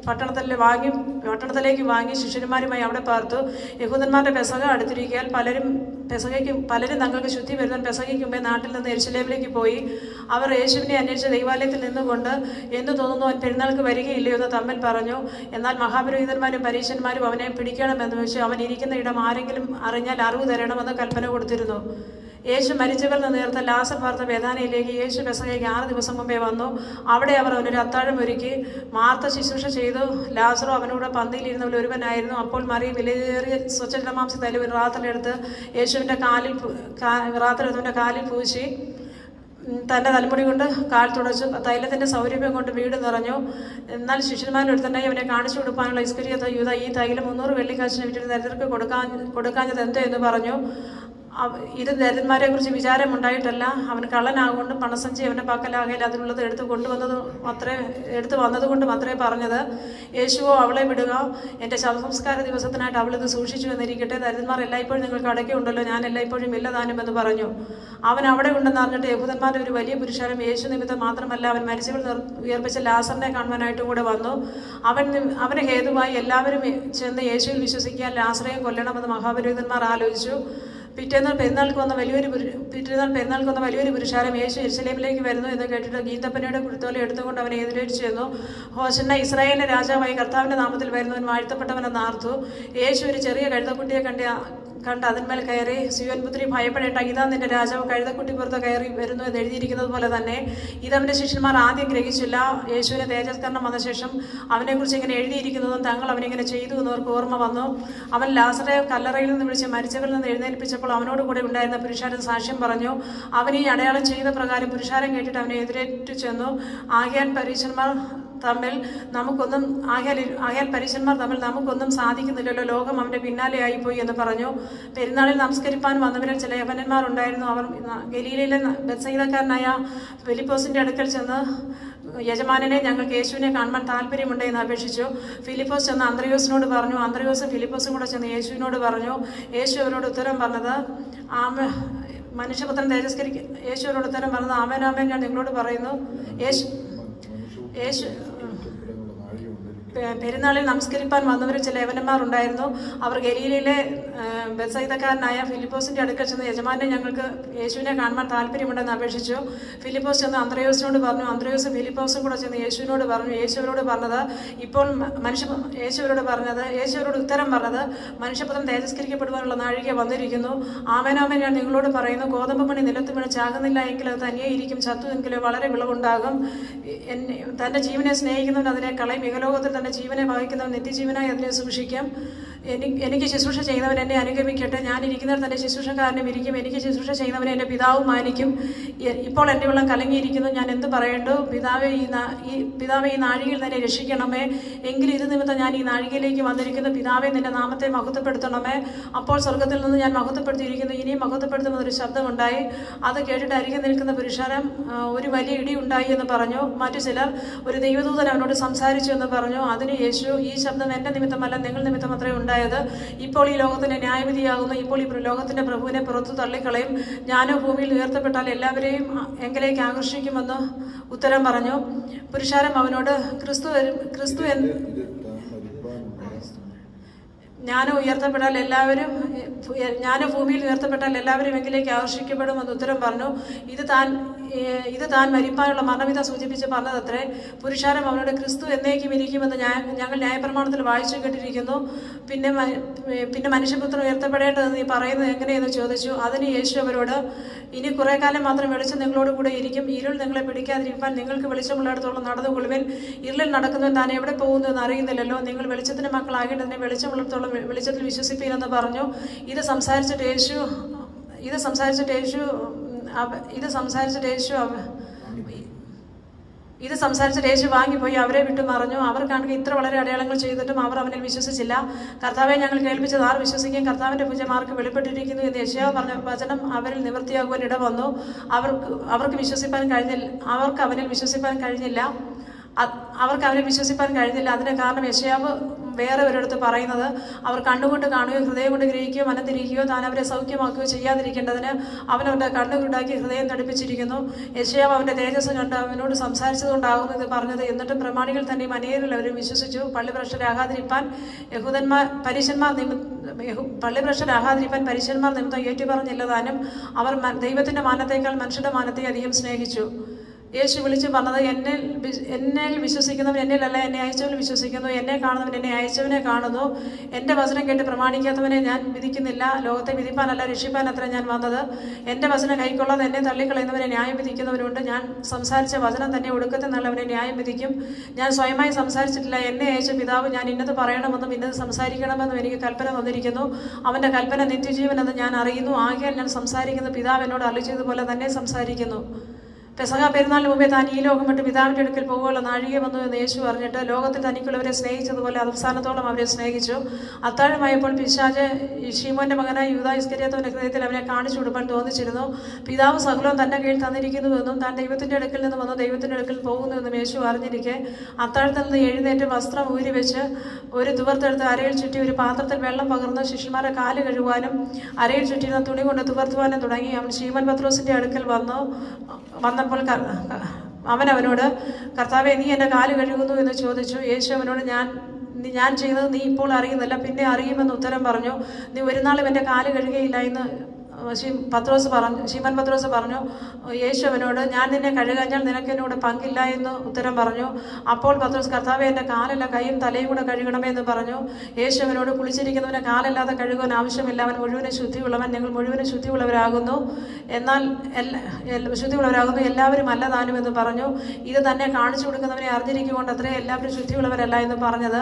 പട്ടണത്തിലേക്ക് വാങ്ങി ശിഷ്യന്മാരുമായി അവിടെ പാർത്തു. യഹൂദന്മാരുടെ പെസഹ അടുത്തിരിക്കാൻ പലരും തങ്ങൾക്ക് ശുദ്ധി വരുന്ന പെസഹയ്ക്ക് മുമ്പേ നാട്ടിൽ നിന്ന് യെരൂശലേമിലേക്ക് പോയി. അവർ യേശുവിനെ അന്വേഷിച്ച് ദൈവാലയത്തിൽ നിന്നുകൊണ്ട്, എന്തു തോന്നുന്നു, അവൻ പെരുന്നാൾക്ക് വരികയില്ലയോ എന്ന് തമ്മിൽ പറഞ്ഞു. എന്നാൽ മഹാപുരോഹിതന്മാരും പരീശന്മാരും അവനെ പിടിക്കണമെന്ന് വെച്ച് അവൻ ഇരിക്കുന്ന ഇടം ആരെങ്കിലും അറിഞ്ഞാൽ അറിവ് തരണമെന്ന് കൽപ്പന കൊടുത്തിരുന്നു. യേശു മരിച്ചവരിൽ നിന്ന് നേർത്ത ലാസർ പാർത്ത ബേഥാനയിലേക്ക് യേശു പെസഹയ്ക്ക് 6 ദിവസം മുമ്പേ വന്നു. അവിടെ അവർ അവനൊരു അത്താഴം ഒരുക്കി. മാർത്ത ശുശ്രൂഷ ചെയ്തു. ലാസറോ അവനോട് പന്തിയിലിരുന്നവരിൽ ഒരുവനായിരുന്നു. അപ്പോൾ മറിയ വിലയേറിയ സ്വച്ഛമാംസ തൈലം ഒരു റാത്തലെടുത്ത് യേശുവിൻ്റെ കാലിൽ പൂശി തൻ്റെ തലമുടി കൊണ്ട് കാൽ തുടച്ചു. തൈലത്തിൻ്റെ സൗരഭ്യം കൊണ്ട് വീട് നിറഞ്ഞു. എന്നാൽ ശിഷ്യന്മാരിൽ ഒരുത്തനായി അവനെ കാണിച്ചു കൊടുക്കാനുള്ള ഇസ്കരിയോത്ത യൂദാ ഈ തൈലം 300 വെള്ളിക്കാശിന് വിറ്റിട്ട് ദരിദ്രർക്ക് കൊടുക്കാഞ്ഞത് എന്തോ എന്ന് പറഞ്ഞു. ഇത് ദരിദ്രന്മാരെ കുറിച്ച് വിചാരമുണ്ടായിട്ടല്ല, അവൻ കള്ളനാകൊണ്ട് പണസഞ്ചി അവൻ്റെ പക്കലാകയിൽ അതിനുള്ളത് എടുത്തു വന്നതുകൊണ്ട് മാത്രമേ പറഞ്ഞത്. യേശുവോ, അവളെ വിടുക, എൻ്റെ ശവസംസ്കാര ദിവസത്തിനായിട്ട് അവളിത് സൂക്ഷിച്ചു എന്നിരിക്കട്ടെ. ദരിദ്രന്മാർ എല്ലായ്പ്പോഴും നിങ്ങൾക്ക് അടയ്ക്കുണ്ടല്ലോ, ഞാൻ എല്ലായ്പ്പോഴും ഇല്ലതാനും എന്ന് പറഞ്ഞു. അവൻ അവിടെ ഉണ്ടെന്ന് അറിഞ്ഞിട്ട് യഹൂദന്മാരുടെ ഒരു വലിയ പുരുഷാരം യേശു നിമിത്തം മാത്രമല്ല, അവൻ മരിച്ചവർ ഉയർപ്പിച്ച ലാസറിനെ കാണുവാനായിട്ടും കൂടെ വന്നു. അവന് ഹേതുവായി എല്ലാവരും ചെന്ന് യേശുവിൽ വിശ്വസിക്കാൻ ലാസറെയും കൊല്ലണമെന്ന് മഹാപുരോഹിതന്മാർ ആലോചിച്ചു. പിറ്റേന്നാൾ പെരുന്നാൾക്ക് വന്ന വലിയൊരു പുരുഷാരം യേശു യെരുശലേമിലേക്ക് വരുന്നു എന്ന് കേട്ടിട്ട് ഗീതപ്പനയുടെ കുരുത്തോല എടുത്തുകൊണ്ട് അവനെ എതിരേറ്റു ചെന്നു. ഹോശന്ന ഇസ്രായേലിന്റെ രാജാവായി കർത്താവിന്റെ നാമത്തിൽ വരുന്നവൻ വാഴ്ത്തപ്പെട്ടവനെന്ന് ആർത്തു. യേശു ഒരു ചെറിയ കഴുതക്കുട്ടിയെ കണ്ട് അതിന്മേൽ കയറി, സിയോൻ പുത്രി ഭയപ്പെടേണ്ട, ഇതാ നിന്റെ രാജാവ് കഴുതക്കുട്ടി പുറത്ത് കയറി വരുന്നു എന്ന് എഴുതിയിരിക്കുന്നത് പോലെ തന്നെ. ഇതവന്റെ ശിഷ്യന്മാർ ആദ്യം ഗ്രഹിച്ചില്ല. യേശുവിന് തേജസ്കരണം വന്ന ശേഷം അവനെക്കുറിച്ച് ഇങ്ങനെ എഴുതിയിരിക്കുന്നതും തങ്ങൾ അവനിങ്ങനെ ചെയ്തു എന്നവർക്ക് ഓർമ്മ വന്നു. അവൻ ലാസറെ കല്ലറയിൽ നിന്ന് വിളിച്ച് മരിച്ചവരിൽ നിന്ന് എഴുന്നേൽപ്പിച്ചപ്പോൾ അവനോട് കൂടെ ഉണ്ടായിരുന്ന പുരുഷാരൻ സാക്ഷ്യം പറഞ്ഞു. അവൻ ഈ അടയാളം ചെയ്ത പ്രകാരം പുരുഷാരൻ കേട്ടിട്ട് അവനെ എതിരേറ്റു ചെന്നു. ആകയാൽ പരീശന്മാർ തമ്മിൽ നമുക്കൊന്നും സാധിക്കുന്നില്ലല്ലോ, ലോകം അവന്റെ പിന്നാലെ ആയിപ്പോയി എന്ന് പറഞ്ഞു. പെരുന്നാളിൽ നമസ്കരിപ്പാൻ വന്നവരിൽ ചില യവനന്മാർ ഉണ്ടായിരുന്നു. അവർ ഗലീലയിലെ ബെത്സയിദക്കാരനായ ഫിലിപ്പോസിന്റെ അടുക്കൽ ചെന്ന്, യജമാനനെ, ഞങ്ങൾക്ക് യേശുവിനെ കാണുവാൻ താല്പര്യമുണ്ട് എന്ന് അപേക്ഷിച്ചു. ഫിലിപ്പോസ് ചെന്ന് അന്ത്രയോസിനോട് പറഞ്ഞു. അന്ത്രയോസും ഫിലിപ്പോസും കൂടെ ചെന്ന് യേശുവിനോട് പറഞ്ഞു. യേശു അവരോട് ഉത്തരം പറഞ്ഞത്, മനുഷ്യപുത്രൻ യേശു അവരോട് ഉത്തരം പറഞ്ഞത്, ആമേൻ ഞാൻ നിങ്ങളോട് പറയുന്നു. പെരുന്നാളിൽ നമസ്കരിപ്പാൻ വന്നവരിൽ ചില യവനന്മാർ ഉണ്ടായിരുന്നു. അവർ ഗലീലയിലെ ബെത്സയിദക്കാരനായ ഫിലിപ്പോസിന്റെ അടുക്കൽ ചെന്ന്, യജമാനെ, ഞങ്ങൾക്ക് യേശുവിനെ കാണുവാൻ താല്പര്യമുണ്ടെന്ന് അപേക്ഷിച്ചു. ഫിലിപ്പോസ് ചെന്ന് അന്ത്രയോസിനോട് പറഞ്ഞു. അന്ത്രയോസും ഫിലിപ്പോസും കൂടെ ചെന്ന് യേശുവിനോട് പറഞ്ഞു. യേശു അവരോട് ഉത്തരം പറഞ്ഞത്, മനുഷ്യപുത്രൻ തേജസ്കരിക്കപ്പെടുവാനുള്ള നാഴിക വന്നിരിക്കുന്നു. ആമേൻ ഞാൻ നിങ്ങളോട് പറയുന്നു, ഗോതമ്പ് മണി നിലത്ത് വീണ് ചാകുന്നില്ല എങ്കിൽ അത് തനിയെ ഇരിക്കും, ചത്തു എങ്കിലും വളരെ വിളവുണ്ടാകും. തന്റെ ജീവനെ സ്നേഹിക്കുന്നവൻ അതിനെ കളയും, ഇഹലോകത്തിൽ തന്റെ ജീവനെ വഹിക്കുന്നവൻ നിത്യജീവനായി അതിനെ സൂക്ഷിക്കും. എനിക്ക് ശുശ്രൂഷ ചെയ്യുന്നവൻ എന്നെ അനുഗമിക്കട്ടെ. ഞാൻ ഇരിക്കുന്നവർ തന്റെ ശുശ്രൂഷക്കാരനും ഇരിക്കും. എനിക്ക് ശുശ്രൂഷ ചെയ്യുന്നവനെ എൻ്റെ പിതാവും മാനിക്കും. ഇപ്പോൾ എൻ്റെ ഉള്ളം കലങ്ങിയിരിക്കുന്നു. ഞാൻ എന്ത് പറയേണ്ടു? പിതാവെ ഈ നാഴികയിൽ തന്നെ രക്ഷിക്കണമേ. എങ്കിലും ഇത് നിമിത്തം ഞാൻ ഈ നാഴികയിലേക്ക് വന്നിരിക്കുന്നു. പിതാവെ, നിന്റെ നാമത്തെ മഹത്വപ്പെടുത്തണമേ. അപ്പോൾ സ്വർഗത്തിൽ നിന്ന് ഞാൻ മഹത്വപ്പെടുത്തിയിരിക്കുന്നു, ഇനിയും മഹത്വപ്പെടുത്തുന്നൊരു ശബ്ദമുണ്ടായി. അത് കേട്ടിട്ട് അരികെ നിൽക്കുന്ന പുരുഷാരം, ഒരു വലിയ ഇടി ഉണ്ടായി എന്ന് പറഞ്ഞു. മറ്റു ചിലർ, ഒരു ദൈവദൂതൻ അവനോട് സംസാരിച്ചു എന്ന് പറഞ്ഞു. അതിന് യേശു, ഈ ശബ്ദം എൻ്റെ നിമിത്തമല്ല, നിങ്ങൾ നിമിത്തം അത്രേ ഉണ്ടായത്. ഇപ്പോൾ ഈ ലോകത്തിന്റെ ന്യായവിധിയാകുന്നു. ഇപ്പോൾ ഈ ലോകത്തിന്റെ പ്രഭുവിനെ പുറത്തു തള്ളിക്കളയും. ഞാനോ ഭൂമിയിൽ ഉയർത്തപ്പെട്ടാൽ എല്ലാവരെയും എങ്കിലേക്ക് ആകർഷിക്കുമെന്ന് ഉത്തരം പറഞ്ഞു. പുരുഷാരം അവനോട്, ഞാനോ ഭൂമിയിൽ ഉയർത്തപ്പെട്ടാൽ എല്ലാവരും എങ്കിലേക്ക് ആകർഷിക്കപ്പെടുമെന്ന് ഉത്തരം പറഞ്ഞു. ഇത് താൻ മരിപ്പാനുള്ള മരണവിധ സൂചിപ്പിച്ച് പറഞ്ഞതത്രേ. പുരുഷാരം അവനോട്, ക്രിസ്തു എന്നേക്കും ഇരിക്കുമെന്ന് ഞങ്ങൾ ന്യായപ്രമാണത്തിൽ വായിച്ചു കേട്ടിരിക്കുന്നു. പിന്നെ മനുഷ്യപുത്രൻ ഉയർത്തപ്പെടേണ്ടതെന്ന് നീ പറയുന്നത് എങ്ങനെയെന്ന് ചോദിച്ചു. അതിന് യേശു അവരോട്, ഇനി കുറെ കാലം മാത്രം വെളിച്ചം നിങ്ങളോട് കൂടെ ഇരിക്കും. ഇരുൾ നിങ്ങളെ പിടിക്കാതിരിക്കാൻ നിങ്ങൾക്ക് വെളിച്ചമുള്ളിടത്തോളം നടന്നുകൊള്ളുവിൻ. ഇരുളിൽ നടക്കുന്നവൻ താൻ എവിടെ പോകുന്നു എന്ന് അറിയുന്നില്ലല്ലോ. നിങ്ങൾ വെളിച്ചത്തിന്റെ മക്കളാകേണ്ടതിനെ വെളിച്ചമുള്ളിടത്തോളം വെളിച്ചത്തിൽ വിശ്വസിപ്പീനെന്ന് പറഞ്ഞു. ഇത് സംസാരിച്ചിട്ട് യേശു വാങ്ങിപ്പോയി അവരെ വിട്ടു മറഞ്ഞു. അവർ കാണുക ഇത്ര വളരെ അടയാളങ്ങൾ ചെയ്തിട്ടും അവർ അവനിൽ വിശ്വസിച്ചില്ല. കർത്താവെ, ഞങ്ങൾ കേൾപ്പിച്ചത് ആർ വിശ്വസിക്കും? കർത്താവിന്റെ ഭുജം ആർക്ക് വെളിപ്പെട്ടിരിക്കുന്നു എന്ന് യശയ്യാവ് പറഞ്ഞ വചനം അവരിൽ നിവൃത്തിയാകുവാൻ ഇടവന്നു. അവർക്ക് അവനിൽ വിശ്വസിപ്പാൻ കഴിഞ്ഞില്ല. അതിന് കാരണം യശയ്യാവ് വേറെ ഒരിടത്ത് പറയുന്നത്, അവർ കണ്ണുകൊണ്ട് കാണുകയോ ഹൃദയം കൊണ്ട് ഗ്രഹിക്കുകയോ മനംതിരിക്കുകയോ താൻ അവരെ സൗഖ്യമാക്കുകയോ ചെയ്യാതിരിക്കേണ്ടതിന് അവൻ അവരുടെ കണ്ണുകൊണ്ടാക്കി ഹൃദയം തടിപ്പിച്ചിരിക്കുന്നു. യശയ്യാവ് അവന്റെ തേജസ് കണ്ട് അവനോട് സംസാരിച്ചതുകൊണ്ടാകുന്നു ഇത് പറഞ്ഞത്. എന്നിട്ടും പ്രമാണികൾ തന്നെയും അനേകരിൽ അവരും വിശ്വസിച്ചു. പള്ളിപ്രശ്നരാകാതിരിപ്പാൻ പരീശന്മാർ നിമിത്തം ഏറ്റുപറഞ്ഞില്ലതാനും അവർ ദൈവത്തിന്റെ മാനത്തേക്കാൾ മനുഷ്യരുടെ മാനത്തെ അധികം സ്നേഹിച്ചു. യേശു വിളിച്ചു പറഞ്ഞത്, എന്നിൽ വിശ്വസിക്കുന്നവൻ എന്നിലല്ല, എന്നെ അയച്ചവനിൽ വിശ്വസിക്കുന്നു. എന്നെ കാണുന്നവൻ എന്നെ അയച്ചവനെ കാണുന്നു. എൻ്റെ വചനം കേട്ട് പ്രമാണിക്കാത്തവനെ ഞാൻ വിധിക്കുന്നില്ല. ലോകത്തെ വിധിപ്പാനല്ല, രക്ഷിപ്പാൻ അത്ര ഞാൻ വന്നത്. എൻ്റെ വചനം കൈക്കൊള്ളാതെ എന്നെ തള്ളിക്കളയുന്നവനെ ന്യായം വിധിക്കുന്നവരുണ്ട്. ഞാൻ സംസാരിച്ച വചനം തന്നെ ഒടുക്കത്തെ നല്ലവനെ ന്യായം വിധിക്കും. ഞാൻ സ്വയമായി സംസാരിച്ചിട്ടില്ല. എന്നെ അയച്ച പിതാവ് ഞാൻ ഇന്നത് പറയണമെന്നും ഇന്നത് സംസാരിക്കണമെന്നും എനിക്ക് കൽപ്പന തന്നിരിക്കുന്നു. അവൻ്റെ കൽപ്പന നിത്യജീവനെന്ന് ഞാൻ അറിയുന്നു. ആകയാൽ ഞാൻ സംസാരിക്കുന്ന പിതാവ് എന്നോട് അരുളിച്ചതുപോലെ തന്നെ സംസാരിക്കുന്നു. പെസഹ പെരുന്നാളിന് മുമ്പേ താൻ ഈ ലോകം വിട്ട് പിതാവിൻ്റെ അടുക്കൽ പോകുവാനുള്ള നാഴിക വന്നു എന്ന് യേശു പറഞ്ഞിട്ട് ലോകത്തിൽ തനിക്കുള്ളവരെ സ്നേഹിച്ചതുപോലെ അവസാനത്തോളം അവരെ സ്നേഹിച്ചു. അത്താഴമായപ്പോൾ പിശാച് ശീമോന്റെ മകനായ യൂദാ ഇസ്കര്യോത്തിന്റെ ഹൃദയത്തിൽ അവനെ കാണിച്ചു കൊടുക്കാൻ തോന്നിച്ചിരുന്നു. പിതാവ് സകലവും തന്റെ കീഴിൽ തന്നിരിക്കുന്നുവെന്നും താൻ ദൈവത്തിന്റെ അടുക്കൽ നിന്ന് വന്ന് ദൈവത്തിന്റെ അടുക്കൽ പോകുന്നുവെന്നും യേശു അറിഞ്ഞിരിക്കെ അത്താഴത്തിൽ നിന്ന് എഴുന്നേറ്റ് വസ്ത്രം ഊരി വെച്ച് ഒരു തുവർത്തെടുത്ത് അരയിൽ ചുറ്റി ഒരു പാത്രത്തിൽ വെള്ളം പകർന്ന് ശിഷ്യന്മാരെ കാല് കഴുകുവാനും അരയിൽ ചുറ്റിയിരുന്ന തുണി കൊണ്ട് തുവർത്തുവാനും തുടങ്ങി. അവൻ ശീമോൻ പത്രോസിന്റെ അടുക്കൽ വന്നപ്പോൾ അവനോട്, കർത്താവെ, നീ എൻ്റെ കാല് കഴുകുന്നു എന്ന് ചോദിച്ചു. യേശു അവനോട്, ഞാൻ ചെയ്തത് നീ ഇപ്പോൾ അറിയുന്നില്ല, പിന്നെ അറിയുമെന്ന് ഉത്തരം പറഞ്ഞു. നീ ഒരു നാളും എൻ്റെ കാല് കഴുകുകയില്ല എന്ന് ശീമോൻ പത്രോസ് പറഞ്ഞു, യേശു അവനോട്, ഞാൻ നിന്നെ കഴുകാഞ്ഞാൽ നിനക്ക് എന്നോട് പങ്കില്ല എന്ന് ഉത്തരം പറഞ്ഞു. അപ്പോൾ പത്രോസ്, കർത്താവേ, എൻ്റെ കാലല്ല കൈയും തലയും കൂടെ കഴുകണമേ എന്ന് പറഞ്ഞു. യേശു അവനോട്, കുളിച്ചിരിക്കുന്നവനെ കാലല്ലാതെ കഴുകാൻ ആവശ്യമില്ല, അവൻ മുഴുവനും ശുദ്ധിയുള്ളവൻ. നിങ്ങൾ മുഴുവനും ശുദ്ധിയുള്ളവരാകുന്നു, എന്നാൽ ശുദ്ധിയുള്ളവരാകുന്നു, എല്ലാവരും അല്ലതാനും എന്ന് പറഞ്ഞു. ഇത് തന്നെ കാണിച്ചു കൊടുക്കുന്നവനെ അറിഞ്ഞിരിക്കുകൊണ്ട് അത്രേ എല്ലാവരും ശുദ്ധിയുള്ളവരല്ല എന്ന് പറഞ്ഞത്.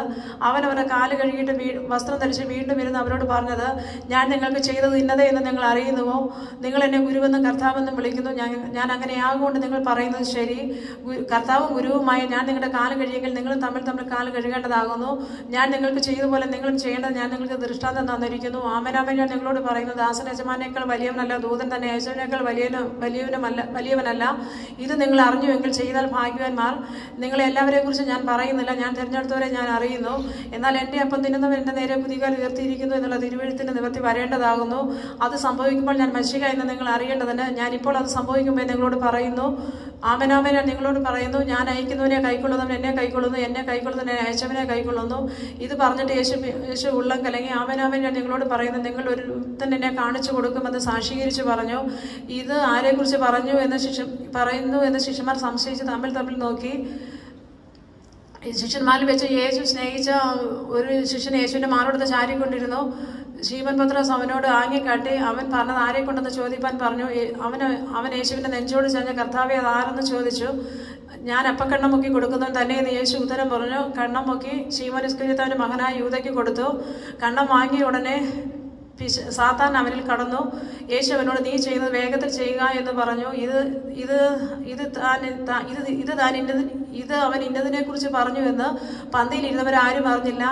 അവൻ അവരുടെ കാല് കഴുകിയിട്ട് വസ്ത്രം ധരിച്ച് വീണ്ടും ഇരുന്ന് അവരോട് പറഞ്ഞത്, ഞാൻ നിങ്ങൾക്ക് ചെയ്തത് ഇന്നതേ എന്ന് നിങ്ങൾ അറിയുന്നുവോ? നിങ്ങൾ എന്നെ ഗുരുവെന്നും കർത്താവെന്നും വിളിക്കുന്നു. ഞാൻ അങ്ങനെയാകൊണ്ട് നിങ്ങൾ പറയുന്നത് ശരി. കർത്താവും ഗുരുവുമായ ഞാൻ നിങ്ങളുടെ കാല് കഴിയെങ്കിൽ നിങ്ങൾ തമ്മിൽ കാല് കഴുകേണ്ടതാകുന്നു. ഞാൻ നിങ്ങൾക്ക് ചെയ്തതുപോലെ നിങ്ങളും ചെയ്യേണ്ടത് ഞാൻ നിങ്ങൾക്ക് ദൃഷ്ടാന്തം തന്നിരിക്കുന്നു. ആമേനാമേൻ ഞാൻ നിങ്ങളോട് പറയുന്നു, ദാസൻ യജമാനേക്കാൾ വലിയവനല്ല, ദൂതൻ തന്നെ യേശുവിനേക്കാൾ വലിയവനല്ല. ഇത് നിങ്ങൾ അറിഞ്ഞുവെങ്കിൽ ചെയ്താൽ ഭാഗ്യവാന്മാർ. നിങ്ങളെ എല്ലാവരെയും കുറിച്ച് ഞാൻ പറയുന്നില്ല, ഞാൻ തിരഞ്ഞെടുത്തവരെ ഞാൻ അറിയുന്നു. എന്നാൽ എൻ്റെ അപ്പം തിന്നുന്നവൻ എൻ്റെ നേരെ കുതികാൽ ഉയർത്തിയിരിക്കുന്നു എന്നുള്ള തിരുവെഴുത്തിന് നിവർത്തി വരേണ്ടതാകുന്നു. അത് സംഭവിക്കുമ്പോൾ ഞാൻ മശിഹ എന്ന് നിങ്ങൾ അറിയേണ്ടതിന് ഞാൻ ഇപ്പോൾ അത് സംഭവിക്കുമ്പോൾ നിങ്ങളോട് പറയുന്നു. ആമേനാമേൻ ഞാൻ നിങ്ങളോട് പറയുന്നു, ഞാൻ അയക്കുന്നവനെ കൈക്കൊള്ളുന്നവൻ എന്നെ കൈക്കൊള്ളുന്നു, എന്നെ കൈക്കൊള്ളുന്നവനെ അയച്ചവനെ കൈക്കൊള്ളുന്നു. ഇത് പറഞ്ഞിട്ട് യേശു ഉള്ളം കലങ്ങി, ആമേനാമേൻ ഞാൻ നിങ്ങളോട് പറയുന്നു, നിങ്ങൾ ഒരുത്തൻ എന്നെ കാണിച്ചു കൊടുക്കുമെന്ന് സാക്ഷീകരിച്ച് പറഞ്ഞു. ഇത് ആരെക്കുറിച്ച് പറയുന്നു എന്ന് ശിഷ്യന്മാർ സംശയിച്ച് തമ്മിൽ നോക്കി. ശിഷ്യന്മാരിൽ വെച്ച് യേശു സ്നേഹിച്ച ഒരു ശിഷ്യൻ യേശുവിൻ്റെ മാറോടത്ത് ചാരിക്കൊണ്ടിരുന്നു. ശീമോൻ പത്രോസ് അവനോട് ആംഗ്യക്കാട്ടി അവൻ പറഞ്ഞത് ആരെ കൊണ്ടെന്ന് ചോദിപ്പാൻ പറഞ്ഞു. അവൻ യേശുവിൻ്റെ നെഞ്ചോട് ചെന്ന്, കർത്താവേ, അത് ആരെന്ന് ചോദിച്ചു. ഞാൻ അപ്പക്കണ്ണം മുക്കി കൊടുക്കുന്നവൻ തന്നെ എന്ന് യേശു ഉത്തരം പറഞ്ഞു. കണ്ണം മുക്കി ശീമോൻ ഇസ്കരിയോത്താവിൻ്റെ മകനായ യൂദയ്ക്ക് കൊടുത്തു. കണ്ണം വാങ്ങിയ ഉടനെ സാത്താൻ അവനിൽ കടന്നു. യേശു അവനോട്, നീ ചെയ്യുന്നത് വേഗത്തിൽ ചെയ്യുക എന്ന് പറഞ്ഞു. ഇത് അവൻ ഇന്നതിനെ കുറിച്ച് പറഞ്ഞു എന്ന് പന്തിയിൽ ഇരുന്നവരാരും അറിഞ്ഞില്ല.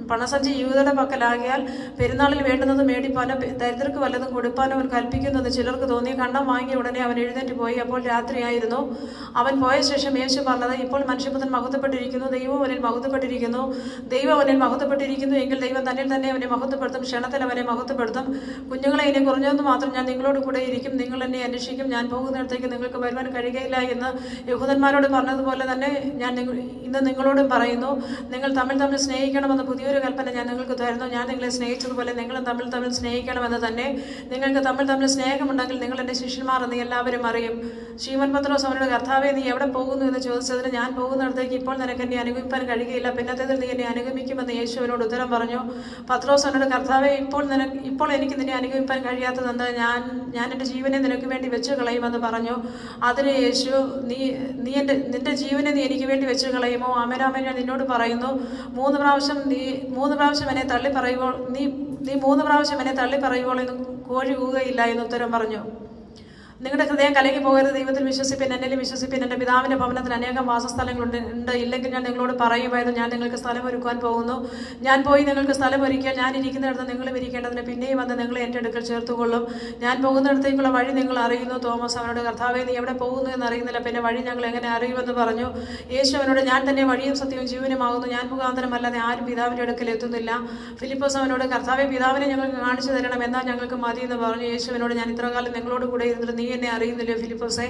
പണസഞ്ചി യൂദയുടെ പക്കലാകിയാൽ പെരുന്നാളിൽ വേണ്ടുന്നത് മേടിപ്പാനോ ദരിദ്രർക്ക് വല്ലതും കൊടുപ്പാനോ അവൻ കൽപ്പിക്കുന്നെന്ന് ചിലർക്ക് തോന്നി. കണ്ണം വാങ്ങിയ ഉടനെ അവൻ എഴുന്നേറ്റ് പോയി. അപ്പോൾ രാത്രിയായിരുന്നു. അവൻ പോയ ശേഷം യേശു പറഞ്ഞത്, ഇപ്പോൾ മനുഷ്യപുത്രൻ മഹത്വപ്പെട്ടിരിക്കുന്നു, ദൈവം അവനിൽ മഹത്വപ്പെട്ടിരിക്കുന്നു. ദൈവം അവനിൽ മഹത്വപ്പെട്ടിരിക്കുന്നു എങ്കിൽ ദൈവം തന്നിൽ തന്നെ അവനെ മഹത്വപ്പെടുത്തും, ക്ഷണത്തിൽ അവനെ മഹത്വപ്പെടുത്തും. കുഞ്ഞുങ്ങളെ, ഇനി കുറഞ്ഞതെന്ന് മാത്രം ഞാൻ നിങ്ങളോട് കൂടെ ഇരിക്കും, നിങ്ങൾ എന്നെ അന്വേഷിക്കും, ഞാൻ പോകുന്നിടത്തേക്ക് നിങ്ങൾക്ക് വരുവാൻ കഴിയുകയില്ല എന്ന് യഹൂദന്മാരോട് പറഞ്ഞതുപോലെ തന്നെ ഞാൻ ഇന്ന് നിങ്ങളോടും പറയുന്നു. നിങ്ങൾ തമ്മിൽ സ്നേഹിക്കണമെന്ന് പുതിയൊരു കൽപ്പന ഞാൻ നിങ്ങൾക്ക് തരുന്നു. ഞാൻ നിങ്ങളെ സ്നേഹിച്ചതുപോലെ നിങ്ങളും തമ്മിൽ സ്നേഹിക്കണമെന്ന് തന്നെ. നിങ്ങൾക്ക് തമ്മിൽ സ്നേഹമുണ്ടെങ്കിൽ നിങ്ങൾ എൻ്റെ ശിഷ്യന്മാർ എന്ന് എല്ലാവരും അറിയും. ശീമോൻ പത്രോസ് അവനോട്, കർത്താവേ, നീ എവിടെ പോകുന്നു എന്ന് ചോദിച്ചതിന്, ഞാൻ പോകുന്നിടത്തേക്ക് ഇപ്പോൾ നിനക്ക് എന്നെ അനുഗമിപ്പാൻ കഴിയുകയില്ല, പിന്നത്തേതിൽ നീ എന്നെ അനുഗമിക്കുമെന്ന് യേശുവിനോട് ഉത്തരം പറഞ്ഞു. പത്രോസ് അവനോട്, കർത്താവേ, ഇപ്പോൾ എനിക്ക് നിന്നെ അനുഗമിപ്പാൻ കഴിയാത്തതെന്ത്? ഞാൻ എൻ്റെ ജീവനെ നിനക്ക് വേണ്ടി വെച്ച് കളയുമെന്ന് പറഞ്ഞു. അതിന് യേശു, നിന്റെ ജീവനെ നീ എനിക്ക് വേണ്ടി വെച്ച് കളയുമോ? ആമേനാമേൻ ഞാൻ നിന്നോട് പറയുന്നു, മൂന്ന് പ്രാവശ്യം എന്നെ തള്ളി പറയുമ്പോൾ നീ 3 പ്രാവശ്യം എന്നെ തള്ളി പറയുമ്പോൾ എന്ന് കോഴി കൂകയില്ല എന്ന് ഉത്തരം പറഞ്ഞു. നിങ്ങളുടെ ഹൃദയം കലങ്ങി പോകരുത്. ദൈവത്തിൽ വിശ്വസിപ്പിൻ, എന്നിലും വിശ്വസിപ്പിൻ. എൻ്റെ പിതാവിൻ്റെ ഭവനത്തിൽ അനേകം വാസസ്ഥലങ്ങളുണ്ട്. ഇല്ലെങ്കിൽ ഞാൻ നിങ്ങളോട് പറയുമായിരുന്നു, ഞാൻ നിങ്ങൾക്ക് സ്ഥലം ഒരുക്കുവാൻ പോകുന്നു. ഞാൻ പോയി നിങ്ങൾക്ക് സ്ഥലം ഒരുക്കിയാൽ ഞാൻ ഇരിക്കുന്നിടത്ത് നിങ്ങളും ഇരിക്കേണ്ടതിന് പിന്നെയും വന്ന് നിങ്ങളെ എൻ്റെ അടുക്കൽ ചേർത്തുകൊള്ളും. ഞാൻ പോകുന്നിടത്തേക്കുള്ള വഴി നിങ്ങൾ അറിയുന്നു. തോമസ് അവനോട്, കർത്താവേ, നീ എവിടെ പോകുന്നു എന്ന് അറിയുന്നില്ല, പിന്നെ വഴി ഞങ്ങൾ എങ്ങനെ അറിയുമെന്ന് പറഞ്ഞു. യേശു അവനോട്, ഞാൻ തന്നെ വഴിയും സത്യവും ജീവനുമാകുന്നു, ഞാൻ മുഖാന്തരമല്ലാതെ ആരും പിതാവിൻ്റെ അടുക്കൽ എത്തുന്നില്ല. ഫിലിപ്പോസ് അവനോട്, കർത്താവേ, പിതാവിനെ ഞങ്ങൾക്ക് കാണിച്ചു തരണം, എന്നാൽ ഞങ്ങൾക്ക് മതി എന്ന് പറഞ്ഞു. യേശുവിനോട്, ഞാൻ ഇത്രകാലം നിങ്ങളോട് കൂടെ ഇരുന്നിട്ട് നീ എന്നെ അറിയുന്നില്ലയോ ഫിലിപ്പോസേ?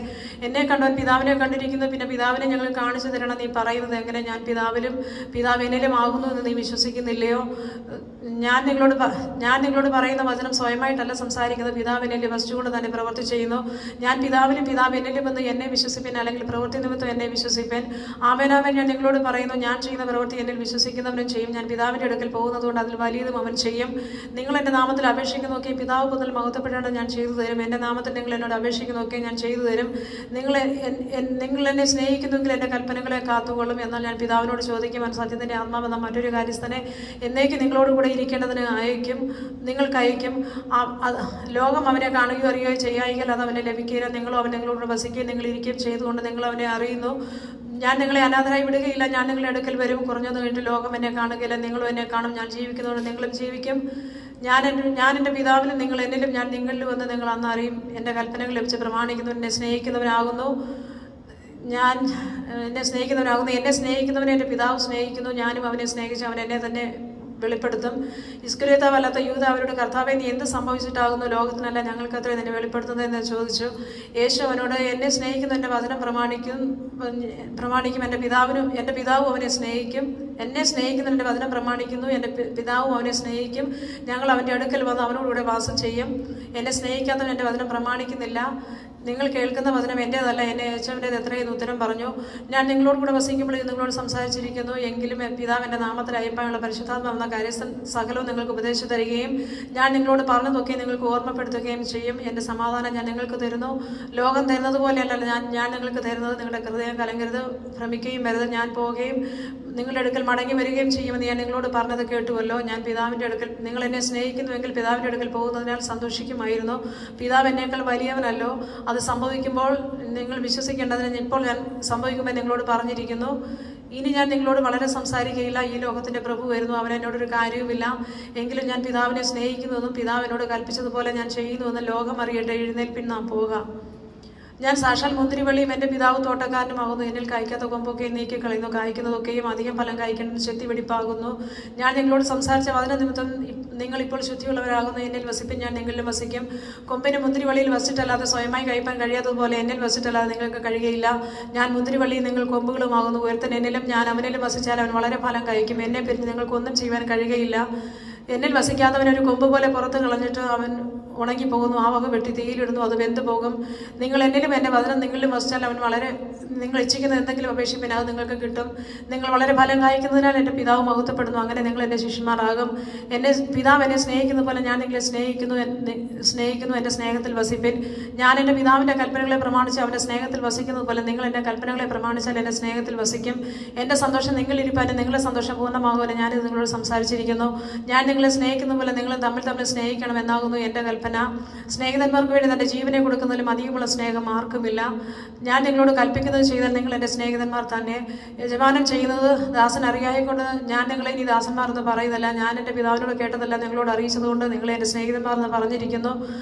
എന്നെ കണ്ടവൻ പിതാവിനെ കണ്ടിരിക്കുന്നു, പിന്നെ പിതാവിനെ ഞങ്ങൾ കാണിച്ചു തരണം. നീ പറയുന്നത് എങ്ങനെ? ഞാൻ പിതാവ് എന്നിലും ആകുന്നു എന്ന് നീ വിശ്വസിക്കുന്നില്ലയോ? ഞാൻ നിങ്ങളോട് പറയുന്ന വചനം സ്വയമായിട്ടല്ല സംസാരിക്കുന്നത്, പിതാവ് എന്നിൽ വസിച്ചുകൊണ്ട് തന്നെ പ്രവൃത്തി ചെയ്യുന്നു. ഞാൻ പിതാവിലും പിതാവ് എന്നിലും എന്ന് എന്നെ വിശ്വസിപ്പൻ, അല്ലെങ്കിൽ പ്രവൃത്തി നിമിത്തം എന്നെ വിശ്വസിപ്പൻ. ആമേനാമേൻ ഞാൻ നിങ്ങളോട് പറയുന്നു, ഞാൻ ചെയ്യുന്ന പ്രവൃത്തി എന്നിൽ വിശ്വസിക്കുന്നവനും ചെയ്യും. ഞാൻ പിതാവിൻ്റെ അടുക്കൽ പോകുന്നതുകൊണ്ട് അതിൽ വലിയതും അവൻ ചെയ്യും. നിങ്ങൾ എൻ്റെ നാമത്തിൽ അപേക്ഷിക്കുന്നതൊക്കെ പിതാവ് മുതൽ മഹത്വപ്പെടേണ്ടത് ഞാൻ ചെയ്തു തരും. എൻ്റെ നാമത്തിൽ നിങ്ങൾ എന്നോട് അപേക്ഷിക്കുന്നതൊക്കെ ഞാൻ ചെയ്തു തരും. നിങ്ങൾ എന്നെ സ്നേഹിക്കുന്നുവെങ്കിൽ എൻ്റെ കൽപ്പനകളെ കാത്തുകൊള്ളും. എന്നാൽ ഞാൻ പിതാവിനോട് ചോദിക്കും, അവൻ സത്യത്തിൻ്റെ ആത്മാവെന്ന മറ്റൊരു കാര്യസ്ഥനെ എന്നേക്ക് നിങ്ങളോട് കൂടെ ഇരിക്കേണ്ടതിന് നിങ്ങൾക്ക് അയക്കും. ലോകം അവനെ കാണുകയോ അറിയുകയോ ചെയ്യായെങ്കിൽ അത് അവനെ ലഭിക്കുകയില്ല. നിങ്ങളും അവൻ നിങ്ങളോട് വസിക്കുകയും നിങ്ങൾ ഇരിക്കുകയും ചെയ്തുകൊണ്ട് നിങ്ങൾ അവനെ അറിയുന്നു. ഞാൻ നിങ്ങളെ അനാഥരായി വിടുകയില്ല, ഞാൻ നിങ്ങളുടെ അടുക്കൽ വരും. കുറഞ്ഞത് കഴിഞ്ഞിട്ട് ലോകം എന്നെ കാണുകയില്ല, നിങ്ങളും എന്നെ കാണും. ഞാൻ ജീവിക്കുന്നതുകൊണ്ട് നിങ്ങളും ജീവിക്കും. ഞാൻ എൻ്റെ പിതാവിലും നിങ്ങൾ എന്നിലും ഞാൻ നിങ്ങളിലും എന്ന് നിങ്ങൾ അന്ന് അറിയും. എൻ്റെ കൽപ്പനകൾ ലഭിച്ച് പ്രമാണിക്കുന്നവൻ എന്നെ സ്നേഹിക്കുന്നവനാകുന്നു. എന്നെ സ്നേഹിക്കുന്നവനെ എൻ്റെ പിതാവ് സ്നേഹിക്കുന്നു. ഞാനും അവനെ സ്നേഹിച്ച് അവൻ എന്നെ തന്നെ വെളിപ്പെടുത്തും. ഇസ്കരിയോത്താവല്ലാത്ത യൂദ അവരോട്, കർത്താവേ, നീ എന്ത് സംഭവിച്ചിട്ടാകുന്നു ലോകത്തിനല്ല ഞങ്ങൾക്കത്രേ നിന്നെ വെളിപ്പെടുത്തുന്നതെന്ന് ചോദിച്ചു. യേശു അവനോട്, എന്നെ സ്നേഹിക്കുന്ന എൻ്റെ വചനം പ്രമാണിക്കും, എൻ്റെ പിതാവും അവനെ സ്നേഹിക്കും. എന്നെ സ്നേഹിക്കുന്ന എൻ്റെ വചനം പ്രമാണിക്കുന്നു, എൻ്റെ പിതാവും അവനെ സ്നേഹിക്കും. ഞങ്ങൾ അവൻ്റെ അടുക്കൽ വന്ന് അവനോടുകൂടെ വാസം ചെയ്യും. എന്നെ സ്നേഹിക്കാത്തവൻ എൻ്റെ വചനം പ്രമാണിക്കുന്നില്ല. നിങ്ങൾ കേൾക്കുന്ന വചനം എൻ്റേതല്ല, എന്നെ അയച്ചവൻ്റേത് എത്രയെന്ന് ഉത്തരം പറഞ്ഞു. ഞാൻ നിങ്ങളോട് കൂടെ വസിക്കുമ്പോൾ നിങ്ങളോട് സംസാരിച്ചിരിക്കുന്നു. എങ്കിലും പിതാവ് എൻ്റെ നാമത്തിൽ അയപ്പാനുള്ള പരിശുദ്ധാത്മാവ് എന്ന കാര്യം സകലവും നിങ്ങൾക്ക് ഉപദേശിച്ചു തരികയും ഞാൻ നിങ്ങളോട് പറഞ്ഞതൊക്കെ നിങ്ങൾക്ക് ഓർമ്മപ്പെടുത്തുകയും ചെയ്യും. എൻ്റെ സമാധാനം ഞാൻ നിങ്ങൾക്ക് തരുന്നു. ലോകം തരുന്നത് പോലെയല്ല ഞാൻ നിങ്ങൾക്ക് തരുന്നത്. നിങ്ങളുടെ ഹൃദയം കലങ്കരുത്, ഭ്രമിക്കുകയും വരുത്. ഞാൻ പോവുകയും നിങ്ങളുടെ അടുക്കൽ മടങ്ങി വരികയും ചെയ്യുമെന്ന് ഞാൻ നിങ്ങളോട് പറഞ്ഞത് കേട്ടുവല്ലോ. ഞാൻ പിതാവിൻ്റെ അടുക്കൽ, നിങ്ങൾ എന്നെ സ്നേഹിക്കുന്നുവെങ്കിൽ പിതാവിൻ്റെ അടുക്കൽ പോകുന്നതിനാൽ സന്തോഷിക്കുമായിരുന്നു. പിതാവ് എന്നേക്കാൾ വലിയവനല്ലോ. അത് സംഭവിക്കുമ്പോൾ നിങ്ങൾ വിശ്വസിക്കേണ്ടതിന് ഇപ്പോൾ ഞാൻ സംഭവിക്കുമ്പോൾ നിങ്ങളോട് പറഞ്ഞിരിക്കുന്നു. ഇനി ഞാൻ നിങ്ങളോട് വളരെ സംസാരിക്കുകയില്ല. ഈ ലോകത്തിൻ്റെ പ്രഭു വരുന്നു, അവൻ എന്നോടൊരു കാര്യവുമില്ല. എങ്കിലും ഞാൻ പിതാവിനെ സ്നേഹിക്കുന്നുവെന്നും പിതാവ് എന്നോട് കൽപ്പിച്ചതുപോലെ ഞാൻ ചെയ്യുന്നുവെന്നും ലോകം അറിയട്ടെ. എഴുന്നേൽപ്പിൻ, നാം പോകാം. ഞാൻ സാക്ഷാൽ മുന്തിരിവള്ളിയും എൻ്റെ പിതാവ് തോട്ടക്കാരനുമാകുന്നു. എന്നിൽ കായ്ക്കാത്ത കൊമ്പൊക്കെ നീക്കിക്കളയുന്നു, കായ്ക്കുന്നതൊക്കെയും അധികം ഫലം കായ്ക്കേണ്ട ശക്തി വെടിപ്പാകുന്നു. ഞാൻ നിങ്ങളോട് സംസാരിച്ച വചന നിമിത്തം നിങ്ങളിപ്പോൾ ശുദ്ധിയുള്ളവരാകുന്നു. എന്നിൽ വസിപ്പിൻ, ഞാൻ നിങ്ങളിലും വസിക്കും. കൊമ്പിന് മുന്തിരിവള്ളിയിൽ വസിച്ചിട്ടല്ലാതെ സ്വയമായി കഴിപ്പാൻ കഴിയാത്തതുപോലെ എന്നിൽ വസിച്ചിട്ടല്ലാതെ നിങ്ങൾക്ക് കഴിയുകയില്ല. ഞാൻ മുന്തിരിവള്ളിയും നിങ്ങൾ കൊമ്പുകളുമാകുന്നു. ഒരുത്തൻ എന്നിലും ഞാൻ അവനിലും വസിച്ചാൽ അവൻ വളരെ ഫലം കഴിക്കും. എന്നെ പിരിഞ്ഞ് നിങ്ങൾക്കൊന്നും ചെയ്യുവാൻ കഴിയുകയില്ല. എന്നിൽ വസിക്കാത്തവനൊരു കൊമ്പ് പോലെ പുറത്ത് കളഞ്ഞിട്ട് അവൻ ഉണങ്ങിപ്പോകുന്നു. ആ വക വെട്ടി തീയിലിടുന്നു, അത് വെന്ത് പോകും. നിങ്ങൾ എന്നിലും എൻ്റെ വചനം നിങ്ങളിലും വസിച്ചാൽ അവൻ വളരെ, നിങ്ങൾ ഇച്ഛിക്കുന്ന എന്തെങ്കിലും അപേക്ഷിപ്പിൻ, അത് നിങ്ങൾക്ക് കിട്ടും. നിങ്ങൾ വളരെ ഫലം കായ്ക്കുന്നതിനാൽ എൻ്റെ പിതാവ് മഹത്വപ്പെടുന്നു. അങ്ങനെ നിങ്ങൾ എൻ്റെ ശിഷ്യന്മാരാകും. പിതാവ് എന്നെ സ്നേഹിക്കുന്ന പോലെ ഞാൻ നിങ്ങളെ സ്നേഹിക്കുന്നു. എൻ്റെ സ്നേഹത്തിൽ വസിപ്പിൻ. ഞാൻ എൻ്റെ പിതാവിൻ്റെ കൽപ്പനകളെ പ്രമാണിച്ച് അവൻ്റെ സ്നേഹത്തിൽ വസിക്കുന്നത് പോലെ നിങ്ങൾ എൻ്റെ കൽപ്പനകളെ പ്രമാണിച്ചാൽ എൻ്റെ സ്നേഹത്തിൽ വസിക്കും. എൻ്റെ സന്തോഷം നിങ്ങളിരിപ്പാനും നിങ്ങളുടെ സന്തോഷം പൂർണ്ണമാകുവാനും ഞാനിത് നിങ്ങളോട് സംസാരിച്ചിരിക്കുന്നു. ഞാൻ നിങ്ങളെ സ്നേഹിക്കുന്ന പോലെ നിങ്ങൾ തമ്മിൽ സ്നേഹിക്കണം എന്നാകുന്നു എൻ്റെ കൽപ്പന. സ്നേഹിതന്മാർക്ക് വേണ്ടി തൻ്റെ ജീവനെ കൊടുക്കുന്നതിലും അധികമുള്ള സ്നേഹം ആർക്കുമില്ല. ഞാൻ നിങ്ങളോട് കൽപ്പിക്കുന്നത് ചെയ്താൽ നിങ്ങൾ എൻ്റെ സ്നേഹിതന്മാർ തന്നെ. യജമാനൻ ചെയ്യുന്നത് ദാസൻ അറിയായിക്കൊണ്ട് ഞാൻ നിങ്ങളെ ഇനി ദാസന്മാരെന്ന് പറയുന്നില്ല. ഞാൻ എൻ്റെ പിതാവിനോട് കേട്ടതല്ല നിങ്ങളോട് അറിയിച്ചതുകൊണ്ട് നിങ്ങളെ എൻ്റെ സ്നേഹിതന്മാരെന്ന് പറഞ്ഞിരിക്കുന്നു.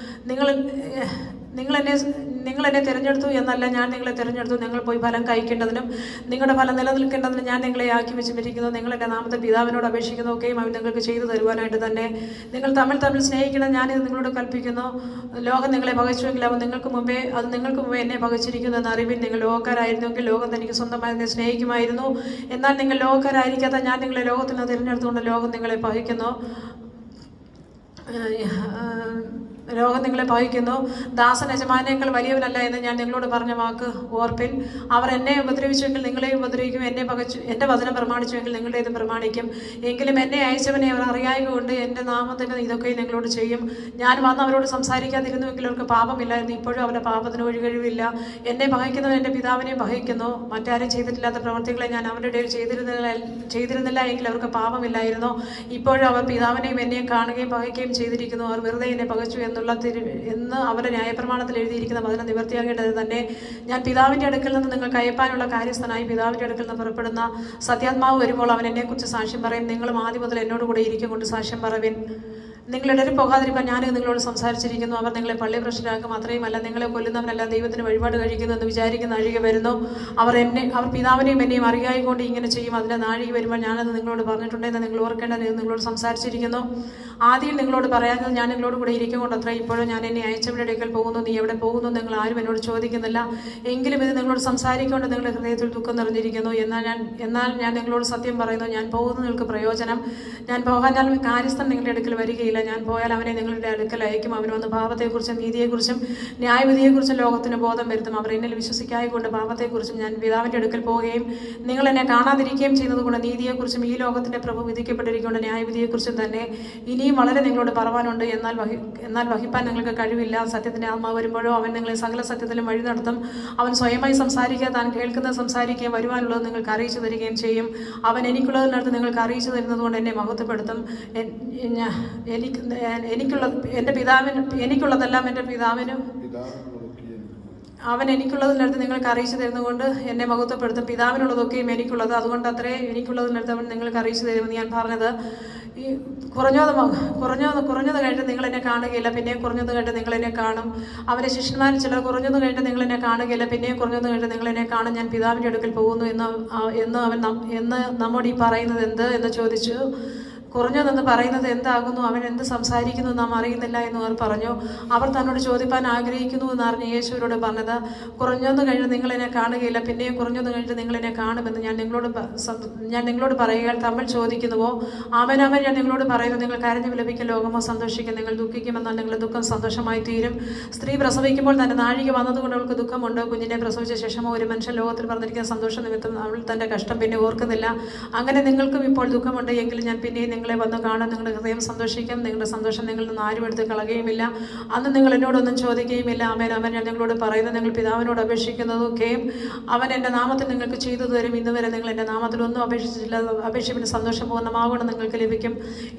നിങ്ങൾ എന്നെ തിരഞ്ഞെടുത്തു എന്നല്ല, ഞാൻ നിങ്ങളെ തിരഞ്ഞെടുത്തു. നിങ്ങൾ പോയി ഫലം കഴിക്കേണ്ടതിനും നിങ്ങളുടെ ഫലം നിലനിൽക്കേണ്ടതിനും ഞാൻ നിങ്ങളെ ആക്കി വെച്ചിരിക്കുന്നു. നിങ്ങൾ എൻ്റെ നാമത്തിൽ പിതാവിനോട് അപേക്ഷിക്കുന്നതൊക്കെയും അവൻ നിങ്ങൾക്ക് ചെയ്തു തരുവാനായിട്ട് തന്നെ. നിങ്ങൾ തമ്മിൽ സ്നേഹിക്കണം, ഞാനിത് നിങ്ങളോട് കൽപ്പിക്കുന്നു. ലോകം നിങ്ങളെ പകച്ചുവെങ്കിൽ അവൻ നിങ്ങൾക്ക് മുമ്പേ എന്നെ പകച്ചിരിക്കുന്നു എന്ന് അറിവിൻ. നിങ്ങൾ ലോകക്കാരായിരുന്നുവെങ്കിൽ ലോകം തനിക്ക് സ്വന്തമായി സ്നേഹിക്കുമായിരുന്നു. എന്നാൽ നിങ്ങൾ ലോകക്കാരായിരിക്കാത്ത ഞാൻ നിങ്ങളെ ലോകത്തിൽ നിന്ന് തിരഞ്ഞെടുത്തുകൊണ്ട് ലോകം നിങ്ങളെ പകയ്ക്കുന്നു. ദാസൻ യജമാനേക്കാൾ വലിയവനല്ല എന്ന് ഞാൻ നിങ്ങളോട് പറഞ്ഞ വാക്ക് ഓർപ്പിൻ. അവർ എന്നെ ഉപദ്രവിച്ചുവെങ്കിൽ നിങ്ങളെ ഉപദ്രവിക്കും. എൻ്റെ വചനം പ്രമാണിച്ചുവെങ്കിൽ നിങ്ങളുടേതും പ്രമാണിക്കും. എങ്കിലും എന്നെ അയച്ചവനെ അവർ അറിയായതുകൊണ്ട് എൻ്റെ നാമത്തിന് ഇതൊക്കെ നിങ്ങളോട് ചെയ്യും. ഞാൻ വന്ന് അവരോട് സംസാരിക്കാതിരുന്നുവെങ്കിൽ അവർക്ക് പാപമില്ലായിരുന്നു. ഇപ്പോഴും അവരുടെ പാപത്തിന് ഒഴികഴിവില്ല. എന്നെ പകയ്ക്കുന്നവൻ എൻ്റെ പിതാവിനെ പകയ്ക്കുന്നു. മറ്റാരും ചെയ്തിട്ടില്ലാത്ത പ്രവർത്തികളെ ഞാൻ അവരുടെ ഇടയിൽ ചെയ്തിരുന്നില്ല എങ്കിൽ അവർക്ക് പാപമില്ലായിരുന്നു. ഇപ്പോഴും അവർ പിതാവിനെയും എന്നെയും കാണുകയും പകയ്ക്കുകയും ചെയ്തിരിക്കുന്നു. അവർ വെറുതെ എന്നെ പകച്ചു എന്ന് അവരുടെ ന്യായപ്രമാണത്തിൽ എഴുതിയിരിക്കുന്ന വചനം നിവൃത്തിയാകേണ്ടത് തന്നെ. ഞാൻ പിതാവിൻ്റെ അടുക്കൽ നിന്ന് നിങ്ങൾക്ക് അയപ്പാനുള്ള കാര്യസ്ഥനായി പിതാവിൻ്റെ അടുക്കൽ നിന്ന് പുറപ്പെടുന്ന സത്യാത്മാവ് വരുമ്പോൾ അവൻ എന്നെക്കുറിച്ച് സാക്ഷ്യം പറയും. നിങ്ങളും ആദ്യം മുതൽ എന്നോട് കൂടെ ഇരിക്കും കൊണ്ട് സാക്ഷ്യം പറവിൻ. നിങ്ങൾ ഇടയിൽ പോകാതിരിക്കാൻ ഞാൻ നിങ്ങളോട് സംസാരിച്ചിരിക്കുന്നു. അവർ നിങ്ങളെ പള്ളിഭ്രഷ്ടരാക്കും. അത്രയുമല്ല, നിങ്ങളെ കൊല്ലുന്നവനല്ല ദൈവത്തിന് വഴിപാട് കഴിക്കുന്നു എന്ന് വിചാരിക്കുന്ന നാഴിക വരുന്നു. അവർ പിതാവിനെയും എന്നെയും അറിയായിക്കൊണ്ട് ഇങ്ങനെ ചെയ്യും. അതിൻ്റെ നാഴിക വരുമ്പോൾ ഞാനത് നിങ്ങളോട് പറഞ്ഞിട്ടുണ്ടെന്ന് നിങ്ങൾ ഓർക്കേണ്ടത് നിങ്ങളോട് സംസാരിച്ചിരിക്കുന്നു. ആദ്യം നിങ്ങളോട് പറയാഞ്ഞത് ഞാൻ നിങ്ങളോട് കൂടെ ഇരിക്കും കൊണ്ട് അത്ര. ഇപ്പോഴും ഞാൻ എന്നെ അയച്ചവരുടെ അടുക്കൽ പോകുന്നു. നീ എവിടെ പോകുന്നു നിങ്ങൾ ആരും എന്നോട് ചോദിക്കുന്നില്ല. എങ്കിലും ഇത് നിങ്ങളോട് സംസാരിക്കൊണ്ട് നിങ്ങളുടെ ഹൃദയത്തിൽ ദുഃഖം നിറഞ്ഞിരിക്കുന്നു. എന്നാൽ ഞാൻ നിങ്ങളോട് സത്യം പറയുന്നു, ഞാൻ പോകുന്നത് നിങ്ങൾക്ക് പ്രയോജനം. ഞാൻ പോകാഞ്ഞാൽ കാര്യസ്ഥൻ നിങ്ങളുടെ അടുക്കൽ വരികയില്ല. ഞാൻ പോയാൽ അവനെ നിങ്ങളുടെ അടുക്കൽ അയക്കും. അവൻ വന്ന് പാപത്തെക്കുറിച്ചും നീതിയെക്കുറിച്ചും ന്യായവിധിയെക്കുറിച്ചും ലോകത്തിന് ബോധം വരുത്തും. അവർ എന്നിൽ വിശ്വസിക്കായകൊണ്ട് പാപത്തെക്കുറിച്ചും ഞാൻ പിതാവിൻ്റെ അടുക്കൽ പോവുകയും നിങ്ങൾ എന്നെ കാണാതിരിക്കുകയും ചെയ്യുന്നതുകൊണ്ട് നീതിയെക്കുറിച്ചും ഈ ലോകത്തിൻ്റെ പ്രഭു വിധിക്കപ്പെട്ടിരിക്കുന്ന ന്യായവിധിയെക്കുറിച്ചും തന്നെ. ഇനിയും വളരെ നിങ്ങളോട് പറവാനുണ്ട്, എന്നാൽ വഹിപ്പാൻ നിങ്ങൾക്ക് കഴിവില്ല. സത്യത്തിൻ്റെ ആത്മാവ് വരുമ്പോഴോ അവൻ നിങ്ങളെ സകല സത്യത്തിലും വഴി നടത്തും. അവൻ സ്വയമായി സംസാരിക്കുക, താൻ കേൾക്കുന്നത് സംസാരിക്കുകയും വരുവാനുള്ളത് നിങ്ങൾക്ക് അറിയിച്ചു തരികയും ചെയ്യും. അവൻ എനിക്കുള്ളതിനടുത്ത് നിങ്ങൾക്ക് അറിയിച്ചു തരുന്നതുകൊണ്ട് എന്നെ മഹത്വപ്പെടുത്തും. എനിക്കുള്ളതെല്ലാം എൻ്റെ പിതാവിനും അവൻ എനിക്കുള്ളതിനടുത്ത് നിങ്ങൾക്ക് അറിയിച്ചു തരുന്നതുകൊണ്ട് എന്നെ മഹത്വപ്പെടുത്തും. പിതാവിനുള്ളതൊക്കെയും എനിക്കുള്ളത്, അതുകൊണ്ട് അത്രേ എനിക്കുള്ളതിനടുത്ത് അവൻ നിങ്ങൾക്ക് അറിയിച്ചു തരുമെന്ന് ഞാൻ പറഞ്ഞത്. ഈ കുറഞ്ഞത് കഴിഞ്ഞ് നിങ്ങളെന്നെ കാണുകയില്ല, പിന്നെയും കുറഞ്ഞത് കഴിഞ്ഞ് നിങ്ങളെന്നെ കാണും. അവരെ ശിഷ്യന്മാരിൽ ചിലർ കുറഞ്ഞത് കഴിഞ്ഞ് നിങ്ങളെന്നെ കാണുകയില്ല, പിന്നെയും കുറഞ്ഞത് കഴിഞ്ഞ് നിങ്ങളെന്നെ കാണും. ഞാൻ പിതാവിൻ്റെ അടുക്കൽ പോകുന്നു എന്ന് നമ്മോട് ഈ പറയുന്നത് എന്ത് എന്ന് ചോദിച്ചു. കുറഞ്ഞതെന്ന് പറയുന്നത് എന്താകുന്നു, അവൻ എന്ത് സംസാരിക്കുന്നു നാം അറിയുന്നില്ല എന്ന് അവർ പറഞ്ഞു. അവർ തന്നോട് ചോദിപ്പാൻ ആഗ്രഹിക്കുന്നു എന്ന് അറിഞ്ഞ് യേശുവിനോട് പറഞ്ഞത്, കുറഞ്ഞൊന്ന് കഴിഞ്ഞ് നിങ്ങൾ എന്നെ കാണുകയില്ല, പിന്നെയും കുറഞ്ഞൊന്ന് കഴിഞ്ഞ് നിങ്ങൾ എന്നെ കാണുമെന്ന് ഞാൻ നിങ്ങളോട് പറയുക. തമ്മിൽ ചോദിക്കുന്നുവോ? ആമേനാമേൻ ഞാൻ നിങ്ങളോട് പറയുന്നു, നിങ്ങൾ കരഞ്ഞു വിലപിക്കും, ലോകമോ സന്തോഷിക്കും. നിങ്ങൾ ദുഃഖിക്കുമെന്നാൽ നിങ്ങളുടെ ദുഃഖം സന്തോഷമായി തീരും. സ്ത്രീ പ്രസവിക്കുമ്പോൾ തന്റെ നാഴിക വന്നതുകൊണ്ട് അവൾക്ക് ദുഃഖമുണ്ട്. കുഞ്ഞിനെ പ്രസവിച്ച ശേഷമോ ഒരു മനുഷ്യൻ ലോകത്തിൽ പറഞ്ഞിരിക്കുന്ന സന്തോഷ നിമിത്തം അവൾ തന്റെ കഷ്ടം പിന്നെ ഓർക്കുന്നില്ല. അങ്ങനെ നിങ്ങൾക്കും ഇപ്പോൾ ദുഃഖമുണ്ട്, എങ്കിലും ഞാൻ പിന്നെയും നിങ്ങളെ വന്ന് കാണാൻ നിങ്ങളുടെ ഹൃദയം സന്തോഷിക്കും. നിങ്ങളുടെ സന്തോഷം നിങ്ങളിൽ നിന്ന് ആരും എടുത്ത് കളയുകയുമില്ല. അന്ന് നിങ്ങൾ എന്നോടൊന്നും ചോദിക്കുകയുമില്ല. ആമേൻ ആമേൻ ഞാൻ നിങ്ങളോട് പറയുന്നത്, നിങ്ങൾ പിതാവിനോട് അപേക്ഷിക്കുന്നതൊക്കെയും അവൻ എൻ്റെ നാമത്തിൽ നിങ്ങൾക്ക് ചെയ്തു തരും. ഇന്ന് വരെ നിങ്ങൾ എൻ്റെ നാമത്തിൽ ഒന്നും അപേക്ഷിച്ചില്ല. അപേക്ഷിപ്പിന് സന്തോഷം പൂർണ്ണമാകണം നിങ്ങൾക്ക് ലഭിക്കും.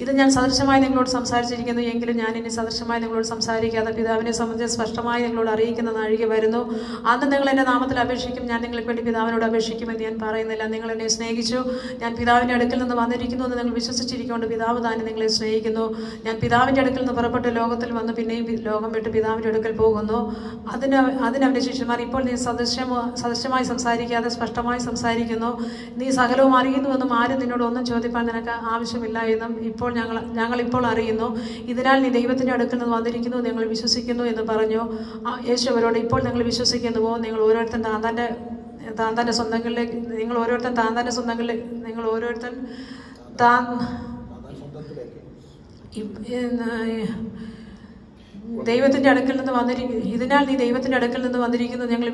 ഇത് ഞാൻ സദൃശമായി നിങ്ങളോട് സംസാരിച്ചിരിക്കുന്നു, എങ്കിലും ഞാൻ ഇനി സദൃശമായി നിങ്ങളോട് സംസാരിക്കാതെ പിതാവിനെ സംബന്ധിച്ച് സ്പഷ്ടമായി നിങ്ങളോട് അറിയിക്കുന്ന നാഴിക വരുന്നു. അന്ന് നിങ്ങൾ എൻ്റെ നാമത്തിൽ അപേക്ഷിക്കും. ഞാൻ നിങ്ങൾക്ക് വേണ്ടി പിതാവിനോട് അപേക്ഷിക്കുമെന്ന് ഞാൻ പറയുന്നില്ല. നിങ്ങൾ എന്നെ സ്നേഹിച്ചു, ഞാൻ പിതാവിൻ്റെ അടുക്കൽ നിന്ന് വന്നിരിക്കുന്നു എന്ന് നിങ്ങൾ വിശ്വസിച്ചിരിക്കൊണ്ട് പിതാവ് താനെ നിങ്ങളെ സ്നേഹിക്കുന്നു. ഞാൻ പിതാവിൻ്റെ അടുക്കൽ നിന്ന് പുറപ്പെട്ട് ലോകത്തിൽ വന്ന് പിന്നെയും ലോകം വിട്ട് പിതാവിൻ്റെ അടുക്കൽ പോകുന്നു. അതിനവൻ്റെ ശിഷ്യന്മാർ, ഇപ്പോൾ നീ സദൃശമായി സംസാരിക്കാതെ സ്പഷ്ടമായി സംസാരിക്കുന്നു. നീ സകലവും അറിയുന്നുവെന്നും ആരും നിന്നോട് ഒന്നും ചോദിപ്പാൻ നിനക്ക് ആവശ്യമില്ല എന്നും ഇപ്പോൾ ഞങ്ങൾ അറിയുന്നു. ഇതിനാൽ നീ ദൈവത്തിൻ്റെ അടുക്കൽ നിന്ന് വന്നിരിക്കുന്നു ഞങ്ങൾ വിശ്വസിക്കുന്നു എന്ന് പറഞ്ഞു. യേശു അവരോട്, ഇപ്പോൾ നിങ്ങൾ വിശ്വസിക്കുന്നുവോ? നിങ്ങൾ ഓരോരുത്തൻ താന്താൻ്റെ സ്വന്തങ്ങളിലേക്ക് ദൈവത്തിൻ്റെ അടുക്കൽ നിന്ന് ഇതിനാൽ നീ ദൈവത്തിൻ്റെ അടുക്കൽ നിന്ന് വന്നിരിക്കുന്നു ഞങ്ങൾ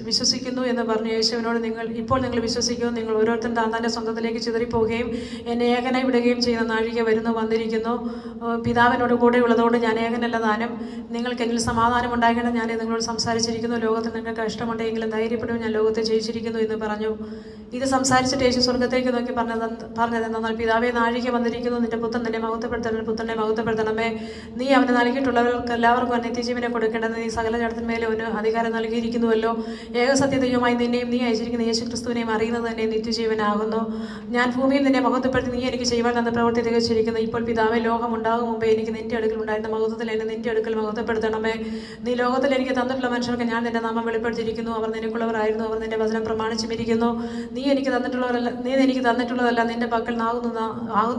വിശ്വസിക്കുന്നു എന്ന് പറഞ്ഞു. യേശുവിനോട്, ഇപ്പോൾ നിങ്ങൾ വിശ്വസിക്കുന്നു. നിങ്ങൾ ഓരോരുത്തരും താന്താൻ്റെ സ്വന്തത്തിലേക്ക് ചിതറിപ്പോവുകയും എന്നെ ഏകനായി വിടുകയും ചെയ്യുന്ന നാഴിക വന്നിരിക്കുന്നു. പിതാവിനോട് കൂടെ ഉള്ളതുകൊണ്ട് ഞാൻ ഏകനല്ല താനും. നിങ്ങൾക്ക് എന്നിൽ സമാധാനം ഉണ്ടാകണം. ഞാൻ നിങ്ങളോട് സംസാരിച്ചിരിക്കുന്നു. ലോകത്തിൽ നിങ്ങൾക്ക് കഷ്ടമുണ്ടെങ്കിലും ധൈര്യപ്പെടും, ഞാൻ ലോകത്തെ ജയിച്ചിരിക്കുന്നു എന്ന് പറഞ്ഞു. ഇത് സംസാരിച്ചിട്ട് യേശു സ്വർഗത്തേക്ക് നോക്കി പറഞ്ഞതെന്നാൽ, പിതാവേ, നാഴിക വന്നിരിക്കുന്നു. നിന്റെ പുത്രൻ നിന്നെ മഹത്വപ്പെടുത്തണമേ. നീ അവന് നൽകിയിട്ടുള്ളവർക്ക് എല്ലാവർക്കും നിത്യജീവനെ കൊടുക്കേണ്ടത് നീ സകല ജഡത്തിന്മേലെ അവന് അധികാരം നൽകിയിരിക്കുന്നുവല്ലോ. ഏകസത്യതയുമായി നിന്നെയും നീ അയച്ചിരിക്കുന്ന യേശു ക്രിസ്തുവിനെയും അറിയുന്നത് തന്നെ നിത്യജീവനാകുന്നു. ഞാൻ ഭൂമിയിൽ നിന്നെ മഹത്വപ്പെടുത്തി നീ എനിക്ക് ചെയ്യുവാൻ തന്ന പ്രവൃത്തി തികച്ചിരിക്കുന്നു. ഇപ്പോൾ പിതാവേ, ലോകം ഉണ്ടാകും മുമ്പേ എനിക്ക് നിന്റെ അടുക്കൽ ഉണ്ടായിരുന്ന മഹത്വത്തിൽ എന്നെ നിന്റെ അടുക്കൽ മഹത്വപ്പെടുത്തണമേ. നീ ലോകത്തിൽ എനിക്ക് തന്നിട്ടുള്ള മനുഷ്യർക്ക് ഞാൻ നിന്റെ നാമം വെളിപ്പെടുത്തിയിരിക്കുന്നു. അവർ നിനക്കുള്ളവരായിരുന്നു, അവർ നിന്റെ വചനം പ്രമാണിച്ചുമിരിക്കുന്നു. നീ എനിക്ക് തന്നിട്ടുള്ളതല്ല നിന്റെ പക്കൽ ആകുന്നു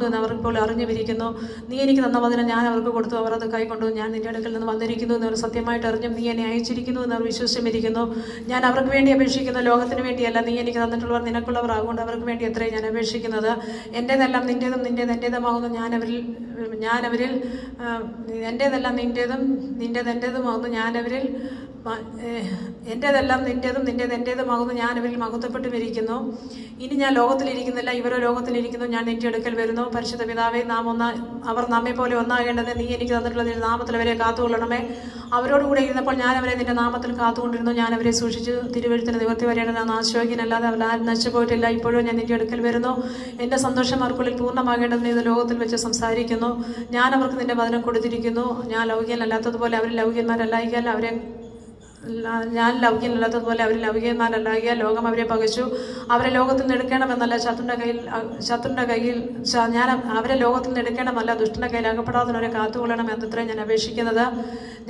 എന്ന് അവർ ഇപ്പോൾ അറിഞ്ഞുമിരിക്കുന്നു. നീ എനിക്ക് തന്ന വചനം ഞാൻ അവർക്ക് കൊടുത്തു, അവർ അത് കൈക്കൊണ്ടു. ഞാൻ നിന്റെ അടുക്കൽ നിന്ന് വന്നിരിക്കുന്നു എന്നവർ സത്യമായിട്ട് അറിഞ്ഞും നീ എന്നെ അയച്ചിരിക്കുന്നു എന്നവർ വിശ്വസിച്ചിരിക്കുന്നു. ഞാൻ അവർക്ക് വേണ്ടി അപേക്ഷിക്കുന്നു, ലോകത്തിന് വേണ്ടിയല്ല. നീ എനിക്ക് തന്നിട്ടുള്ളവർ നിനക്കുള്ളവർ ആകുകൊണ്ട് അവർക്ക് വേണ്ടി എത്രയും ഞാൻ അപേക്ഷിക്കുന്നത്. എൻ്റേതെല്ലാം നിൻ്റേതും എൻ്റേതുമാകുന്നു എൻ്റേതെല്ലാം നിൻ്റേതുമാകുന്നു ഞാൻ അവരിൽ മഹത്വപ്പെട്ടുമിരിക്കുന്നു. ഇനി ഞാൻ ലോകത്തിലിരിക്കുന്നില്ല, ഇവരോ ലോകത്തിലിരിക്കുന്നു. ഞാൻ നിന്റെ അടുക്കൽ വരുന്നു. പരിശുദ്ധ പിതാവേ, അവർ നമ്മെ പോലെ ഒന്നാകേണ്ടത് നീ എനിക്ക് തന്നിട്ടുള്ള നിന്റെ നാമത്തിൽ അവരെ കാത്തുകൊള്ളണമേ. അവരോടുകൂടെ ഇരുന്നപ്പോൾ ഞാൻ അവരെ നിന്റെ നാമത്തിൽ കാത്തുകൊണ്ടിരുന്നു. ഞാൻ അവരെ സൂക്ഷിച്ചു. തിരുവെഴുത്തിന് നിവർത്തി വരേണ്ടത് ആശ്വാഗ്യനല്ലാതെ അവർ ആരും നശിച്ചു പോയിട്ടില്ല. ഇപ്പോഴും ഞാൻ നിന്റെ അടുക്കൽ വരുന്നു. എൻ്റെ സന്തോഷം അവർക്കുള്ളിൽ പൂർണ്ണമാകേണ്ടതിന് ഇത് ലോകത്തിൽ വെച്ച് സംസാരിക്കുന്നു. ഞാൻ അവർക്ക് നിന്റെ വചനം കൊടുത്തിരിക്കുന്നു. ഞാൻ ലൗകികനല്ലാത്തതുപോലെ അവർ ലൗകികന്മാരല്ലായികയാൽ അവരിൽ ലൗകികന്മാരല്ലാകിയാൽ ലോകം അവരെ പകച്ചു. അവരെ ലോകത്തിൽ നിന്ന് എടുക്കണമെന്നല്ല അവരെ ലോകത്തിൽ നിന്ന് എടുക്കണമല്ല, ദുഷ്ടന്റെ കയ്യിൽ അകപ്പെടാതെ കാത്തുകൊള്ളണം എന്നത്രേ ഞാൻ അപേക്ഷിക്കുന്നത്.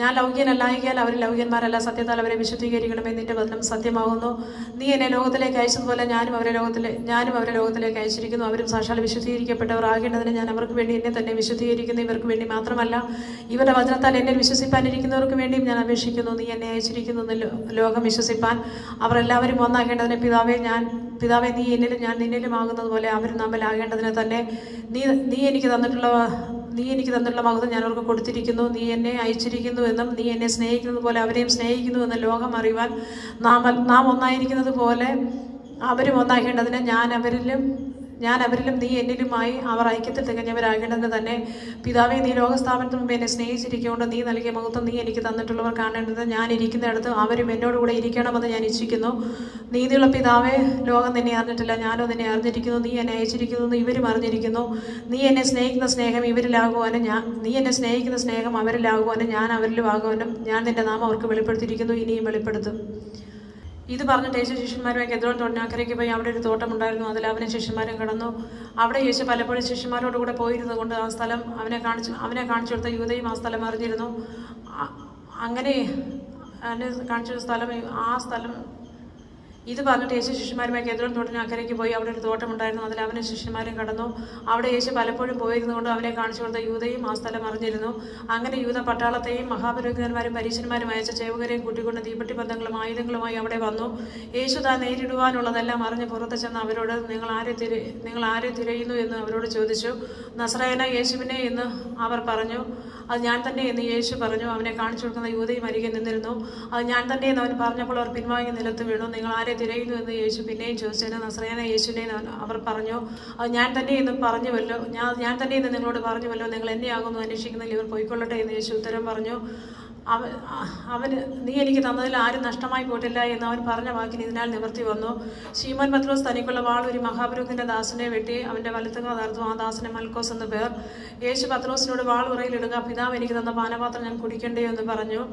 ഞാൻ ലൗകികനല്ലായികയാൽ അവർ ലൗകികന്മാരല്ല, സത്യത്താൽ അവരെ വിശുദ്ധീകരിക്കണമേ. നിന്റെ വചനം സത്യമാകുന്നു. നീ എന്നെ ലോകത്തിലേക്ക് അയച്ചതുപോലെ ഞാനും അവരെ ലോകത്തിലേക്ക് അയച്ചിരിക്കുന്നു. അവരും സാക്ഷാൽ വിശുദ്ധീകരിക്കപ്പെട്ടവർ ആകേണ്ടതിന് ഞാൻ അവർക്ക് വേണ്ടി എന്നെ തന്നെ വിശുദ്ധീകരിക്കുന്നു. ഇവർക്ക് വേണ്ടി മാത്രമല്ല, ഇവരുടെ വചനത്താൽ എന്നെ വിശ്വസിപ്പാനിരിക്കുന്നവർക്ക് വേണ്ടിയും ഞാൻ അപേക്ഷിക്കുന്നു. നീ എന്നെ അയച്ചിരിക്കുന്നു ലോകം വിശ്വസിപ്പാൻ. അവർ എല്ലാവരും ഒന്നാകേണ്ടതിന് പിതാവേ, നീ എന്നിലും ഞാൻ നിന്നിലും ആകുന്നത് പോലെ അവരും തമ്മിലാകേണ്ടതിന് തന്നെ നീ എനിക്ക് തന്നിട്ടുള്ള മഹത്വം ഞാൻ അവർക്ക് കൊടുത്തിരിക്കുന്നു. നീ എന്നെ അയച്ചിരിക്കുന്നു എന്നും നീ എന്നെ സ്നേഹിക്കുന്നത് പോലെ അവരെയും സ്നേഹിക്കുന്നു എന്ന് ലോകം അറിയുവാൻ നാം ഒന്നായിരിക്കുന്നത് പോലെ അവരും ഒന്നാകേണ്ടതിന് ഞാൻ അവരിലും നീ എന്നിലുമായി അവർ ഐക്യത്തിൽ തികഞ്ഞവരാകേണ്ടതിന് തന്നെ. പിതാവേ, നീ ലോകസ്ഥാപനത്തിന് മുമ്പ് എന്നെ സ്നേഹിച്ചിരിക്കുകൊണ്ട് നീ നൽകിയ മഹത്വം നീ എനിക്ക് തന്നിട്ടുള്ളവർ കാണേണ്ടത് ഞാൻ ഇരിക്കുന്നിടത്ത് അവരും എന്നോടുകൂടെ ഇരിക്കണമെന്ന് ഞാൻ ഇച്ഛിക്കുന്നു. നീതിയുള്ള പിതാവേ, ലോകം നിന്നെ അറിഞ്ഞിട്ടില്ല, ഞാനോ നിന്നെ അറിഞ്ഞിരിക്കുന്നു. നീ എന്നെ അയച്ചിരിക്കുന്നു, ഇവരും അറിഞ്ഞിരിക്കുന്നു. നീ എന്നെ സ്നേഹിക്കുന്ന സ്നേഹം അവരിലാകുവാനും ഞാൻ അവരിലും ആകുവാനും ഞാൻ നിന്റെ നാമം അവർക്ക് വെളിപ്പെടുത്തിയിരിക്കുന്നു, ഇനിയും വെളിപ്പെടുത്തും. ഇത് പറഞ്ഞിട്ട് യേശു ശിഷ്യന്മാരുമായി കെദ്രോൻ തോട്ടിനക്കരയ്ക്ക് പോയി. അവിടെ ഒരു തോട്ടമുണ്ടായിരുന്നു, അതിൽ അവനും ശിഷ്യന്മാരും കിടന്നു. അവിടെ യേശു പലപ്പോഴും ശിഷ്യന്മാരോട് കൂടെ പോയിരുന്നത് കൊണ്ട് ആ സ്ഥലം അവനെ കാണിച്ചു കൊടുത്ത യൂദയും ആ സ്ഥലം അറിഞ്ഞിരുന്നു. അങ്ങനെ കാണിച്ചൊരു സ്ഥലം ഇത് പറഞ്ഞിട്ട് യേശു ശിഷ്യന്മാരുമായി കേദ്രോൻ തോട്ടിന് അക്കരയ്ക്ക് പോയി. അവിടെ ഒരു തോട്ടമുണ്ടായിരുന്നു, അതിൽ അവനും ശിഷ്യന്മാരും കടന്നു. അവിടെ യേശു പലപ്പോഴും പോയിരുന്നുകൊണ്ട് അവനെ കാണിച്ചു കൊടുത്ത യൂദയും ആ സ്ഥലം അറിഞ്ഞിരുന്നു. അങ്ങനെ യൂദ പട്ടാളത്തെയും മഹാപുരോഹിതന്മാരും പരീശന്മാരും അയച്ച ചേവകരെയും കൂട്ടിക്കൊണ്ട് തീപ്പെട്ടി ബന്ധങ്ങളും ആയുധങ്ങളുമായി അവിടെ വന്നു. യേശു താൻ നേരിടുവാനുള്ളതെല്ലാം അറിഞ്ഞ് പുറത്ത് ചെന്ന് അവരോട്, നിങ്ങൾ ആരെ തിരയുന്നു എന്ന് അവരോട് ചോദിച്ചു. നസറായനായ യേശുവിനെ എന്ന് അവർ പറഞ്ഞു. അത് ഞാൻ തന്നെ എന്ന് യേശു പറഞ്ഞു. അവനെ കാണിച്ചു കൊടുക്കുന്ന യൂദയും അരികെ നിന്നിരുന്നു. അത് ഞാൻ തന്നെ എന്ന് അവൻ പറഞ്ഞപ്പോൾ അവർ പിൻവാങ്ങി നിലത്ത് വീണു. നിങ്ങൾ ആരെ തിരയുന്നു എന്ന് യേശു പിന്നെയും ചോദിച്ചതിന് നസറായനായ യേശുവിനെ അവർ പറഞ്ഞു. അത് ഞാൻ തന്നെ എന്ന് പറഞ്ഞുവല്ലോ, ഞാൻ തന്നെ എന്ന് നിങ്ങളോട് പറഞ്ഞുവല്ലോ, നിങ്ങൾ എന്നെയാകുന്നു അന്വേഷിക്കുന്നതിൽ ഇവർ പോയിക്കൊള്ളട്ടെ എന്ന് യേശു ഉത്തരം പറഞ്ഞു. അവന് നീ എനിക്ക് തന്നതിൽ ആരും നഷ്ടമായി പോയിട്ടില്ല എന്ന് അവൻ പറഞ്ഞ വാക്കിന് ഇതിനാൽ നിവർത്തി വന്നു. ശീമോൻ പത്രോസ് തനിക്കുള്ള വാൾ ഒരു മഹാപുരോഹിതന്റെ ദാസനെ വെട്ടി അവന്റെ വലത്തുക തകർത്തു. ആ ദാസനെ മൽക്കോസ് എന്ന് പേർ. യേശു പത്രോസിനോട്, വാൾ ഉറയിലിടുക, പിതാവ് എനിക്ക് തന്ന പാനപാത്രം ഞാൻ കുടിക്കണ്ടേ എന്ന് പറഞ്ഞു.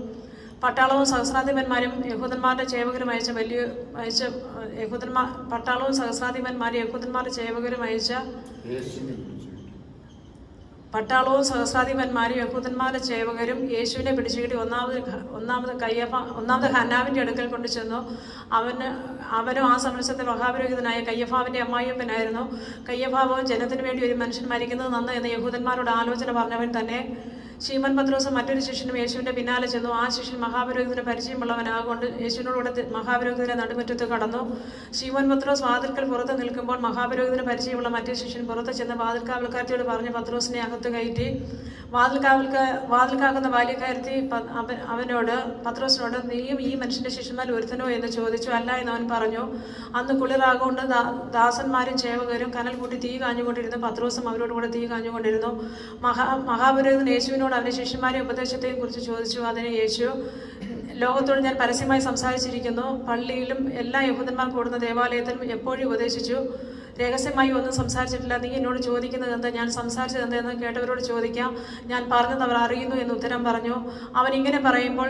പട്ടാളവും സഹസ്രാധിപന്മാരും യഹൂദന്മാരുടെ ചേവകരും യഹൂദന്മാരുടെ ചേവകരും യേശുവിനെ പിടിച്ചുകിട്ടി ഒന്നാമത് ഹന്നാവിന്റെ അടുക്കൽ കൊണ്ടു ചെന്നു. അവനും ആ സമരസത്തെ മഹാപുരോഹിതനായ കയ്യഫാവിന്റെ അമ്മായിയപ്പനായിരുന്നു. കയ്യഫാവും ജനത്തിനു വേണ്ടി ഒരു മനുഷ്യൻ മരിക്കുന്നത് നന്ന് എന്ന് യഹൂദന്മാരോട് ആലോചന പറഞ്ഞവൻ തന്നെ. ശീമോൻ പത്രോസും മറ്റൊരു ശിഷ്യനും യേശുവിന്റെ പിന്നാലെ ചെന്നു. ആ ശിഷ്യൻ മഹാപുരോഹിതന് പരിചയമുള്ളവനാകൊണ്ട് യേശുവിനോടുകൂടെ മഹാപുരോഹിതന്റെ നടുമുറ്റത്ത് കടന്നു. ശീമോൻ പത്രോസ് വാതിൽക്കൽ പുറത്ത് നിൽക്കുമ്പോൾ മഹാപുരോഹിതന് പരിചയമുള്ള മറ്റൊരു ശിഷ്യൻ പുറത്ത് ചെന്ന് വാതിൽക്കാവൽക്കാരത്തിയോട് പറഞ്ഞ് പത്രോസിനെ അകത്ത് കയറ്റി. വാതിൽക്കാക്കുന്ന ബാല്യക്കാരത്തി പത്രോസിനോട്, നീയും ഈ മനുഷ്യന്റെ ശിഷ്യന്മാർ ഒരുത്തനോ എന്ന് ചോദിച്ചു. അല്ല എന്ന് അവൻ പറഞ്ഞു. അന്ന് കുളിറാകൊണ്ട് ദാസന്മാരും ചേവകരും കനൽ കൂട്ടി തീ കാഞ്ഞുകൊണ്ടിരുന്നു. പത്രോസും അവരോടുകൂടെ തീ കാഞ്ഞുകൊണ്ടിരുന്നു. മഹാപുരോഹിതൻ യേശുവിനോട് അവന്റെ ശിഷ്യന്മാരെ ഉപദേശത്തെയും കുറിച്ച് ചോദിച്ചു. അതിന് യേശു, ലോകത്തോട് ഞാൻ പരസ്യമായി സംസാരിച്ചിരിക്കുന്നു. പള്ളിയിലും എല്ലാ യഹൂദന്മാർ കൂടുന്ന ദേവാലയത്തിലും എപ്പോഴും ഉപദേശിച്ചു. രഹസ്യമായി ഒന്നും സംസാരിച്ചിട്ടില്ല. നീ എന്നോട് ചോദിക്കുന്നത് എന്താ? ഞാൻ സംസാരിച്ചത് എന്താണെന്ന് കേട്ടവരോട് ചോദിക്കാം. ഞാൻ പറഞ്ഞത് അവർ അറിയുന്നു എന്ന് ഉത്തരം പറഞ്ഞു. അവൻ ഇങ്ങനെ പറയുമ്പോൾ